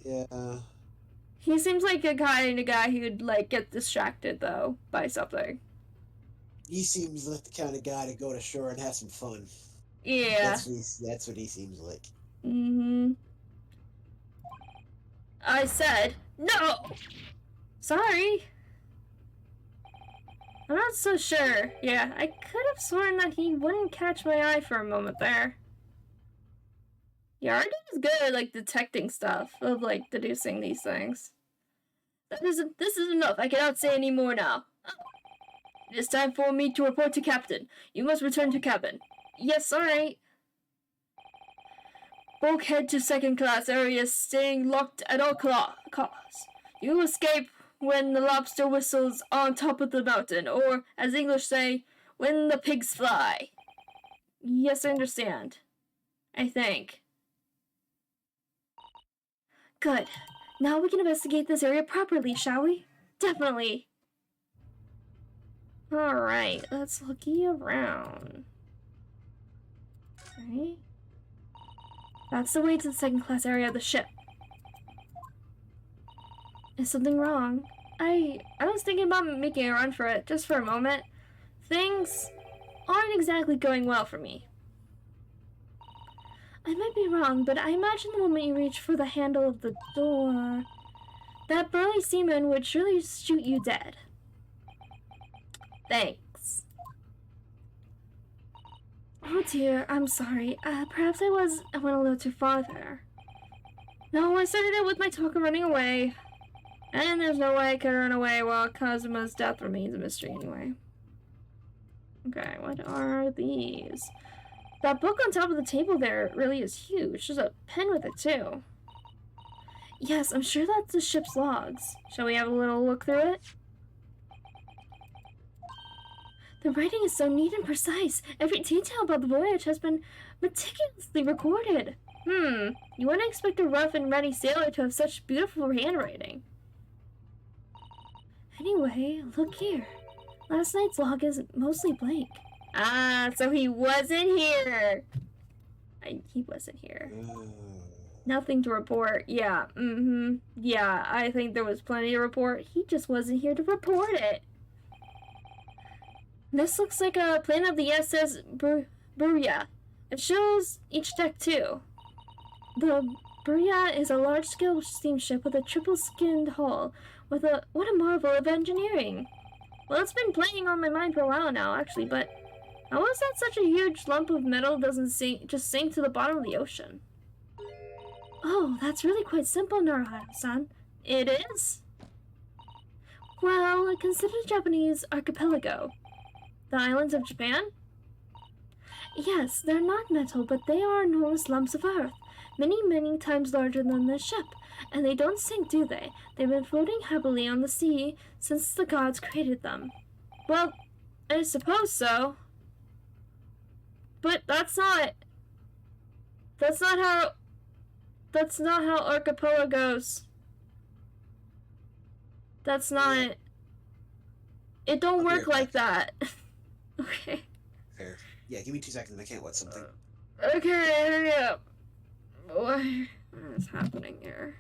Yeah. He seems like a kind of guy who would like get distracted though by something. He seems like the kind of guy to go to shore and have some fun. Yeah. That's what he seems like. Mm-hmm. I said no. Sorry. I'm not so sure. Yeah, I could have sworn that he wouldn't catch my eye for a moment there. Yeah, Arden is good at like detecting stuff, of like deducing these things. This is enough. I cannot say any more now. It is time for me to report to Captain. You must return to cabin. Yes, alright. Bulkhead to second class area, staying locked at all costs. You escape when the lobster whistles on top of the mountain, or, as English say, when the pigs fly. Yes, I understand. I think. Good. Now we can investigate this area properly, shall we? Definitely. Alright, let's looky around. Okay. That's the way to the second class area of the ship. Is something wrong? I was thinking about making a run for it, just for a moment. Things aren't exactly going well for me. I might be wrong, but I imagine the moment you reach for the handle of the door, that burly seaman would surely shoot you dead. Thanks. Oh dear, I'm sorry. Perhaps I went a little too far there. No, I started it with my talk of running away. And there's no way I could run away while Kazuma's death remains a mystery anyway. Okay, what are these? That book on top of the table there really is huge. There's a pen with it too. Yes, I'm sure that's the ship's logs. Shall we have a little look through it? The writing is so neat and precise. Every detail about the voyage has been meticulously recorded. You wouldn't expect a rough and ready sailor to have such beautiful handwriting. Anyway, look here. Last night's log is mostly blank. Ah, so he wasn't here. He wasn't here. Nothing to report. Yeah, yeah, I think there was plenty to report. He just wasn't here to report it. This looks like a plan of the SS Buria. It shows each deck too. The Buria is a large-scale steamship with a triple-skinned hull. What a marvel of engineering. Well, it's been playing on my mind for a while now, actually, but how is that such a huge lump of metal doesn't just sink to the bottom of the ocean? Oh, that's really quite simple, Naruhito-san. It is? Well, consider Japanese archipelago. The islands of Japan? Yes, they're not metal, but they are enormous lumps of earth, many, many times larger than this ship. And they don't sink, do they? They've been floating happily on the sea since the gods created them. Well, I suppose so. But that's not how archipelagos. That's not... It don't work like that. Okay. Fair. Yeah, give me 2 seconds. I can't let something. Okay, hurry up. What is happening here?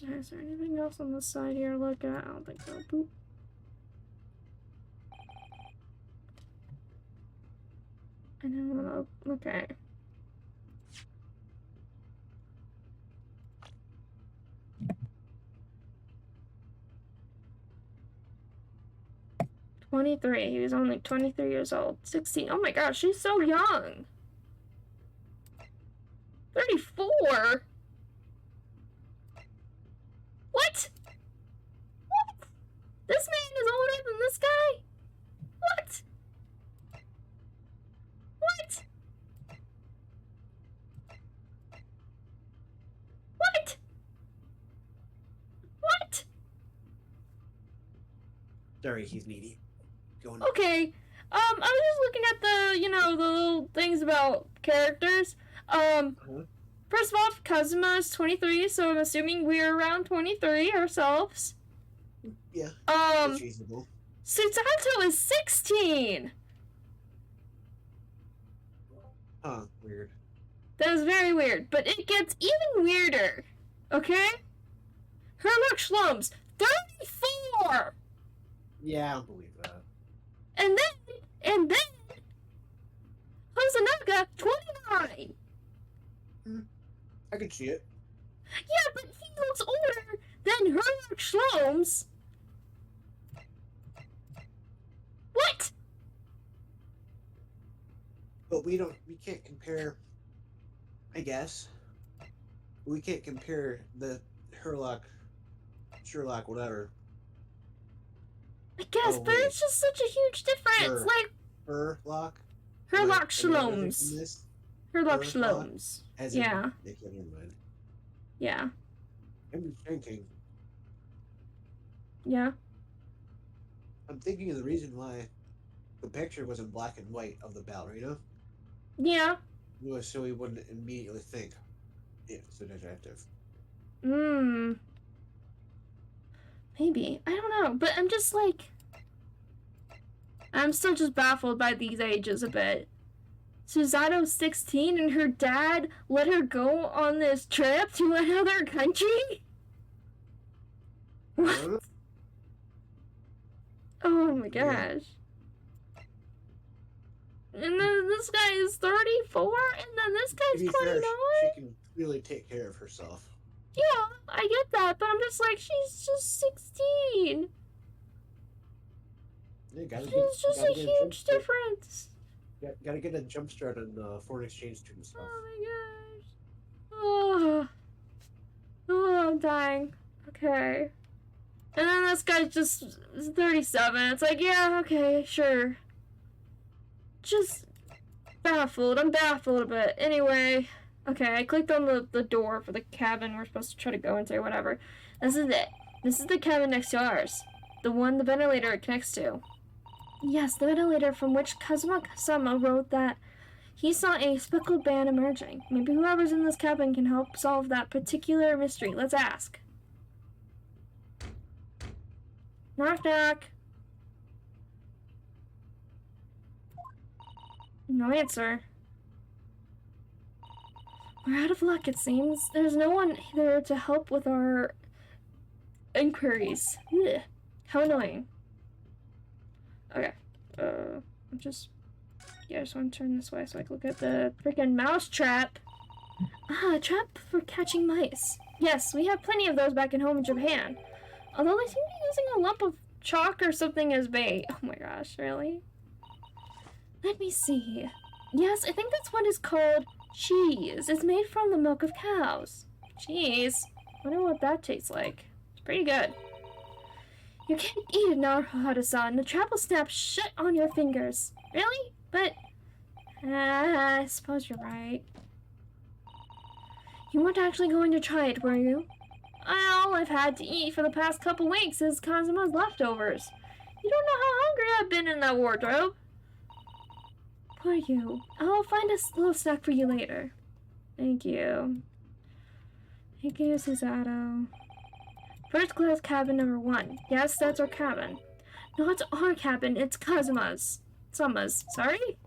Is there anything else on this side here to look at? I don't think so. Boop. I don't know. Okay. He was only 23 years old. 16. Oh my gosh, she's so young. 34? What? What? This man is older than this guy? What? What? What? What? Sorry, he's needy. Okay, I was just looking at the little things about characters. First of all, Kazuma is 23, so I'm assuming we're around 23 ourselves. Yeah, that's reasonable. Susato is 16! Huh, weird. That was very weird, but it gets even weirder, okay? Herlock Schlums, 34! Yeah, I don't believe that. And then, Hosonaga, 29! I can see it. Yeah, but he looks older than Herlock Schlums. What? But we can't compare, I guess. We can't compare the Sherlock, whatever. I guess, but it's just such a huge difference. Herlock Schlums. Herlock Schlums. Yeah. Yeah. I'm just thinking. Yeah. I'm thinking of the reason why the picture was in black and white of the ballerina. Yeah. It was so we wouldn't immediately think it's a detective. Maybe. I don't know. But I'm just like... I'm still just baffled by these ages a bit. Susato's 16 and her dad let her go on this trip to another country? What? Oh my gosh. And then this guy is 34, and then this guy's 29? She can really take care of herself. Yeah, I get that, but I'm just like, she's just 16. Yeah, she's just a huge difference. Gotta get a jump start on foreign exchange and stuff. Oh my gosh. Oh, I'm dying. Okay. And then this guy's just 37. It's like, yeah, okay, sure. Just baffled. I'm baffled a bit. Anyway, okay, I clicked on the door for the cabin we're supposed to try to go into or whatever. This is it. This is the cabin next to ours. The one the ventilator connects to. Yes, the ventilator from which Kazuma-sama wrote that he saw a speckled band emerging. Maybe whoever's in this cabin can help solve that particular mystery. Let's ask. Knock knock. No answer. We're out of luck, it seems. There's no one there to help with our inquiries. Ugh. How annoying. Okay. I'm just... Yeah, I just want to turn this way so I can look at the freaking mouse trap. Ah, a trap for catching mice. Yes, we have plenty of those back at home in Japan. Although they seem to be using a lump of chalk or something as bait. Oh my gosh, really? Let me see. Yes, I think that's what is called cheese. It's made from the milk of cows. Cheese? Wonder what that tastes like. It's pretty good. You can't eat it, Naruto-san. The trap will snap shut on your fingers. Really? But... I suppose you're right. You weren't actually going to try it, were you? All I've had to eat for the past couple weeks is Kazuma's leftovers. You don't know how hungry I've been in that wardrobe. Poor you. I'll find a little snack for you later. Thank you. Thank you, Susato. First class cabin number 1. Yes, that's our cabin. No, it's our cabin. It's Kazuma's. Sama's. Sorry?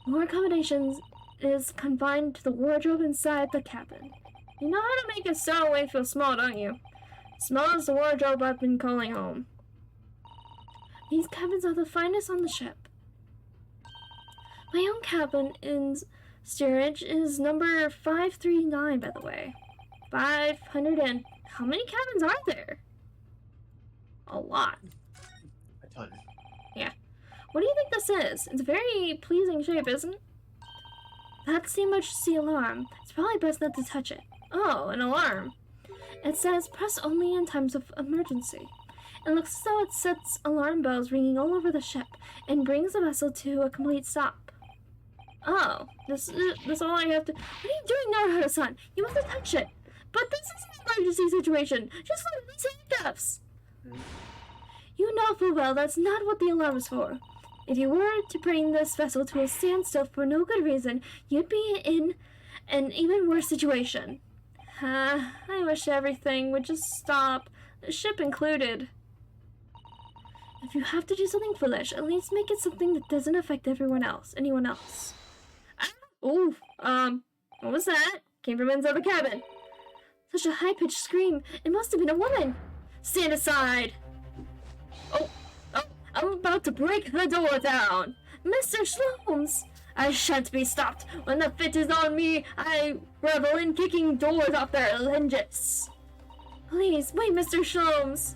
More accommodations is confined to the wardrobe inside the cabin. You know how to make a stowaway feel small, don't you? Small is the wardrobe I've been calling home. These cabins are the finest on the ship. My own cabin in steerage is number 539, by the way. 500 and... How many cabins are there? A lot. A ton. Yeah. What do you think this is? It's a very pleasing shape, isn't it? That's the emergency alarm. It's probably best not to touch it. Oh, an alarm. It says press only in times of emergency. It looks as though it sets alarm bells ringing all over the ship and brings the vessel to a complete stop. Oh, that's all I have to... What are you doing, Naruto-san? You mustn't touch it. But this is an emergency situation. Just follow these handcuffs. You know full well that's not what the alarm is for. If you were to bring this vessel to a standstill for no good reason, you'd be in an even worse situation. I wish everything would just stop, the ship included. If you have to do something foolish, at least make it something that doesn't affect anyone else. Ooh, what was that? Came from inside the cabin. Such a high-pitched scream. It must have been a woman. Stand aside. Oh, I'm about to break the door down. Mr. Sholmes, I shan't be stopped. When the fit is on me, I revel in kicking doors off their hinges. Please, wait, Mr. Sholmes.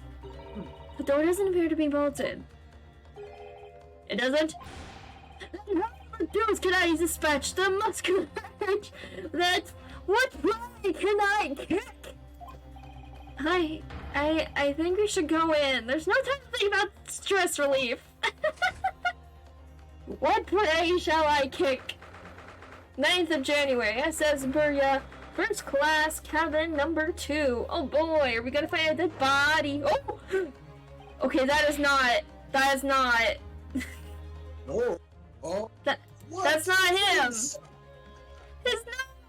The door doesn't appear to be bolted. It doesn't? Then how doors can I dispatch the muscular urge that... What way can I kick? I think we should go in. There's no time to think about stress relief. What way shall I kick? 9th of January, SS Burya, first class, cabin number 2. Oh boy, are we gonna find a dead body? Oh! Okay, that is not... Oh. Oh. That's not him! His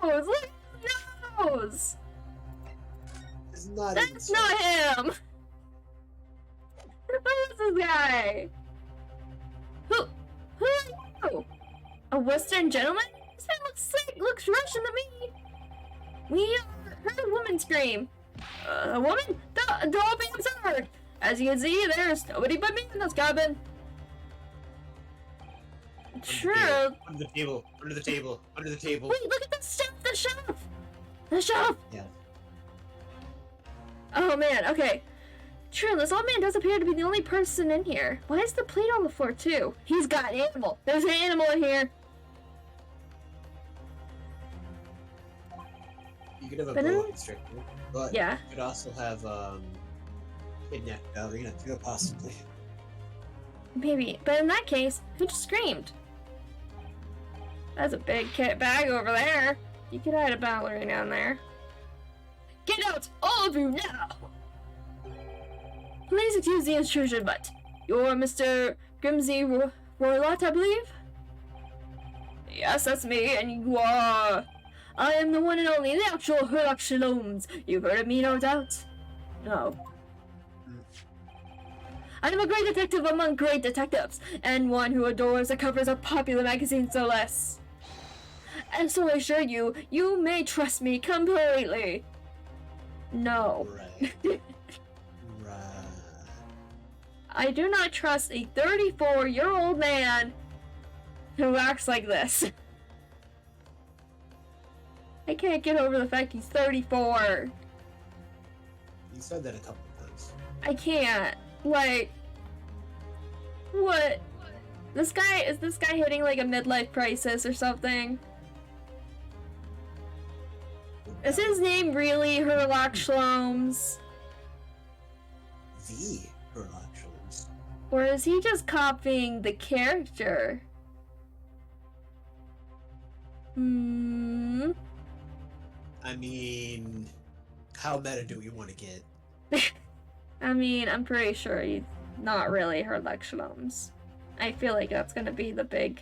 nose! Look at his nose! That's not him! Who is this guy? Who are you? A Western gentleman? This man looks sick, looks Russian to me. We heard a woman scream. A woman? The door being absurd. As you can see, there's nobody but me in this cabin. True. Under the table. Wait, look at the shelf! Yeah. Oh man, okay. True, this old man does appear to be the only person in here. Why is the plate on the floor too? He's got an animal. There's an animal in here. You could have a blow constrictor, but yeah. you could also have kidnapped ballerina too, possibly. Maybe, but in that case, who just screamed? That's a big kit bag over there. You could hide a ballerina in there. Get out, all of you now! Please excuse the intrusion, but you're Mr. Grimsey Roylott, I believe? Yes, that's me, and you are... I am the one and only, the actual Herlock Shalom's. You've heard of me, no doubt? No. I am a great detective among great detectives, and one who adores the covers of popular magazines no less. And so I assure you, you may trust me completely. No. Right. Right. I do not trust a 34-year-old man who acts like this. I can't get over the fact he's 34. You said that a couple of times. I can't. Like, what? Is this guy hitting like a midlife crisis or something? Is his name really Herlock Sholmes? The Herlock Sholmes. Or is he just copying the character? I mean, how meta do we want to get? I mean, I'm pretty sure he's not really Herlock Sholmes. I feel like that's gonna be the big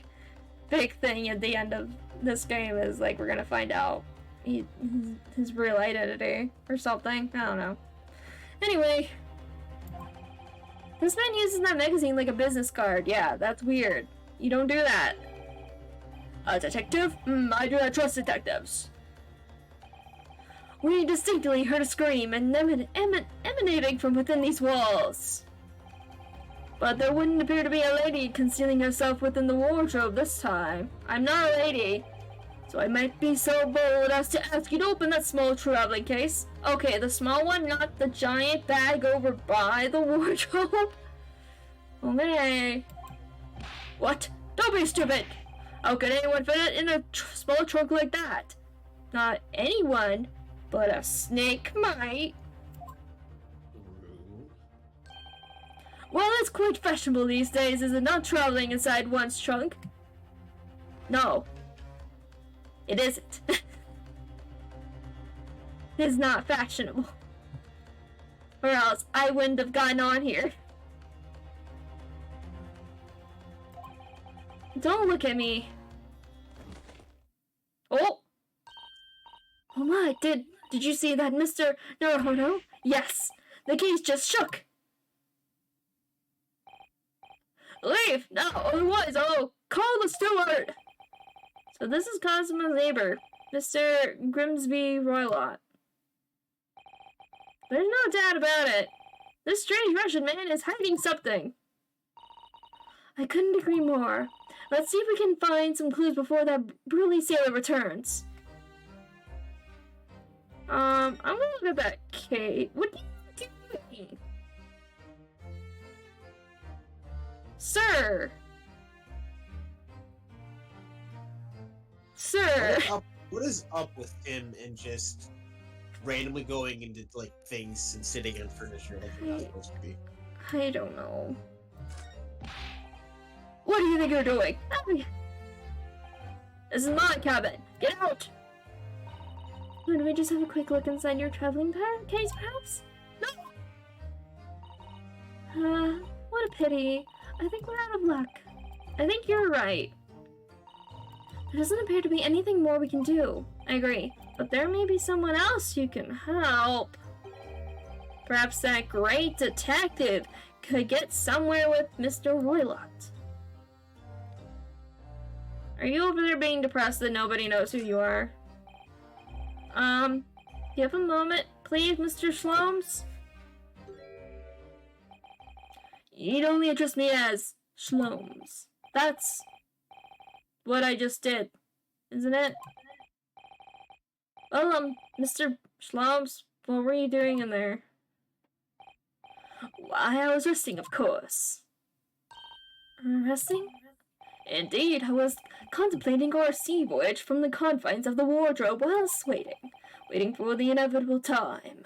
thing at the end of this game, is like we're gonna find out his real identity or something. I don't know. Anyway, this man uses that magazine like a business card. Yeah, that's weird. You don't do that. A detective? I do not trust detectives. We distinctly heard a scream emanating from within these walls. But there wouldn't appear to be a lady concealing herself within the wardrobe this time. I'm not a lady, so I might be so bold as to ask you to open that small traveling case. Okay, the small one, not the giant bag over by the wardrobe. Okay. What? Don't be stupid! How could anyone fit it in a small trunk like that? Not anyone, but a snake might. Well, it's quite fashionable these days, is it not, traveling inside one's trunk? No. It isn't. It is not fashionable. Or else I wouldn't have gotten on here. Don't look at me. Oh! Oh my, did you see that, Mr. Naruhodo? Yes! The keys just shook! Leave! No, otherwise I'll call the steward! So this is Cosmo's neighbor, Mr. Grimsby Roylott. There's no doubt about it. This strange Russian man is hiding something. I couldn't agree more. Let's see if we can find some clues before that burly sailor returns. I'm gonna look at that cave. What are you doing? Sir! Sir! What is up with him and just randomly going into like things and sitting on furniture like you're not supposed to be? I don't know. What do you think you're doing? This is my cabin. Get out! Why don't we just have a quick look inside your traveling case, perhaps? No! What a pity. I think we're out of luck. I think you're right. There doesn't appear to be anything more we can do. I agree. But there may be someone else who can help. Perhaps that great detective could get somewhere with Mr. Roylott. Are you over there being depressed that nobody knows who you are? Do you have a moment, please, Mr. Sholmes? You'd only address me as Sholmes. That's what I just did, isn't it? Well, Mr. Sholmes, what were you doing in there? Why, I was resting, of course. Resting? Indeed, I was contemplating our sea voyage from the confines of the wardrobe whilst waiting for the inevitable time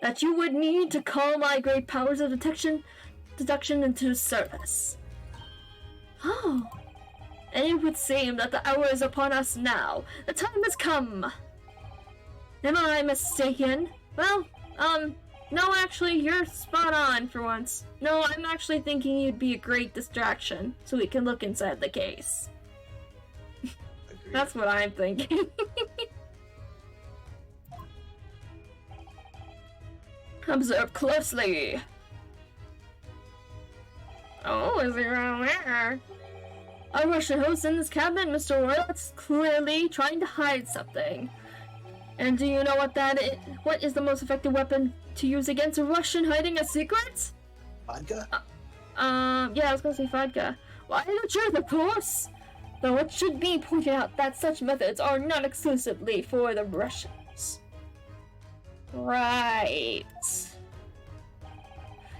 that you would need to call my great powers of deduction into service. Oh, and it would seem that the hour is upon us now. The time has come. Am I mistaken? Well, no, actually, you're spot on for once. No, I'm actually thinking you'd be a great distraction, so we can look inside the case. That's what I'm thinking. Observe closely. Oh, is he around there? A Russian host in this cabinet, Mr. Royal, that's clearly trying to hide something. And do you know what that is? What is the most effective weapon to use against a Russian hiding a secret? Vodka? Yeah, I was gonna say vodka. Why the truth, of course! Though it should be pointed out that such methods are not exclusively for the Russians. Right.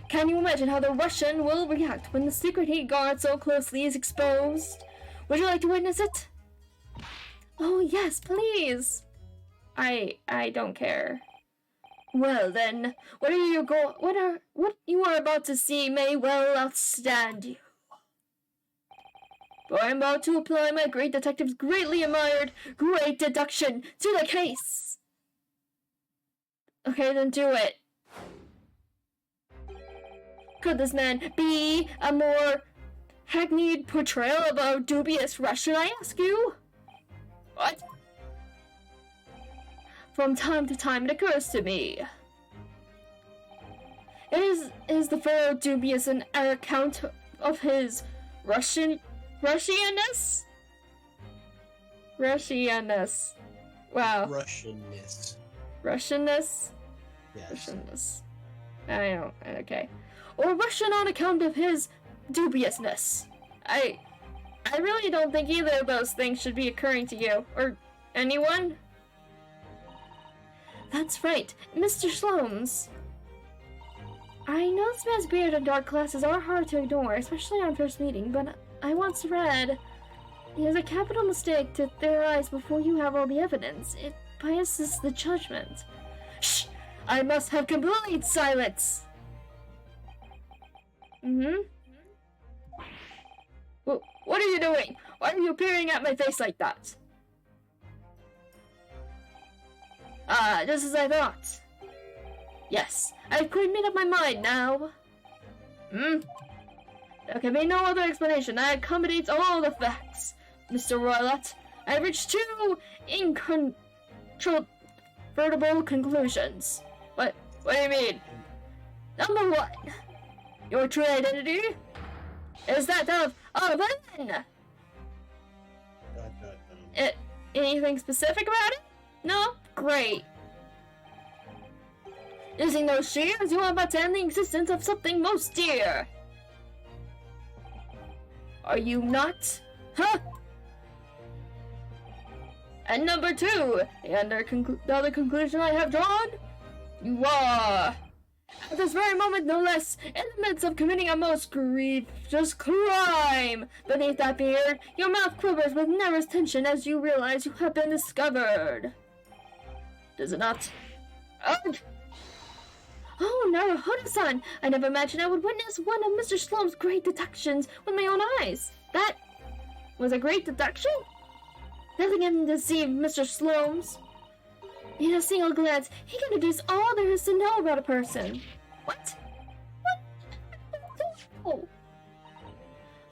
Can you imagine how the Russian will react when the secret he guards so closely is exposed? Would you like to witness it? Oh yes, please. I don't care. Well then, what you are about to see may well outstand you. For I'm about to apply my great detective's greatly admired great deduction to the case. Okay, then do it. Could this man be a more hackneyed portrayal of a dubious Russian, I ask you? What? From time to time it occurs to me. Is the fellow dubious an account of his Russianness? Wow. Russianness. Russianness? Yes. Russianness. I don't. Okay. Or Russian on account of his dubiousness. I really don't think either of those things should be occurring to you. Or anyone? That's right, Mr. Sloanes. I know this man's beard and dark glasses are hard to ignore, especially on first meeting, but I once read, it is a capital mistake to theorize before you have all the evidence. It biases the judgment. Shh! I must have complete silence! What are you doing? Why are you peering at my face like that? Just as I thought. Yes, I've quite made up my mind now. There can be no other explanation that accommodates all the facts, Mr. Roylott. I've reached two incontrovertible conclusions. What do you mean? Number one, your true identity is that of a villain. Anything specific about it? No? Great. Using those shears, you are about to end the existence of something most dear. Are you not? Huh? And number two, the other conclusion I have drawn? You are, at this very moment no less, in the midst of committing a most grievous crime. Beneath that beard, your mouth quivers with nervous tension as you realize you have been discovered. Does it not? Ugh! Oh, Naruhodo-san! I never imagined I would witness one of Mr. Sloane's great deductions with my own eyes. That was a great deduction? Nothing can deceive Mr. Sloane's. In a single glance, he can deduce all there is to know about a person. What?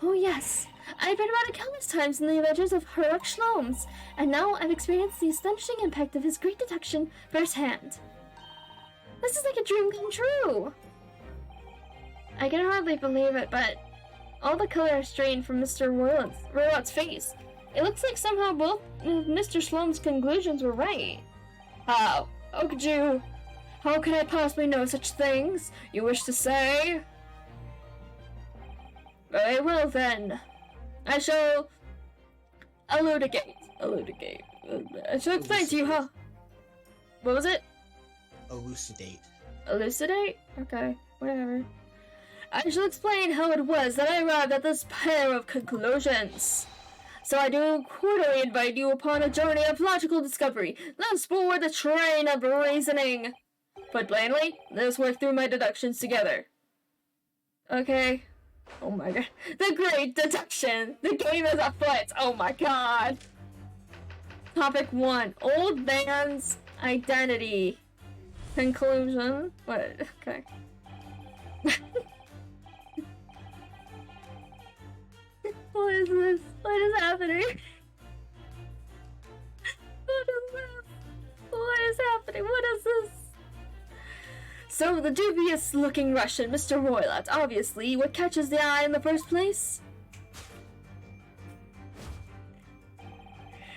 Oh yes, I've read about it countless times in the adventures of Herlock Sholmes, and now I've experienced the astonishing impact of his great deduction firsthand. This is like a dream come true! I can hardly believe it, but all the color is strained from Mr. Roylott's face. It looks like somehow both Mr. Sloane's conclusions were right. How? How could you? How could I possibly know such things? You wish to say? Very well then. I shall elucidate. I shall explain to you how. What was it? Elucidate. Elucidate? Okay, whatever. I shall explain how it was that I arrived at this pair of conclusions. So I do cordially invite you upon a journey of logical discovery. Let's board the train of reasoning. Put plainly, let's work through my deductions together. Okay. Oh my god. The great deduction! The game is afoot! Oh my god! Topic 1. Old man's identity. Conclusion. What? Okay. What is this? What is happening? What is this? What is happening? What is this? So the dubious-looking Russian, Mr. Roylat, obviously what catches the eye in the first place?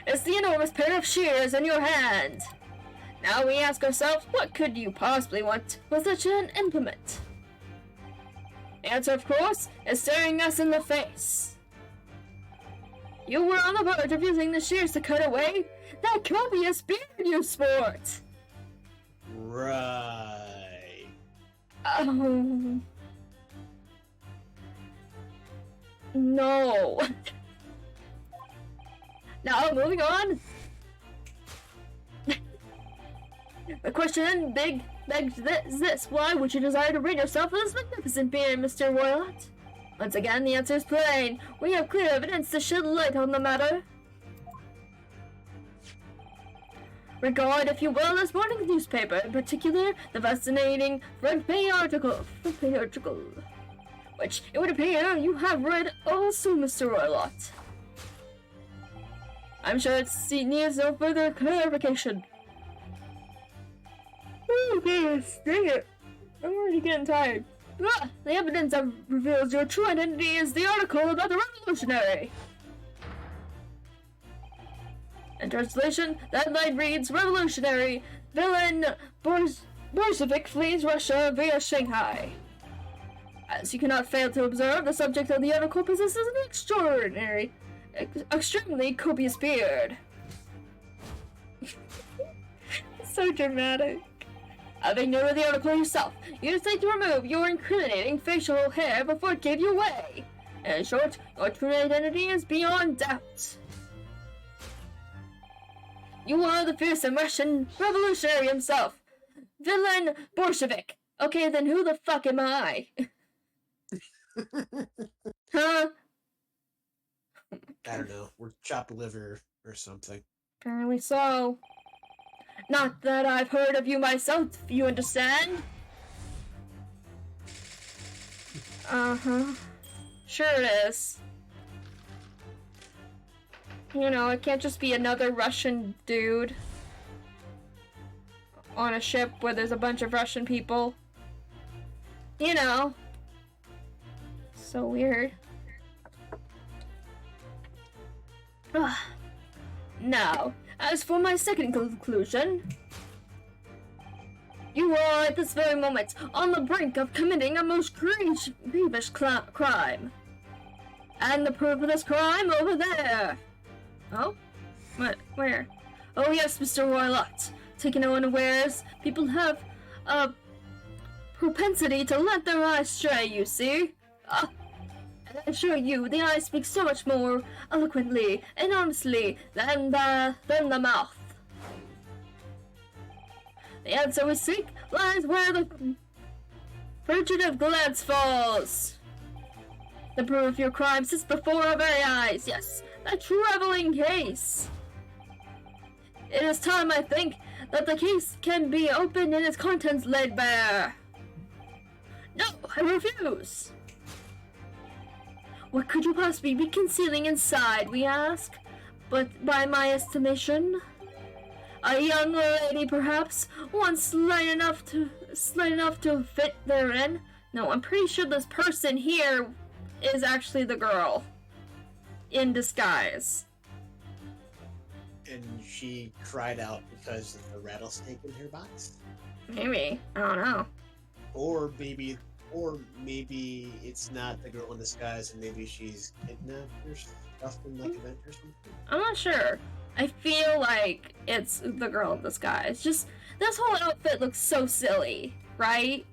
It's the enormous pair of shears in your hand. Now we ask ourselves, what could you possibly want with such an implement? The answer, of course, is staring us in the face. You were on the verge of using the shears to cut away that copious beard you sport. Right. Oh. No. Now, moving on. The question begs this. Why would you desire to rid yourself of this magnificent beard, Mr. Roylat? Once again, the answer is plain. We have clear evidence to shed light on the matter. Regard, if you will, this morning's newspaper, in particular, the fascinating front page article, which it would appear you have read also, Mr. Roylat. I'm sure it needs no further clarification. Oh, yes, dang it. I'm already getting tired. The evidence that reveals your true identity is the article about the revolutionary. In translation, that line reads, Revolutionary villain Bolshevik flees Russia via Shanghai. As you cannot fail to observe, the subject of the article possesses an extremely copious beard. So dramatic. Having noted the article yourself, you decide to remove your incriminating facial hair before it gave you away. In short, your true identity is beyond doubt. You are the fearsome Russian revolutionary himself, villain Bolshevik. Okay, then who the fuck am I? Huh? I don't know. We're chopped liver or something. Apparently so. Not that I've heard of you myself, you understand? Uh-huh. Sure it is. You know, it can't just be another Russian dude on a ship where there's a bunch of Russian people. You know. So weird. Now, as for my second conclusion, you are at this very moment on the brink of committing a most grievous crime. And the proof of this crime over there. Oh? What? Where? Oh yes, Mr. Roylat. Taken unawares, people have a propensity to let their eyes stray, you see. And I assure you, the eyes speak so much more eloquently and honestly than the mouth. The answer we seek lies where the fugitive glance falls. The proof of your crime sits before our very eyes. Yes, a troubling case. It is time, I think, that the case can be opened and its contents laid bare. No, I refuse. What could you possibly be concealing inside, we ask? But by my estimation, a young lady, perhaps, one slight enough to fit therein. No, I'm pretty sure this person here is actually the girl in disguise. And she cried out because of the rattlesnake in her box? Maybe. I don't know. Or maybe it's not the girl in disguise and maybe she's kidnapped or stuffed in like a vent or something. I'm not sure. I feel like it's the girl in disguise. Just, this whole outfit looks so silly, right?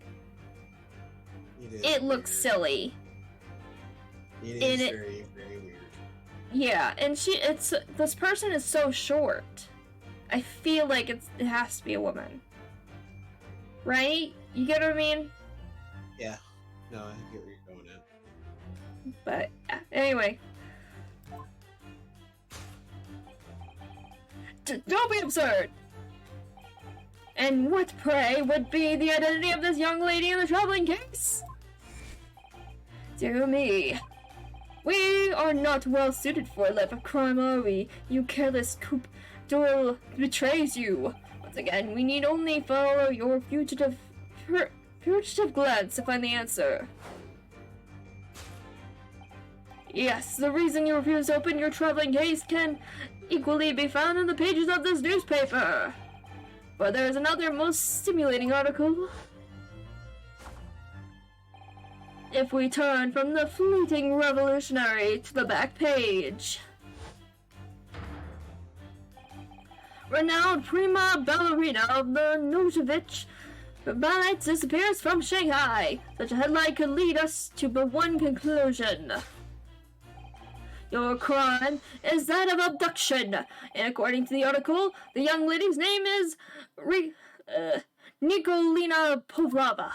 It looks silly. It is very, very weird. Yeah, and this person is so short. I feel like it has to be a woman. Right? You get what I mean? Yeah. No, I get where you're going at. But, anyway. Don't be absurd! And what, pray, would be the identity of this young lady in the troubling case? Dear me. We are not well suited for a life of crime, are we? You careless coup duel betrays you. Once again, we need only follow your fugitive furtive glance to find the answer. Yes, the reason you refuse to open your traveling case can equally be found in the pages of this newspaper. But there is another most stimulating article. If we turn from the fleeting revolutionary to the back page. Renowned prima ballerina of the Novovich ballet disappears from Shanghai. Such a headline could lead us to but one conclusion. Your crime is that of abduction, and according to the article, the young lady's name is Nikolina Pavlova.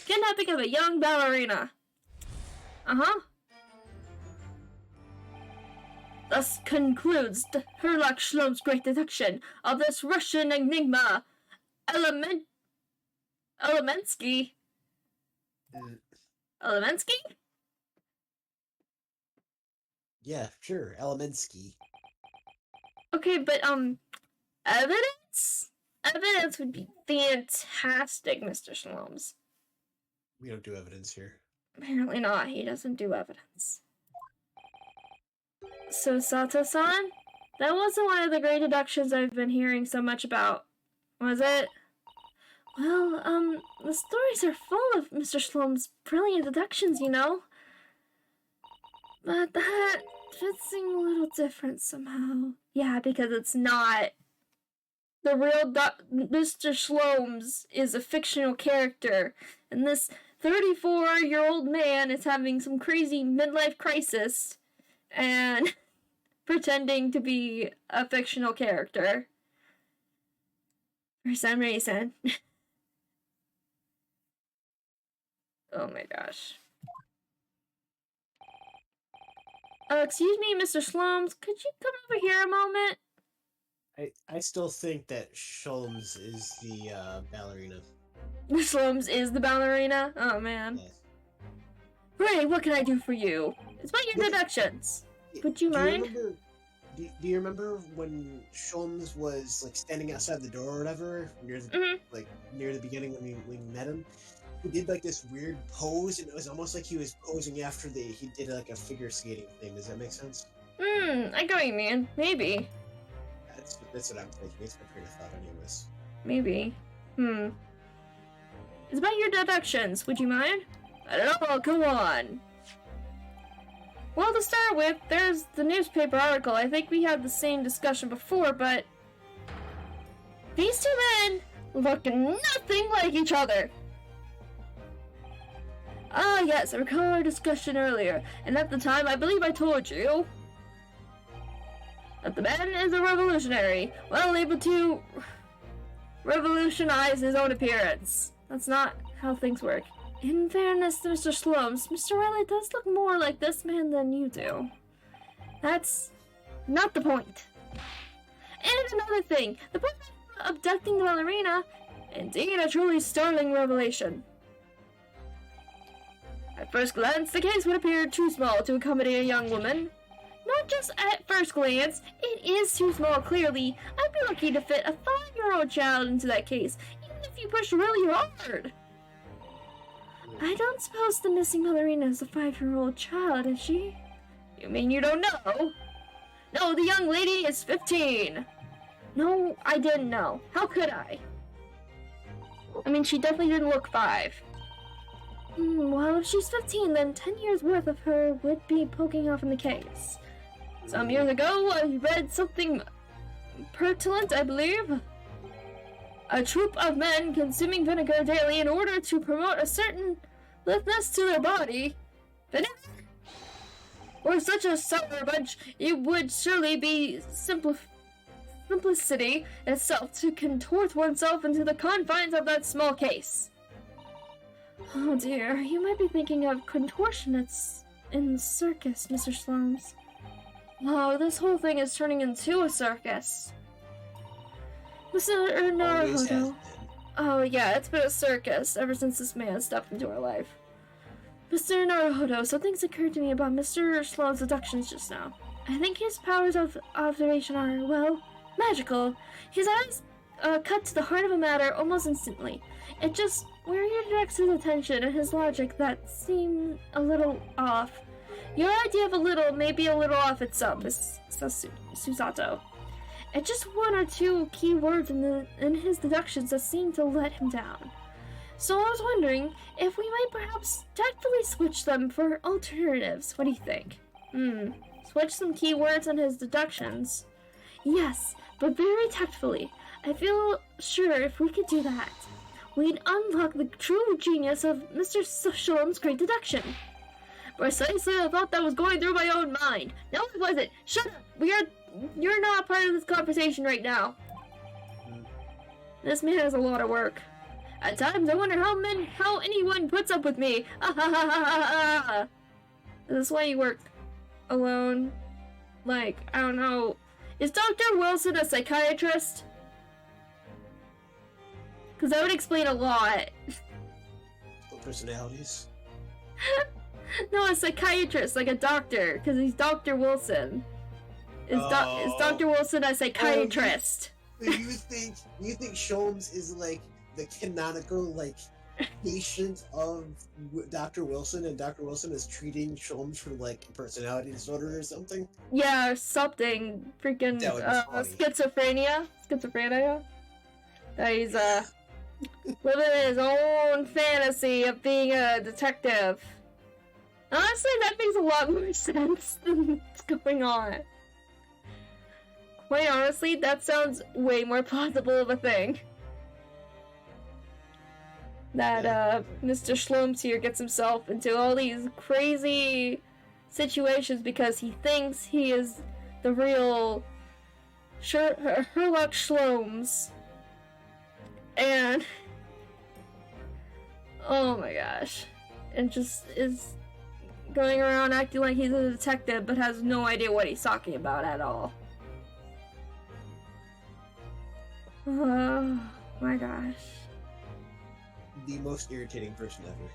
Kidnapping of a young ballerina. Thus concludes Herlock Sholmes' great detection of this Russian enigma, Elemensky? Yeah, sure, Elemensky. Okay, but, evidence? Evidence would be fantastic, Mr. Sholmes. We don't do evidence here. Apparently not. He doesn't do evidence. So, Sato-san? That wasn't one of the great deductions I've been hearing so much about, was it? Well, the stories are full of Mr. Sholmes' brilliant deductions, you know? But that does seem a little different somehow. Yeah, because it's not. The real Mr. Sholmes is a fictional character, and this 34-year-old man is having some crazy midlife crisis and pretending to be a fictional character. For some reason. Oh my gosh. Excuse me, Mr. Sholmes, could you come over here a moment? I still think that Sholmes is the ballerina. Sholmes is the ballerina? Oh man. Yes. Great, what can I do for you? It's about your deductions. Would you mind? Do you remember when Sholmes was like standing outside the door or whatever, near the near the beginning when we met him? He did like this weird pose, and it was almost like he was posing after he did like a figure skating thing. Does that make sense? I go you mean. Maybe. That's what I'm thinking. It's my train of thought, anyways. Maybe. It's about your deductions. Would you mind? I don't know. Go on. Well, to start with, there's the newspaper article. I think we had the same discussion before, but these two men look nothing like each other. Ah, yes, I recall our discussion earlier, and at the time, I believe I told you that the man is a revolutionary, well able to revolutionize his own appearance. That's not how things work. In fairness to Mr. Sholmes, Mr. Riley does look more like this man than you do. That's not the point. And another thing, the point of abducting the ballerina, indeed a truly startling revelation. At first glance, the case would appear too small to accommodate a young woman. Not just at first glance, it is too small, clearly. I'd be lucky to fit a 5-year-old child into that case, even if you push really hard. I don't suppose the missing ballerina is a 5-year-old child, is she? You mean you don't know? No, the young lady is 15. No, I didn't know. How could I? I mean, she definitely didn't look 5. Well, if she's 15, then 10 years worth of her would be poking off in the case. Some years ago, I read something pertinent, I believe. A troop of men consuming vinegar daily in order to promote a certain lithness to their body. Vinegar? Or such a sour bunch, it would surely be simplicity itself to contort oneself into the confines of that small case. Oh dear, you might be thinking of contortionists in the circus, Mr. Sholmes. Wow, this whole thing is turning into a circus. Mr. Naruhodo. Oh yeah, it's been a circus ever since this man stepped into our life. Mr. Naruhodo, something's occurred to me about Mr. Sholmes' deductions just now. I think his powers of observation are, well, magical. His eyes cut to the heart of a matter almost instantly. It just where he directs his attention and his logic that seem a little off. Your idea of a little may be a little off itself, Miss Susato. It's just one or two key words in his deductions that seem to let him down. So I was wondering if we might perhaps tactfully switch them for alternatives. What do you think? Switch some keywords in his deductions. Yes, but very tactfully. I feel sure if we could do that, we'd unlock the true genius of Mr. Shalom's great deduction. Precisely, I thought that was going through my own mind. No, it wasn't. Shut up. You're not part of this conversation right now. This man has a lot of work. At times, I wonder how anyone puts up with me. Is this why you work alone? Like, I don't know. Is Dr. Wilson a psychiatrist? Because that would explain a lot. Personalities? No, a psychiatrist, like a doctor, because he's Dr. Wilson. Is Dr. Wilson a psychiatrist? You think Sholmes is like the canonical like patient of Dr. Wilson, and Dr. Wilson is treating Sholmes for like personality disorder or something? Yeah, or something. Freaking schizophrenia. That he's living his own fantasy of being a detective. Honestly, that makes a lot more sense than what's going on. Quite honestly, that sounds way more plausible of a thing. That, Mr. Shlomes here gets himself into all these crazy situations because he thinks he is the real Sherlock Shlomes. And... oh my gosh. And just is going around acting like he's a detective but has no idea what he's talking about at all. Oh my gosh. The most irritating person ever.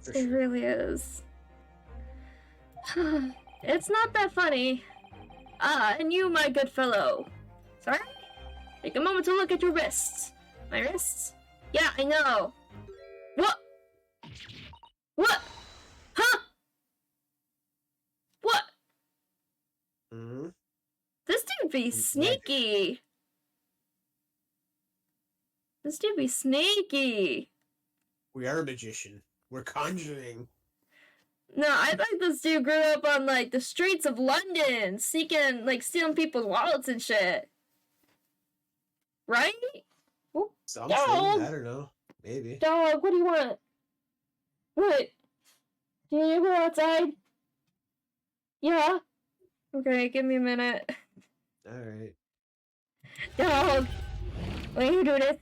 For It sure. really is. It's not that funny. And you, my good fellow. Sorry? Take a moment to look at your wrists. My wrists? Yeah, I know. What? What? Huh? What? Mm-hmm. This dude be sneaky. This dude be sneaky. We are a magician. We're conjuring. No, I thought this dude grew up on, like, the streets of London, seeking, like, stealing people's wallets and shit. Right? Oh, Something. dog. I don't know. Maybe. Dog, what do you want? What? Do you need to go outside? Yeah? Okay, give me a minute. Alright. Dog! Why you do this?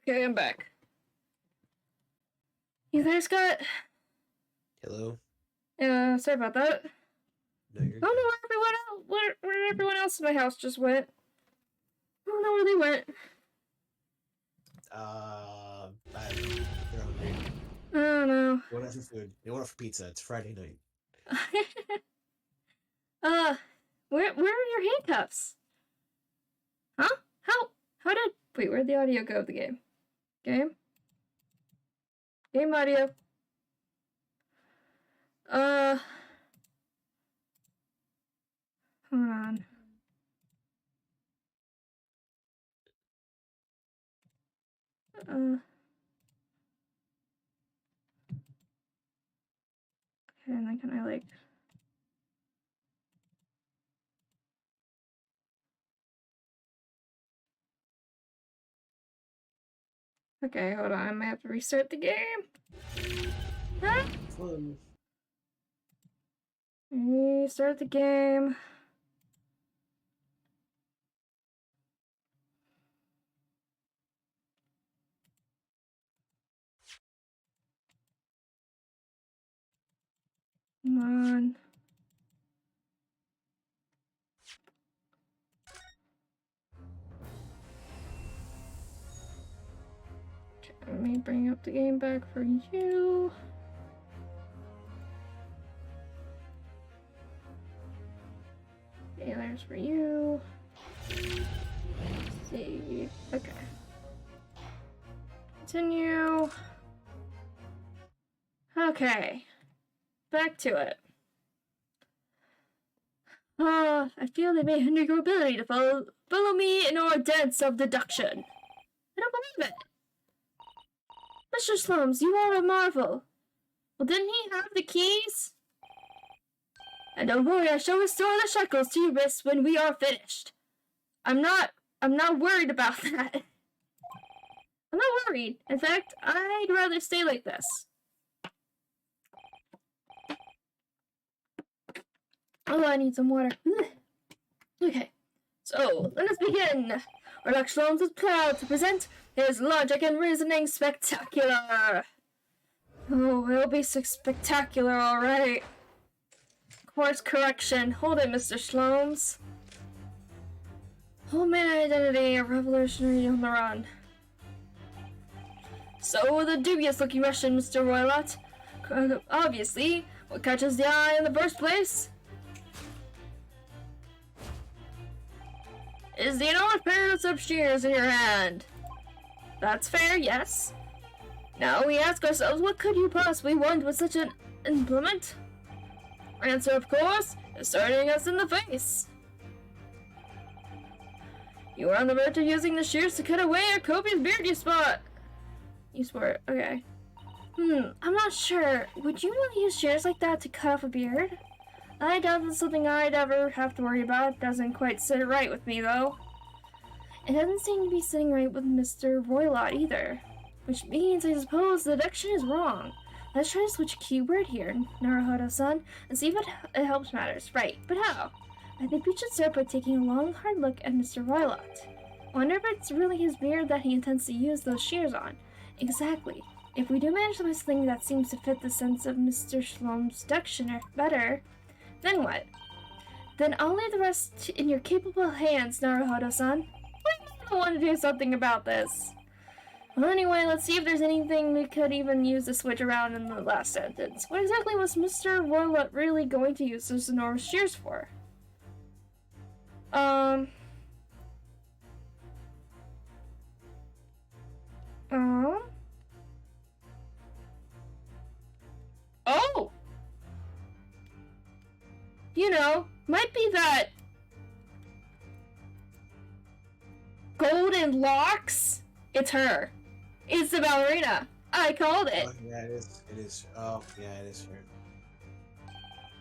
Okay, I'm back. You there, Scott? Hello? Yeah, sorry about that. No, you're I don't know where everyone else in my house just went. I don't know where they went. I don't know. They're hungry. I don't know. They want for food. They want for pizza. It's Friday night. Where are your handcuffs? Huh? How did... Wait, where'd the audio go of the game? Game audio. Hold on. Okay, and then can I, like... Okay, hold on. I might have to restart the game. Huh? Fun. Restart the game. Come on. Okay, let me bring up the game back for you. Okay, there's for you. Let's see. Okay. Continue. Okay. Back to it. I feel they may hinder your ability to follow me in our dance of deduction. I don't believe it. Mr. Slums, you are a marvel. Well, didn't he have the keys? And don't worry, I shall restore the shackles to your wrists when we are finished. I'm not worried about that. I'm not worried. In fact, I'd rather stay like this. Oh, I need some water. Okay, so let us begin. Warlock Sholmes is proud to present his logic and reasoning spectacular. Oh, it'll be spectacular, alright. Course correction. Hold it, Mr. Sholmes. Whole man identity, a revolutionary on the run. So, the dubious-looking Russian, Mr. Roylott. Obviously, what catches the eye in the first place is the enormous pair of shears in your hand. That's fair, yes. Now we ask ourselves, what could you possibly want with such an implement? Our answer, of course, is starting us in the face. You are on the verge of using the shears to cut away a copious beard you sport. Okay. I'm not sure. Would you really use shears like that to cut off a beard? I doubt that's something I'd ever have to worry about. Doesn't quite sit right with me, though. It doesn't seem to be sitting right with Mr. Roylott either. Which means, I suppose, the deduction is wrong. Let's try to switch a keyword here, Naruhodo-san, and see if it helps matters. Right, but how? I think we should start by taking a long, hard look at Mr. Roylott. Wonder if it's really his beard that he intends to use those shears on. Exactly. If we do manage to find something that seems to fit the sense of Mr. Shlom's deduction better, then what? Then I'll leave the rest in your capable hands, Naruhodo-san. I want to do something about this. Well, anyway, let's see if there's anything we could even use to switch around in the last sentence. What exactly was Mr. Roylott really going to use those enormous shears for? Oh! You know, might be that golden locks? It's her. It's the ballerina. I called it. Oh, yeah, it is. It is. Oh, yeah, it is her.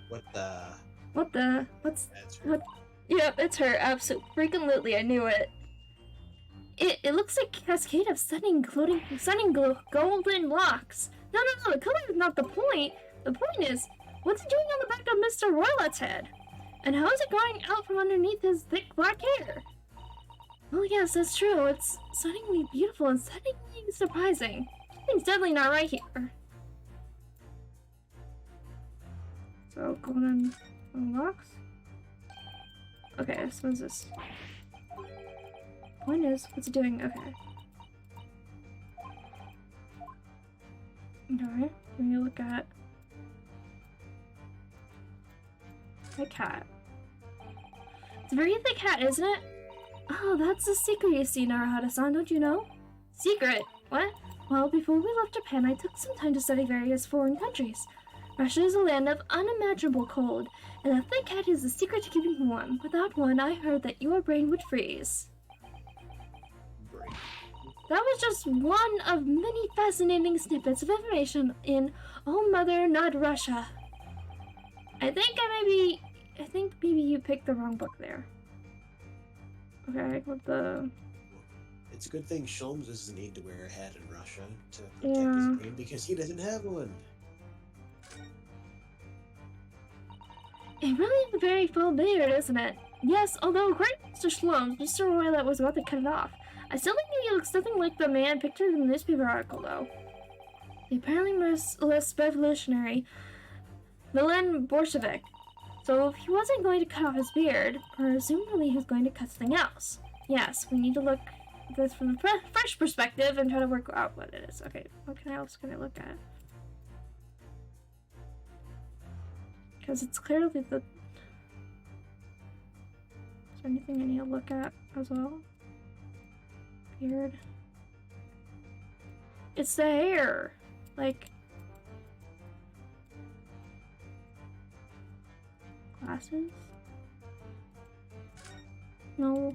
What the? What's... That's her. What? Yep, it's her. Absolutely, I knew it. It looks like a cascade of stunning golden locks. No, the color is not the point. The point is, what's it doing on the back of Mr. Roylott's head? And how is it going out from underneath his thick black hair? Oh yes, that's true. It's stunningly beautiful and stunningly surprising. Something's definitely not right here. So, golden unlocks. Okay, so what's this? Point is, what's it doing? Okay. Okay, we're gonna look at the cat. It's a very thick cat, isn't it? Oh, that's the secret you see, Naruhodo-san, don't you know? Secret? What? Well, before we left Japan, I took some time to study various foreign countries. Russia is a land of unimaginable cold, and a thick cat is the secret to keeping warm. Without one, I heard that your brain would freeze. That was just one of many fascinating snippets of information in Oh Mother, Not Russia. I think maybe you picked the wrong book there. Okay, what the... It's a good thing Sholmes doesn't need to wear a hat in Russia to protect his brain because he doesn't have one. It really is a very full beard, isn't it? Yes, although according to Mr. Sholmes, Mr. Roylet was about to cut it off. I still think he looks something like the man pictured in the newspaper article, though. The apparently merciless revolutionary Milan Bolshevik. So if he wasn't going to cut off his beard, presumably he was going to cut something else. Yes, we need to look at this from a fresh perspective and try to work out what it is. Okay, what else can I look at? Because it's clearly the... Is there anything I need to look at as well? Beard. It's the hair! Like... Glasses? No.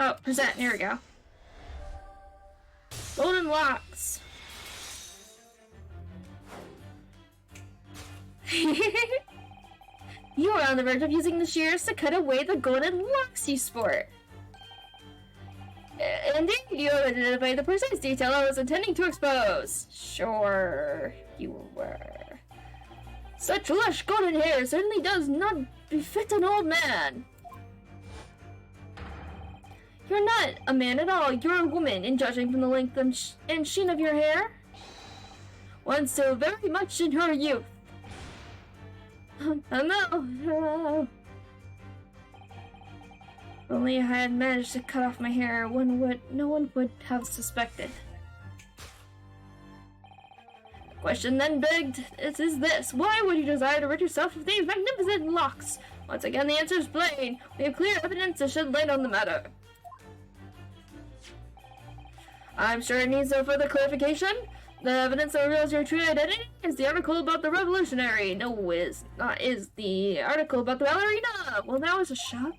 Oh, present. Here we go. Golden locks. You are on the verge of using the shears to cut away the golden locks you sport. Indeed, you have identified the precise detail I was intending to expose. Sure, you were. Such lush golden hair certainly does not befit an old man. You're not a man at all, you're a woman, in judging from the length and sheen of your hair. One still very much in her youth. No. If only I had managed to cut off my hair, no one would have suspected. The question then begged is this: why would you desire to rid yourself of these magnificent locks? Once again, the answer is plain. We have clear evidence to shed light on the matter. I'm sure it needs no further clarification. The evidence that reveals your true identity is the article about the revolutionary. No, is the article about the ballerina. Well, that was a shock.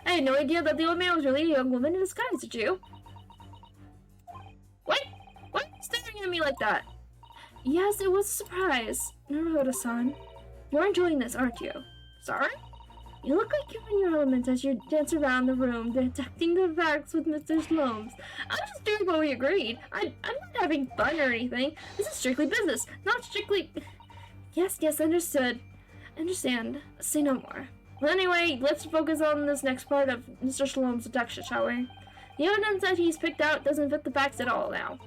I had no idea that the old man was really a young woman in disguise, did you? What? Why are you staring at me like that? Yes, it was a surprise. Naruhodo-san, you're enjoying this, aren't you? Sorry? You look like you're in your element as you dance around the room, detecting the facts with Mr. Sholmes. I'm just doing what we agreed. I'm not having fun or anything. This is strictly business, not strictly... Yes, understood. Understand. Say no more. Well, anyway, let's focus on this next part of Mr. Sholmes' deduction, shall we? The evidence that he's picked out doesn't fit the facts at all now.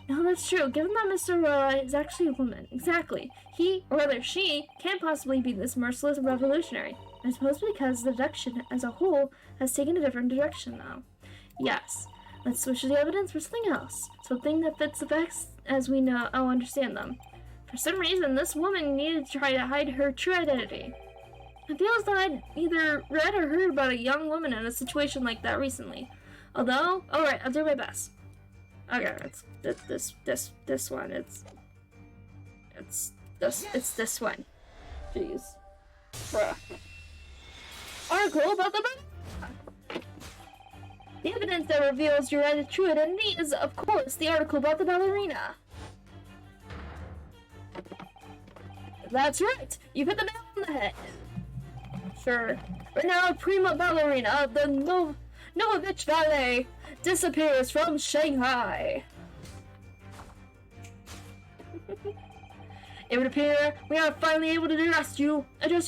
No, that's true. Given that Mr. Roy is actually a woman. Exactly. He, or rather she, can't possibly be this merciless revolutionary. I suppose because the deduction as a whole has taken a different direction now. Yes. Let's switch the evidence for something else. Something that fits the facts as we know understand them. For some reason, this woman needed to try to hide her true identity. It feels that I'd either read or heard about a young woman in a situation like that recently. Although, alright, I'll do my best. Okay, it's this one. It's this one. Jeez. Bruh. Article about the The evidence that reveals your true identity is, of course, the article about the ballerina. That's right! You've hit the nail on the head. Sure. Right now, prima ballerina of the Novovich Ballet disappears from Shanghai. It would appear we are finally able to address you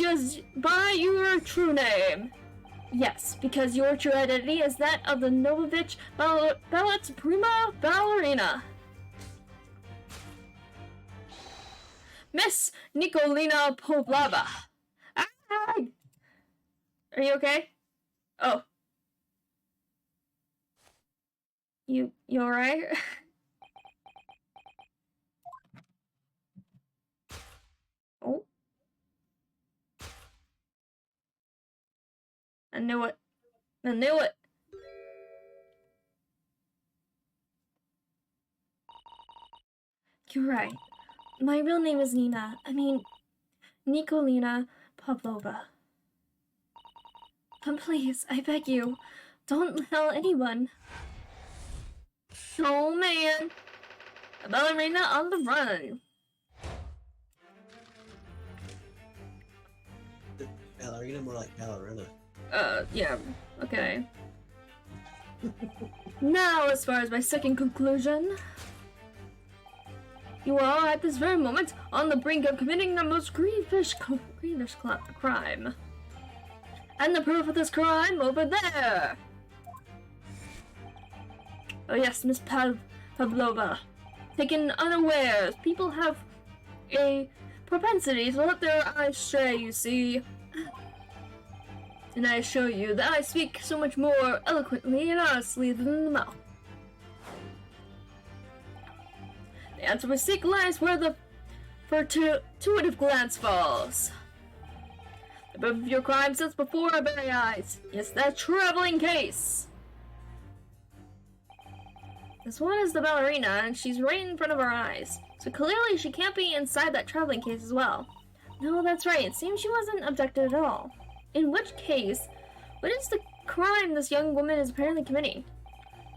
as by your true name. Yes, because your true identity is that of the Novovich Ballet's prima ballerina. Miss Nikolina Pavlova. Are you okay? Oh. You alright? Oh. I knew it. I knew it. You're right. My real name is Nikolina Pavlova. But please, I beg you, don't tell anyone. Oh man. A ballerina on the run. Ballerina, more like ballerina. Yeah, okay. Now, as far as my second conclusion, you are at this very moment on the brink of committing the most grievous crime. And the proof of this crime over there. Oh yes, Miss Pavlova. Taken unawares, people have a propensity to let their eyes stray, you see. And I assure you that I speak so much more eloquently and honestly than the mouth. The answer we seek lies where the fortuitive glance falls. The proof of your crime sits before our very eyes. Yes, that traveling case. This one is the ballerina, and she's right in front of our eyes. So clearly she can't be inside that traveling case as well. No, that's right. It seems she wasn't abducted at all. In which case, what is the crime this young woman is apparently committing?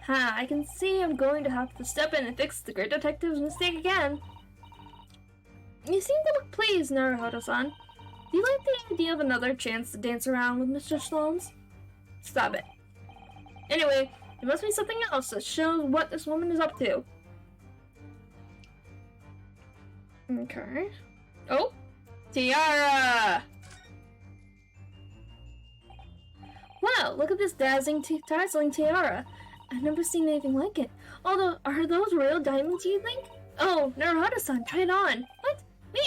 I can see I'm going to have to step in and fix the great detective's mistake again. You seem to look pleased, Naruhodo-san. Do you like the idea of another chance to dance around with Mr. Sloanes? Stop it. Anyway, there must be something else that shows what this woman is up to. Okay. Oh! Tiara! Wow, look at this dazzling tiara. I've never seen anything like it. Although, are those real diamonds, you think? Oh, Naruhodo-san, try it on. What? Me?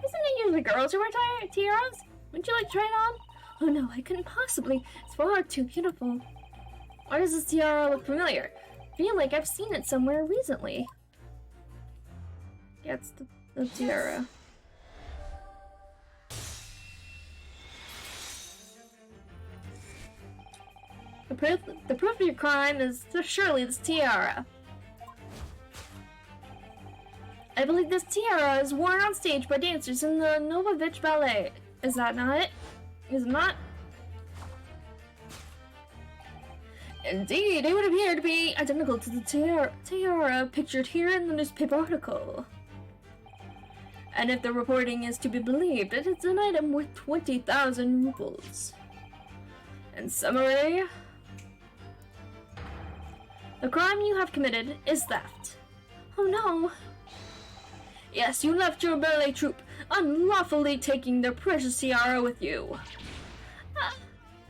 Isn't it usually girls who wear tiaras? Wouldn't you like to try it on? Oh no, I couldn't possibly. It's far too beautiful. Why does this tiara look familiar? I feel like I've seen it somewhere recently. Yeah, it's the tiara. The proof of your crime is surely this tiara. I believe this tiara is worn on stage by dancers in the Novovich Ballet. Is that not it? Is it not? Indeed, it would appear to be identical to the tiara pictured here in the newspaper article. And if the reporting is to be believed, it is an item worth 20,000 rubles. In summary, the crime you have committed is theft. Oh no! Yes, you left your ballet troupe, unlawfully taking their precious tiara with you.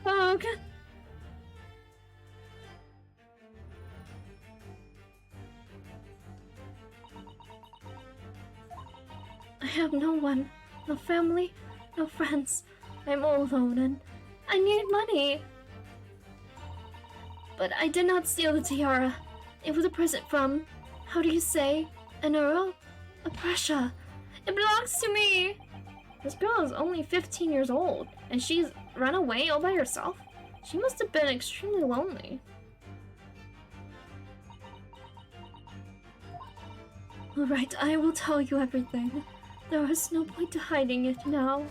Okay. I have no one, no family, no friends. I'm all alone and I need money. But I did not steal the tiara. It was a present from, how do you say, an earl? A Prussia. It belongs to me! This girl is only 15 years old, and she's run away all by herself? She must have been extremely lonely. Alright, I will tell you everything. There is no point to hiding it now.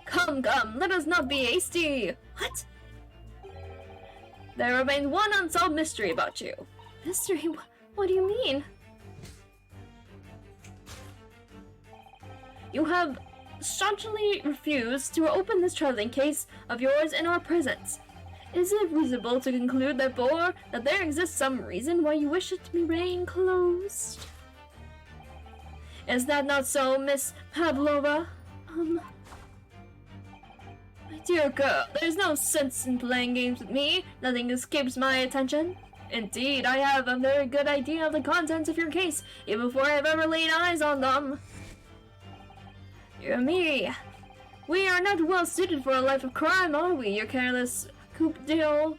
Come, let us not be hasty! What? There remains one unsolved mystery about you. Mystery? What do you mean? You have staunchly refused to open this traveling case of yours in our presence. Is it reasonable to conclude, therefore, that there exists some reason why you wish it to remain closed? Is that not so, Miss Pavlova? My dear girl, there's no sense in playing games with me. Nothing escapes my attention. Indeed, I have a very good idea of the contents of your case, even before I've ever laid eyes on them. Dear me, we are not well suited for a life of crime, are we? Your careless coup d'hotel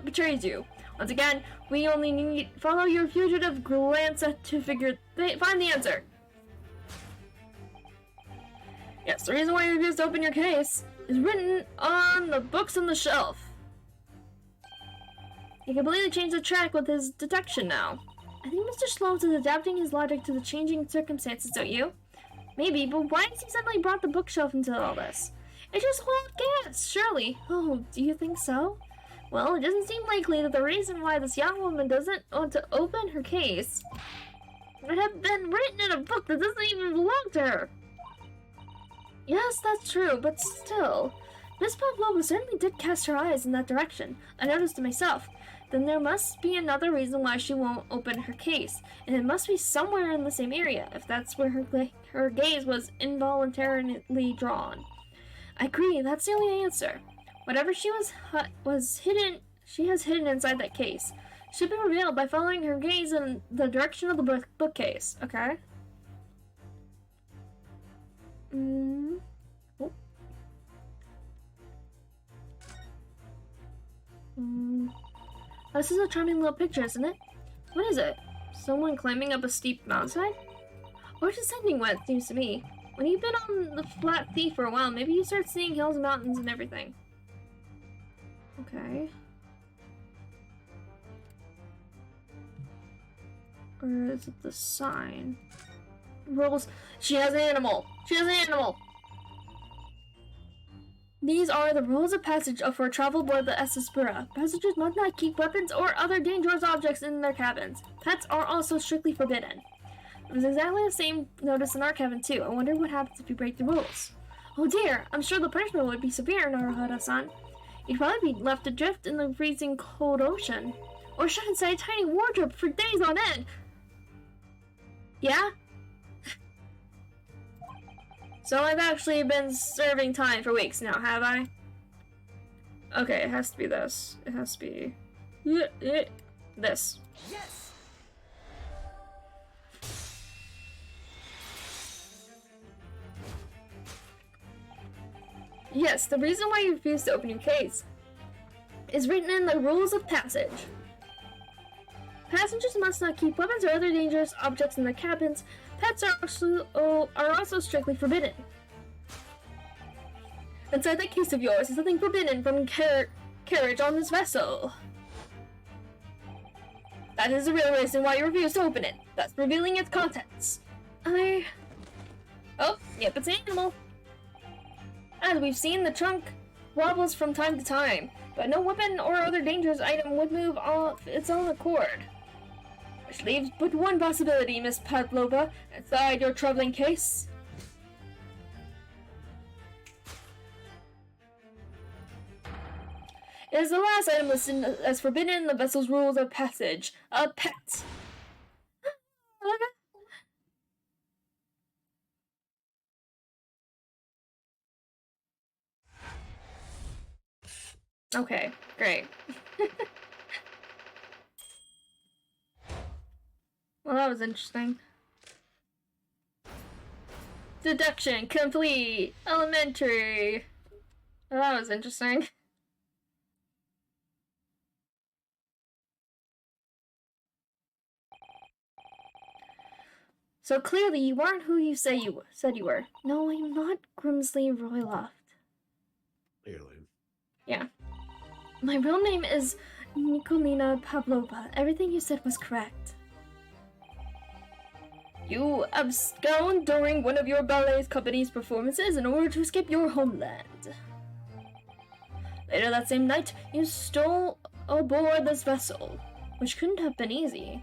betrays you. Once again, we only need follow your fugitive glance to find the answer. Yes, the reason why you refuse to open your case is written on the books on the shelf. He completely changed the track with his deduction now. I think Mr. Sloan is adapting his logic to the changing circumstances, don't you? Maybe, but why has he suddenly brought the bookshelf into all this? It's just wild guess, surely. Oh, do you think so? Well, it doesn't seem likely that the reason why this young woman doesn't want to open her case would have been written in a book that doesn't even belong to her. Yes, that's true, but still. Miss Pavlova certainly did cast her eyes in that direction. I noticed it myself. Then there must be another reason why she won't open her case, and it must be somewhere in the same area, if that's where her gaze was involuntarily drawn. I agree, that's the only answer. Whatever she has hidden inside that case should be revealed by following her gaze in the direction of the bookcase. Okay. Oh. This is a charming little picture, isn't it? What is it? Someone climbing up a steep mountainside? Or descending what, it seems to me. When you've been on the flat sea for a while, maybe you start seeing hills and mountains and everything. Okay. Or is it the sign? Rules. She has an animal! She has an animal! These are the rules of passage for travel aboard the SS Spura. Passengers must not keep weapons or other dangerous objects in their cabins. Pets are also strictly forbidden. There's exactly the same notice in our cabin too. I wonder what happens if you break the rules. Oh dear, I'm sure the punishment would be severe, Naruhara-san. You'd probably be left adrift in the freezing cold ocean. Or shut inside a tiny wardrobe for days on end. Yeah? So I've actually been serving time for weeks now, have I? Okay, it has to be this. It has to be... this. Yes! Yes, the reason why you refuse to open your case is written in the rules of passage. Passengers must not keep weapons or other dangerous objects in their cabins. Pets are also strictly forbidden. Inside that case of yours is nothing forbidden from carriage on this vessel. That is the real reason why you refuse to open it, thus revealing its contents. Oh, yep, it's an animal. As we've seen, the trunk wobbles from time to time, but no weapon or other dangerous item would move off its own accord. Which leaves but one possibility, Miss Pavlova, inside your traveling case. It is the last item listed as forbidden in the vessel's rules of passage. A pet. Okay, great. Well, that was interesting. Deduction complete. Elementary. Well, that was interesting. So clearly you aren't who you said you were. No, I'm not Grimsley Royloft. Clearly. Yeah. My real name is Nikolina Pavlova. Everything you said was correct. You abscond during one of your ballet company's performances in order to escape your homeland. Later that same night, you stole aboard this vessel, which couldn't have been easy.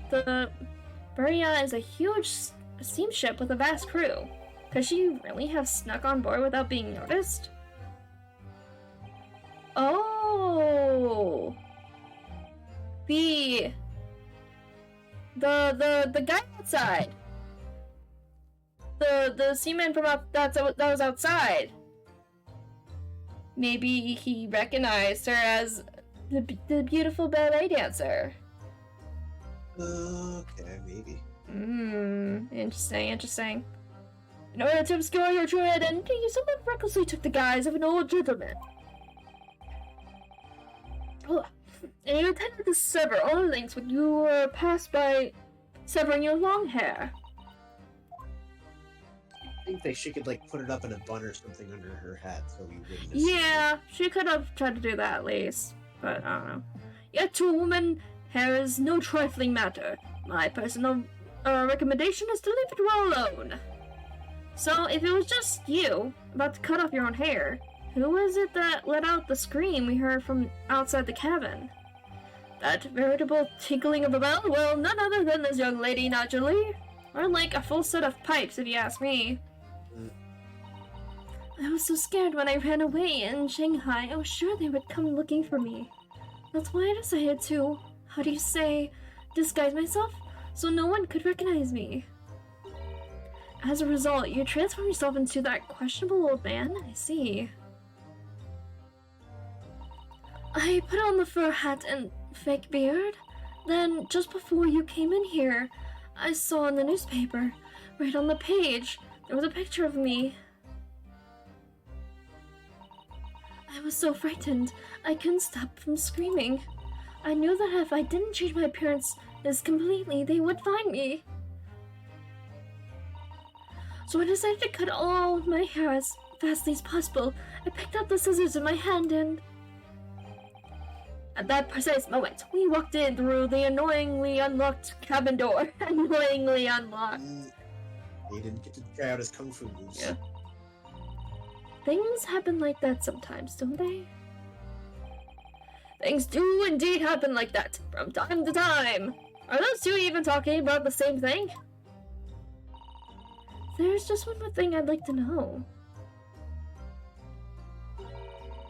The Beria is a huge steamship with a vast crew. Could she really have snuck on board without being noticed? Oh, the guy outside, the seaman from that was outside. Maybe he recognized her as the beautiful ballet dancer. Okay, maybe. Interesting. In order to obscure your true identity, someone recklessly took the guise of an old gentleman. And you intended to sever all links when you were passed by severing your long hair. I think she could like put it up in a bun or something under her hat so we wouldn't. Yeah, she could have tried to do that at least, but I don't know. Yet to a woman, hair is no trifling matter. My personal recommendation is to leave it well alone. So, if it was just you about to cut off your own hair, who was it that let out the scream we heard from outside the cabin? That veritable tinkling of a bell? Well, none other than this young lady, naturally. Or like a full set of pipes, if you ask me. I was so scared when I ran away in Shanghai. I was sure they would come looking for me. That's why I decided to, how do you say, disguise myself so no one could recognize me. As a result, you transform yourself into that questionable old man? I see. I put on the fur hat and fake beard. Then, just before you came in here, I saw in the newspaper, right on the page, there was a picture of me. I was so frightened, I couldn't stop from screaming. I knew that if I didn't change my appearance completely, they would find me. So I decided to cut all of my hair as fastly as possible. I picked up the scissors in my hand and... At that precise moment, we walked in through the annoyingly unlocked cabin door. Annoyingly unlocked. He didn't get to try out his kung fu moves. Yeah. Things happen like that sometimes, don't they? Things do indeed happen like that, from time to time. Are those two even talking about the same thing? There's just one more thing I'd like to know.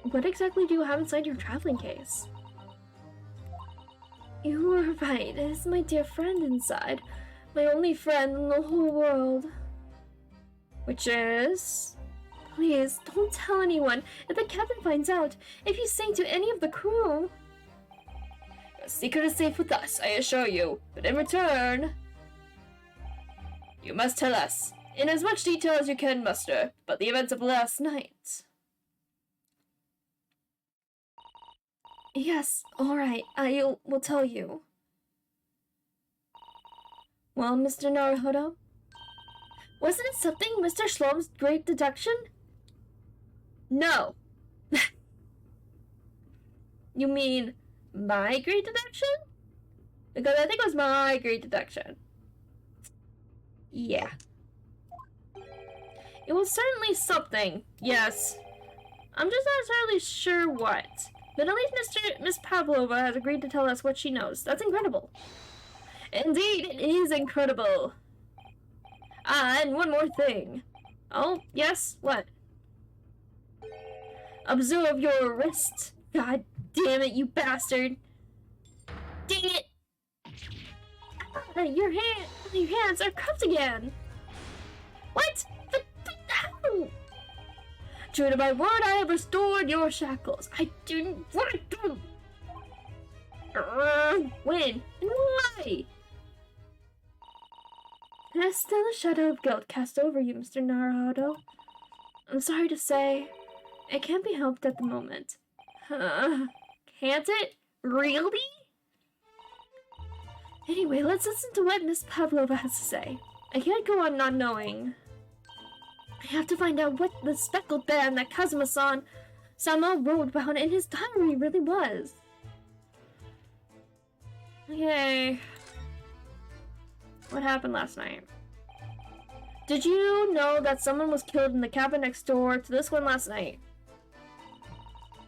What exactly do you have inside your traveling case? You were right, it is my dear friend inside. My only friend in the whole world. Which is... Please, don't tell anyone. If the captain finds out, if you say to any of the crew... Your secret is safe with us, I assure you. But in return... You must tell us, in as much detail as you can muster, about the events of last night. Yes, alright, I will tell you. Well, Mr. Naruhodo? Wasn't it something Mr. Shlom's great deduction? No. You mean my great deduction? Because I think it was my great deduction. Yeah. It was certainly something, yes. I'm just not entirely sure what. But at least Miss Pavlova has agreed to tell us what she knows. That's incredible. Indeed, it is incredible. Ah, and one more thing. Oh, yes, what? Observe your wrist. God damn it, you bastard. Dang it. Your hands are cuffed again. What? No. True to my word, I have restored your shackles. I didn't want them. When? And why? There's still a shadow of guilt cast over you, Mr. Naruhodo. I'm sorry to say, it can't be helped at the moment. Can't it? Really? Anyway, let's listen to what Miss Pavlova has to say. I can't go on not knowing. I have to find out what the speckled band that Kazuma-sama wrote about in his diary really was. Okay. What happened last night? Did you know that someone was killed in the cabin next door to this one last night?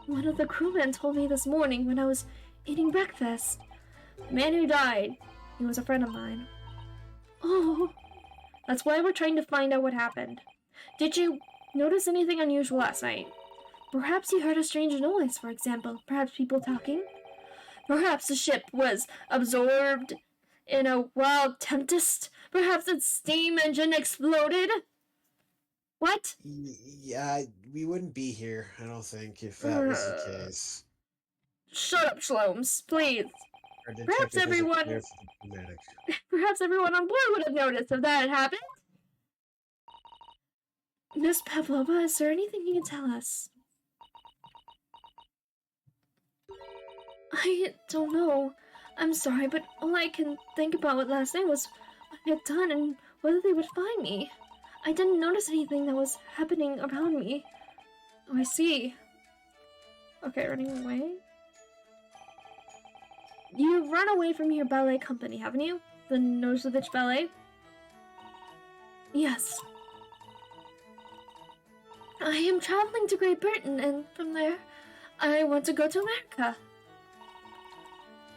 One of the crewmen told me this morning when I was eating breakfast. The man who died, he was a friend of mine. Oh, that's why we're trying to find out what happened. Did you notice anything unusual last night? Perhaps you heard a strange noise, for example. Perhaps people talking? Perhaps the ship was absorbed in a wild tempest? Perhaps its steam engine exploded? What? Yeah, we wouldn't be here, I don't think, if that was the case. Shut up, Shlomes, please. Perhaps everyone on board would have noticed if that had happened. Miss Pavlova, is there anything you can tell us? I don't know. I'm sorry, but all I can think about last night was what I had done and whether they would find me. I didn't notice anything that was happening around me. Oh, I see. Okay, running away. You've run away from your ballet company, haven't you? The Nosovich Ballet? Yes. I am traveling to Great Britain, and from there, I want to go to America.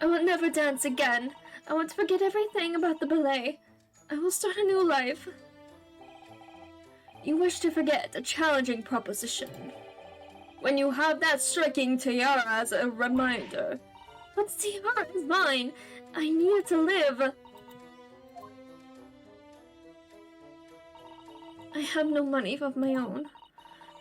I will never dance again. I want to forget everything about the ballet. I will start a new life. You wish to forget a challenging proposition. When you have that striking tiara as a reminder. But tiara is mine. I need it to live. I have no money of my own.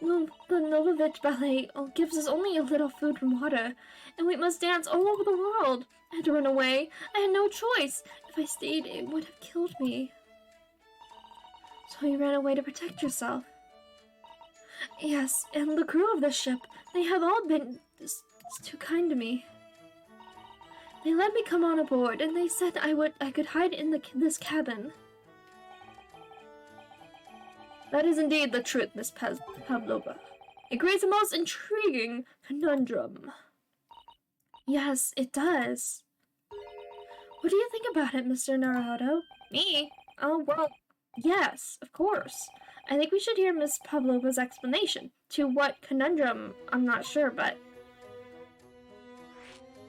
No, the Novovich Ballet gives us only a little food and water, and we must dance all over the world. I had to run away. I had no choice. If I stayed, it would have killed me. So you ran away to protect yourself. Yes, and the crew of the ship, they have all been too kind to me. They let me come on aboard, and they said I could hide in this cabin. That is indeed the truth, Miss Pavlova. It creates a most intriguing conundrum. Yes, it does. What do you think about it, Mr. Naruto? Me? Oh, well, yes, of course. I think we should hear Miss Pavlova's explanation. To what conundrum, I'm not sure, but...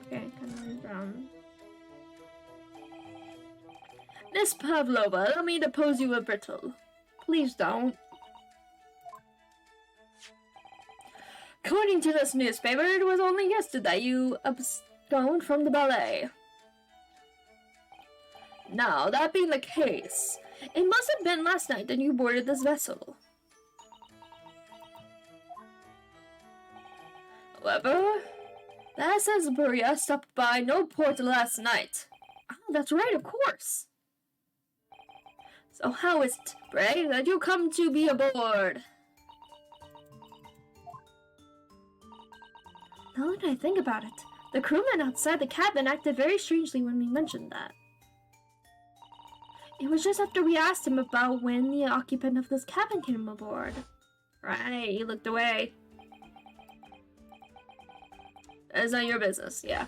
Okay, conundrum. Miss Pavlova, allow me to pose you a riddle. Please don't. According to this newspaper, it was only yesterday you absconded from the ballet. Now, that being the case, it must have been last night that you boarded this vessel. However, the SS Buria stopped by no port last night. Oh, that's right, of course. So how is it, pray, that you come to be aboard? Now that I think about it, the crewman outside the cabin acted very strangely when we mentioned that. It was just after we asked him about when the occupant of this cabin came aboard. Right, he looked away. That is not your business, yeah.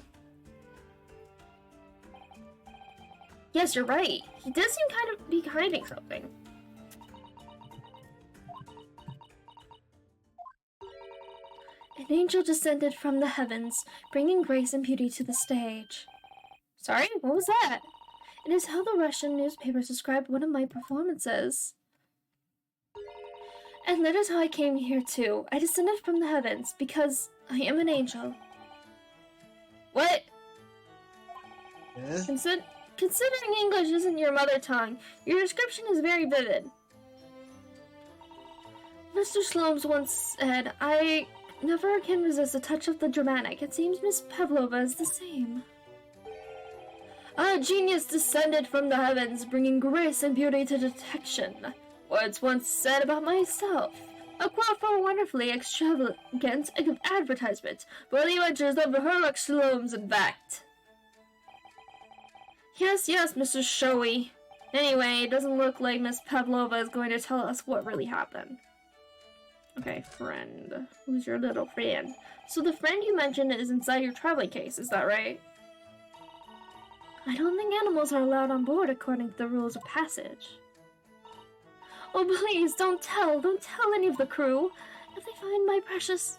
Yes, you're right. He does seem kind of be hiding something. An angel descended from the heavens, bringing grace and beauty to the stage. Sorry, what was that? It is how the Russian newspapers described one of my performances. And that is how I came here too. I descended from the heavens because I am an angel. What? Yeah? Considering English isn't your mother tongue, your description is very vivid. Mr. Shlomes once said, I never can resist a touch of the dramatic. It seems Miss Pavlova is the same. A genius descended from the heavens, bringing grace and beauty to detection. Words once said about myself. A quote from a wonderfully extravagant advertisement for the adventures of Herlock Shlomes, in fact. Yes, Mr. Showy. Anyway, it doesn't look like Miss Pavlova is going to tell us what really happened. Okay, friend. Who's your little friend? So the friend you mentioned is inside your traveling case, is that right? I don't think animals are allowed on board according to the rules of passage. Oh, please, don't tell any of the crew. If they find my precious...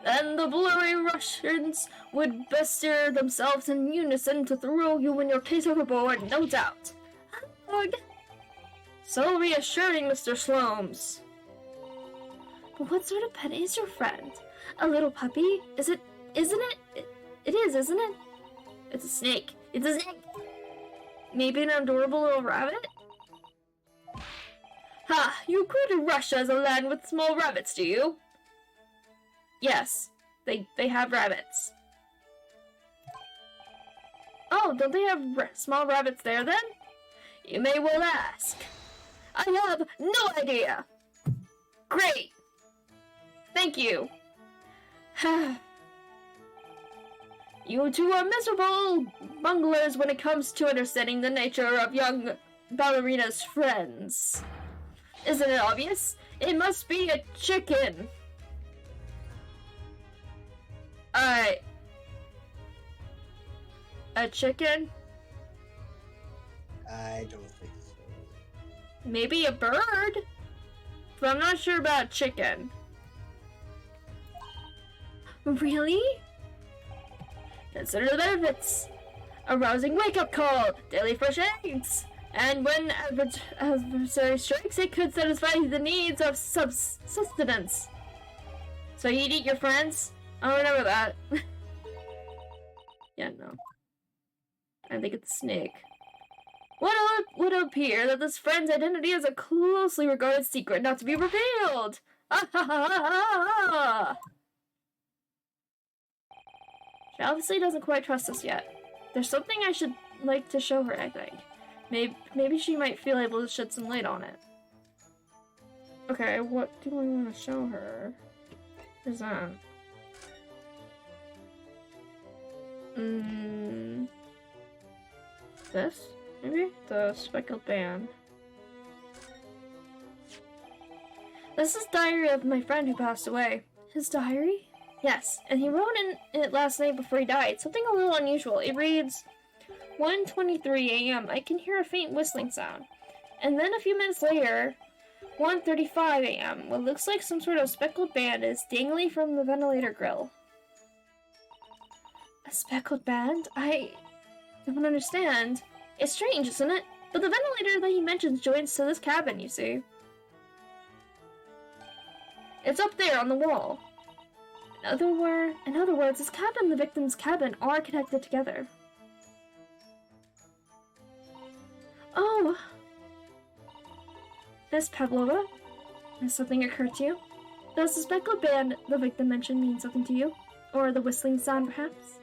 Then the blurry Russians would bestir themselves in unison to throw you and your case overboard, no doubt. Ugh. So reassuring, Mr. Slomes. But what sort of pet is your friend? A little puppy? Isn't it? It is, isn't it? It's a snake. It's a snake. Maybe an adorable little rabbit? Ha! You quoted Russia as a land with small rabbits, do you? Yes, they have rabbits. Oh, don't they have small rabbits there then? You may well ask. I have no idea. Great. Thank you. You two are miserable bunglers when it comes to understanding the nature of young ballerina's friends. Isn't it obvious? It must be a chicken. Alright. A chicken? I don't think so. Maybe a bird? But I'm not sure about chicken. Really? Consider the benefits. A rousing wake-up call, daily fresh eggs, and when adversary strikes, it could satisfy the needs of subsistence. So you'd eat your friends? I don't remember that. Yeah, no. I think it's a snake. What would appear that this friend's identity is a closely regarded secret not to be revealed. Ah ha ha ha ha! She obviously doesn't quite trust us yet. There's something I should like to show her, I think. Maybe she might feel able to shed some light on it. Okay, what do I want to show her? Where's that? This? Maybe? The speckled band. This is the diary of my friend who passed away. His diary? Yes, and he wrote in it last night before he died. Something a little unusual. It reads, 1:23 a.m. I can hear a faint whistling sound. And then a few minutes later, 1:35 a.m. What looks like some sort of speckled band is dangling from the ventilator grill. A speckled band? I don't understand. It's strange, isn't it? But the ventilator that he mentions joins to this cabin, you see. It's up there on the wall. In other words, his cabin and the victim's cabin are connected together. Oh! Miss Pavlova? Has something occurred to you? Does the speckled band the victim mentioned mean something to you? Or the whistling sound, perhaps?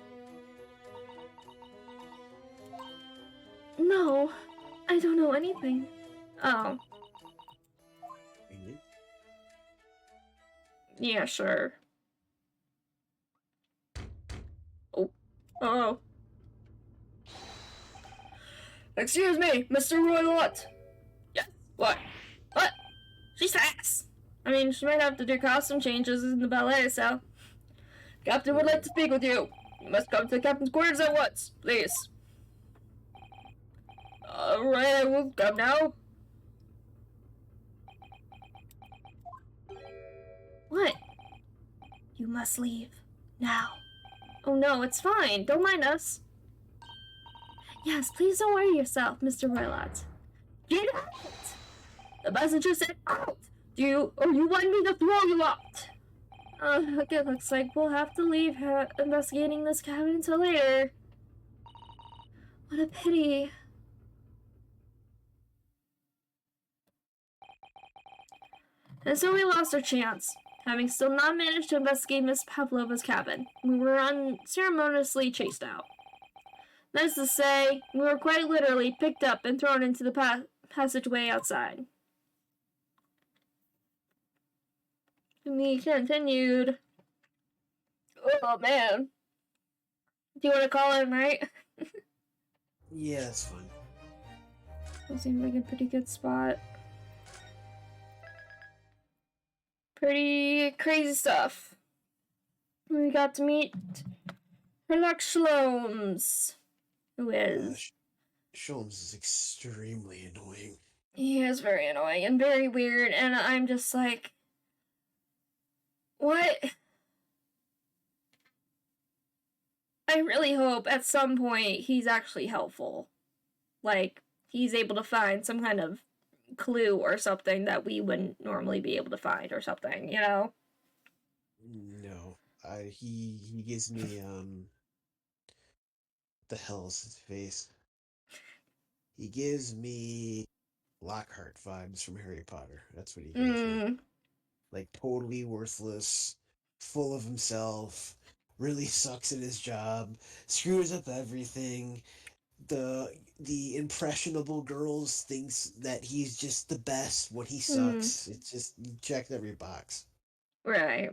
No, I don't know anything. Oh. Really? Yeah, sure. Oh. Excuse me, Mr. Roylott. Yes, what? What? She's fast. I mean, she might have to do costume changes in the ballet, so... Captain would like to speak with you. You must come to the captain's quarters at once, please. Alright, I will come now. What? You must leave. Now. Oh no, it's fine. Don't mind us. Yes, please don't worry yourself, Mr. Roylott. Get out! The messenger said out! Do you want me to throw you out? It looks like we'll have to leave her investigating this cabin until later. What a pity. And so we lost our chance, having still not managed to investigate Miss Pavlova's cabin. We were unceremoniously chased out. That is to say, we were quite literally picked up and thrown into the passageway outside. We continued. Oh man. Do you want to call it night? Yeah, that's fine. That seems like a pretty good spot. Pretty crazy stuff. We got to meet Herlock Sholmes, who is... Sholmes is extremely annoying. He is very annoying and very weird, and I'm just like... What? I really hope at some point he's actually helpful. Like, he's able to find some kind of clue or something that we wouldn't normally be able to find or something, you know? No. He gives me the hell's his face? He gives me Lockhart vibes from Harry Potter. That's what he gives me. Like totally worthless, full of himself, really sucks at his job, screws up everything. The impressionable girls thinks that he's just the best when he sucks. It's just you checked every box. Right.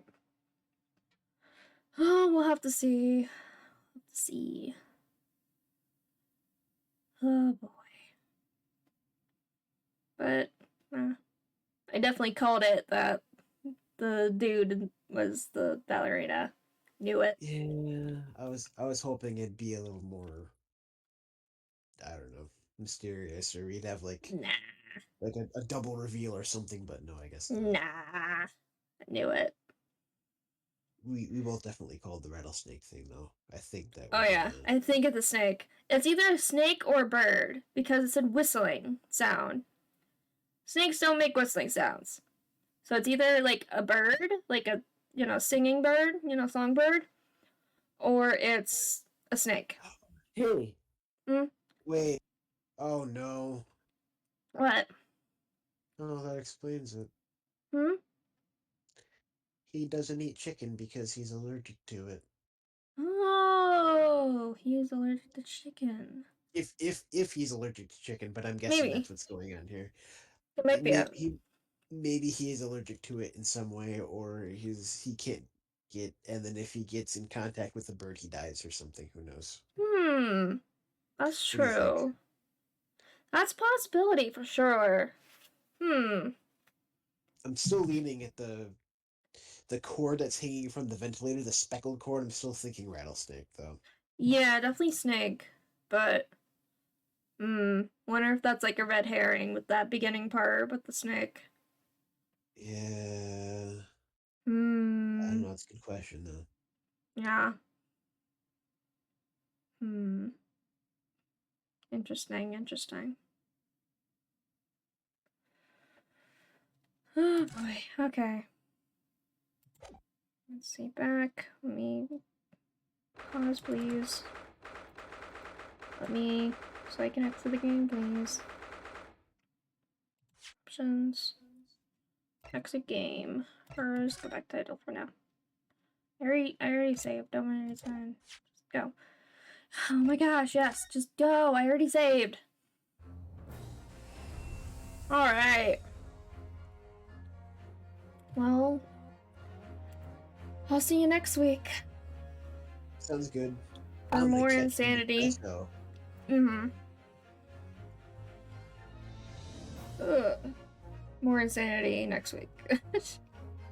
Oh, we'll have to see. Let's see. Oh boy. But I definitely called it that the dude was the ballerina. Knew it. Yeah, I was hoping it'd be a little more, I don't know, mysterious, or we'd have like a double reveal or something, but no, I guess not. Nah. I knew it. We both definitely called the rattlesnake thing though. I think that Oh yeah, I think it's a snake. It's either a snake or a bird because it said whistling sound. Snakes don't make whistling sounds. So it's either like a bird, like a, singing bird, songbird, or it's a snake. Hey. Wait. Oh no. What? Oh, that explains it. Hmm? He doesn't eat chicken because he's allergic to it. Oh, he is allergic to chicken. If he's allergic to chicken, but I'm guessing that's what's going on here. It might be Maybe he is allergic to it in some way, or he can't get, and then if he gets in contact with a bird, he dies or something. Who knows? That's true. That's a possibility for sure. I'm still leaning at the cord that's hanging from the ventilator, the speckled cord. I'm still thinking rattlesnake, though. Yeah, definitely snake. But, wonder if that's like a red herring with that beginning part with the snake. Yeah. I don't know. That's a good question, though. Yeah. Interesting. Oh boy. Okay. Let's see back. Let me pause, please. So I can exit the game, please. Options. Exit game. First, go back to title for now. I already saved. Don't worry, it's fine. Just go. Oh my gosh, yes. Just go. I already saved. Alright. Well, I'll see you next week. Sounds good. For more insanity. More insanity next week.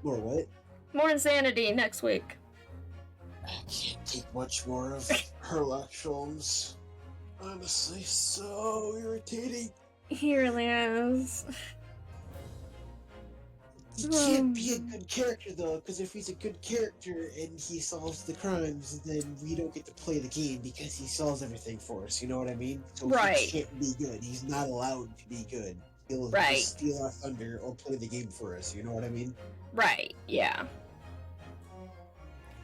More what? More insanity next week. I can't take much more of Herlock Sholmes. Honestly, so irritating. He really is. He can't be a good character, though, because if he's a good character and he solves the crimes, then we don't get to play the game because he solves everything for us, you know what I mean? So he can't be good. He's not allowed to be good. He'll just steal our thunder or play the game for us, you know what I mean? Right, yeah.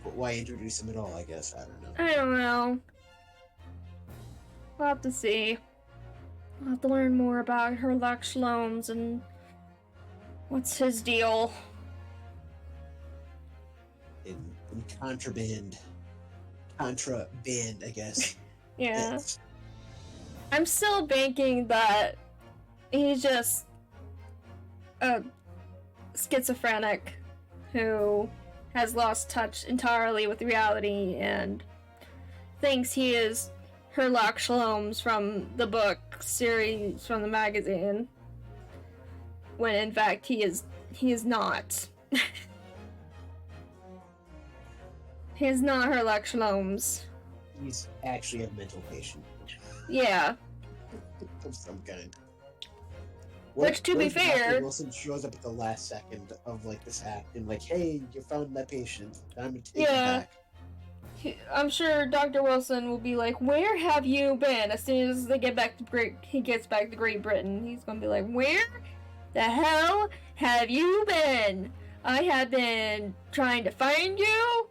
But why introduce him at all, I guess? I don't know. I don't know. We'll have to see. We'll have to learn more about Herlock Sholmes and what's his deal. In contraband, I guess. Yeah. Yes. I'm still banking that he's just a schizophrenic who has lost touch entirely with reality and thinks he is Herlock Sholmes from the book series from the magazine, when in fact he is not. He is not Herlock Sholmes. He's actually a mental patient. Yeah. Of some kind. Which, to be fair, Wilson shows up at the last second of like this act and like, hey, you found that patient. I'm gonna take it back. I'm sure Dr. Wilson will be like, "Where have you been?" As soon as they get back to he gets back to Great Britain, he's gonna be like, "Where the hell have you been? I have been trying to find you."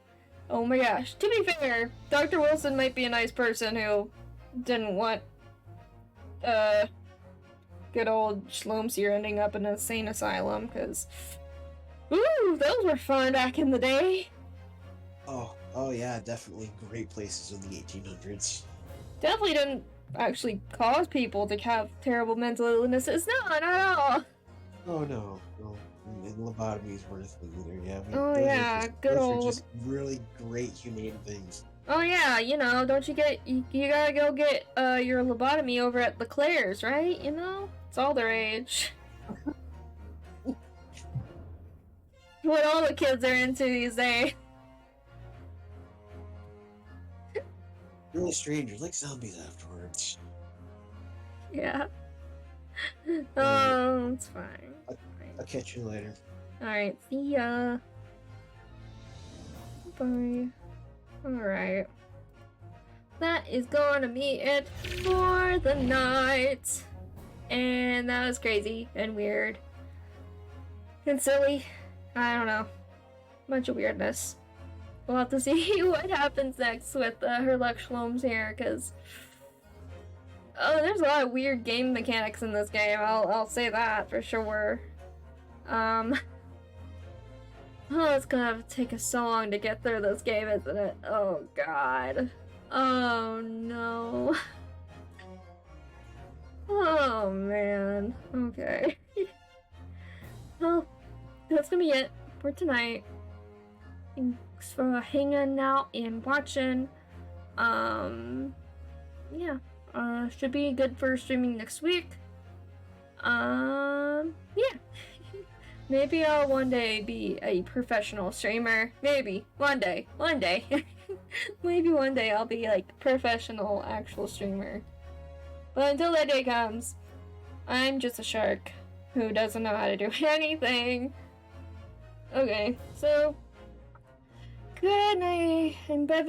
Oh my gosh. To be fair, Dr. Wilson might be a nice person who didn't want good old Schlomes here ending up in an insane asylum, because ooh, those were fun back in the day. Oh yeah, definitely great places in the 1800s. Definitely didn't actually cause people to have terrible mental illnesses. No, not at all. Oh no. And lobotomies weren't a thing either. Yeah. Good those old. are just really great humane things. Oh yeah, you gotta go get your lobotomy over at LeClaire's, right? It's all their age. What all the kids are into these days. Really strange. You're like zombies afterwards. Yeah. Oh, it's fine. I'll catch you later. Alright, see ya. Bye. Alright. That is gonna be it for the night. And that was crazy and weird. And silly. I don't know. Bunch of weirdness. We'll have to see what happens next with Herlock Schlomes here, because there's a lot of weird game mechanics in this game. I'll say that for sure. It's gonna take us so long to get through this game, isn't it? Oh god. Oh no. Oh man. Okay. Well, that's gonna be it for tonight. Thanks for hanging out and watching. Yeah. Should be good for streaming next week. Yeah. Maybe I'll one day be a professional streamer. Maybe. One day. Maybe one day I'll be like professional actual streamer. But until that day comes, I'm just a shark who doesn't know how to do anything. Okay, so good night and bye.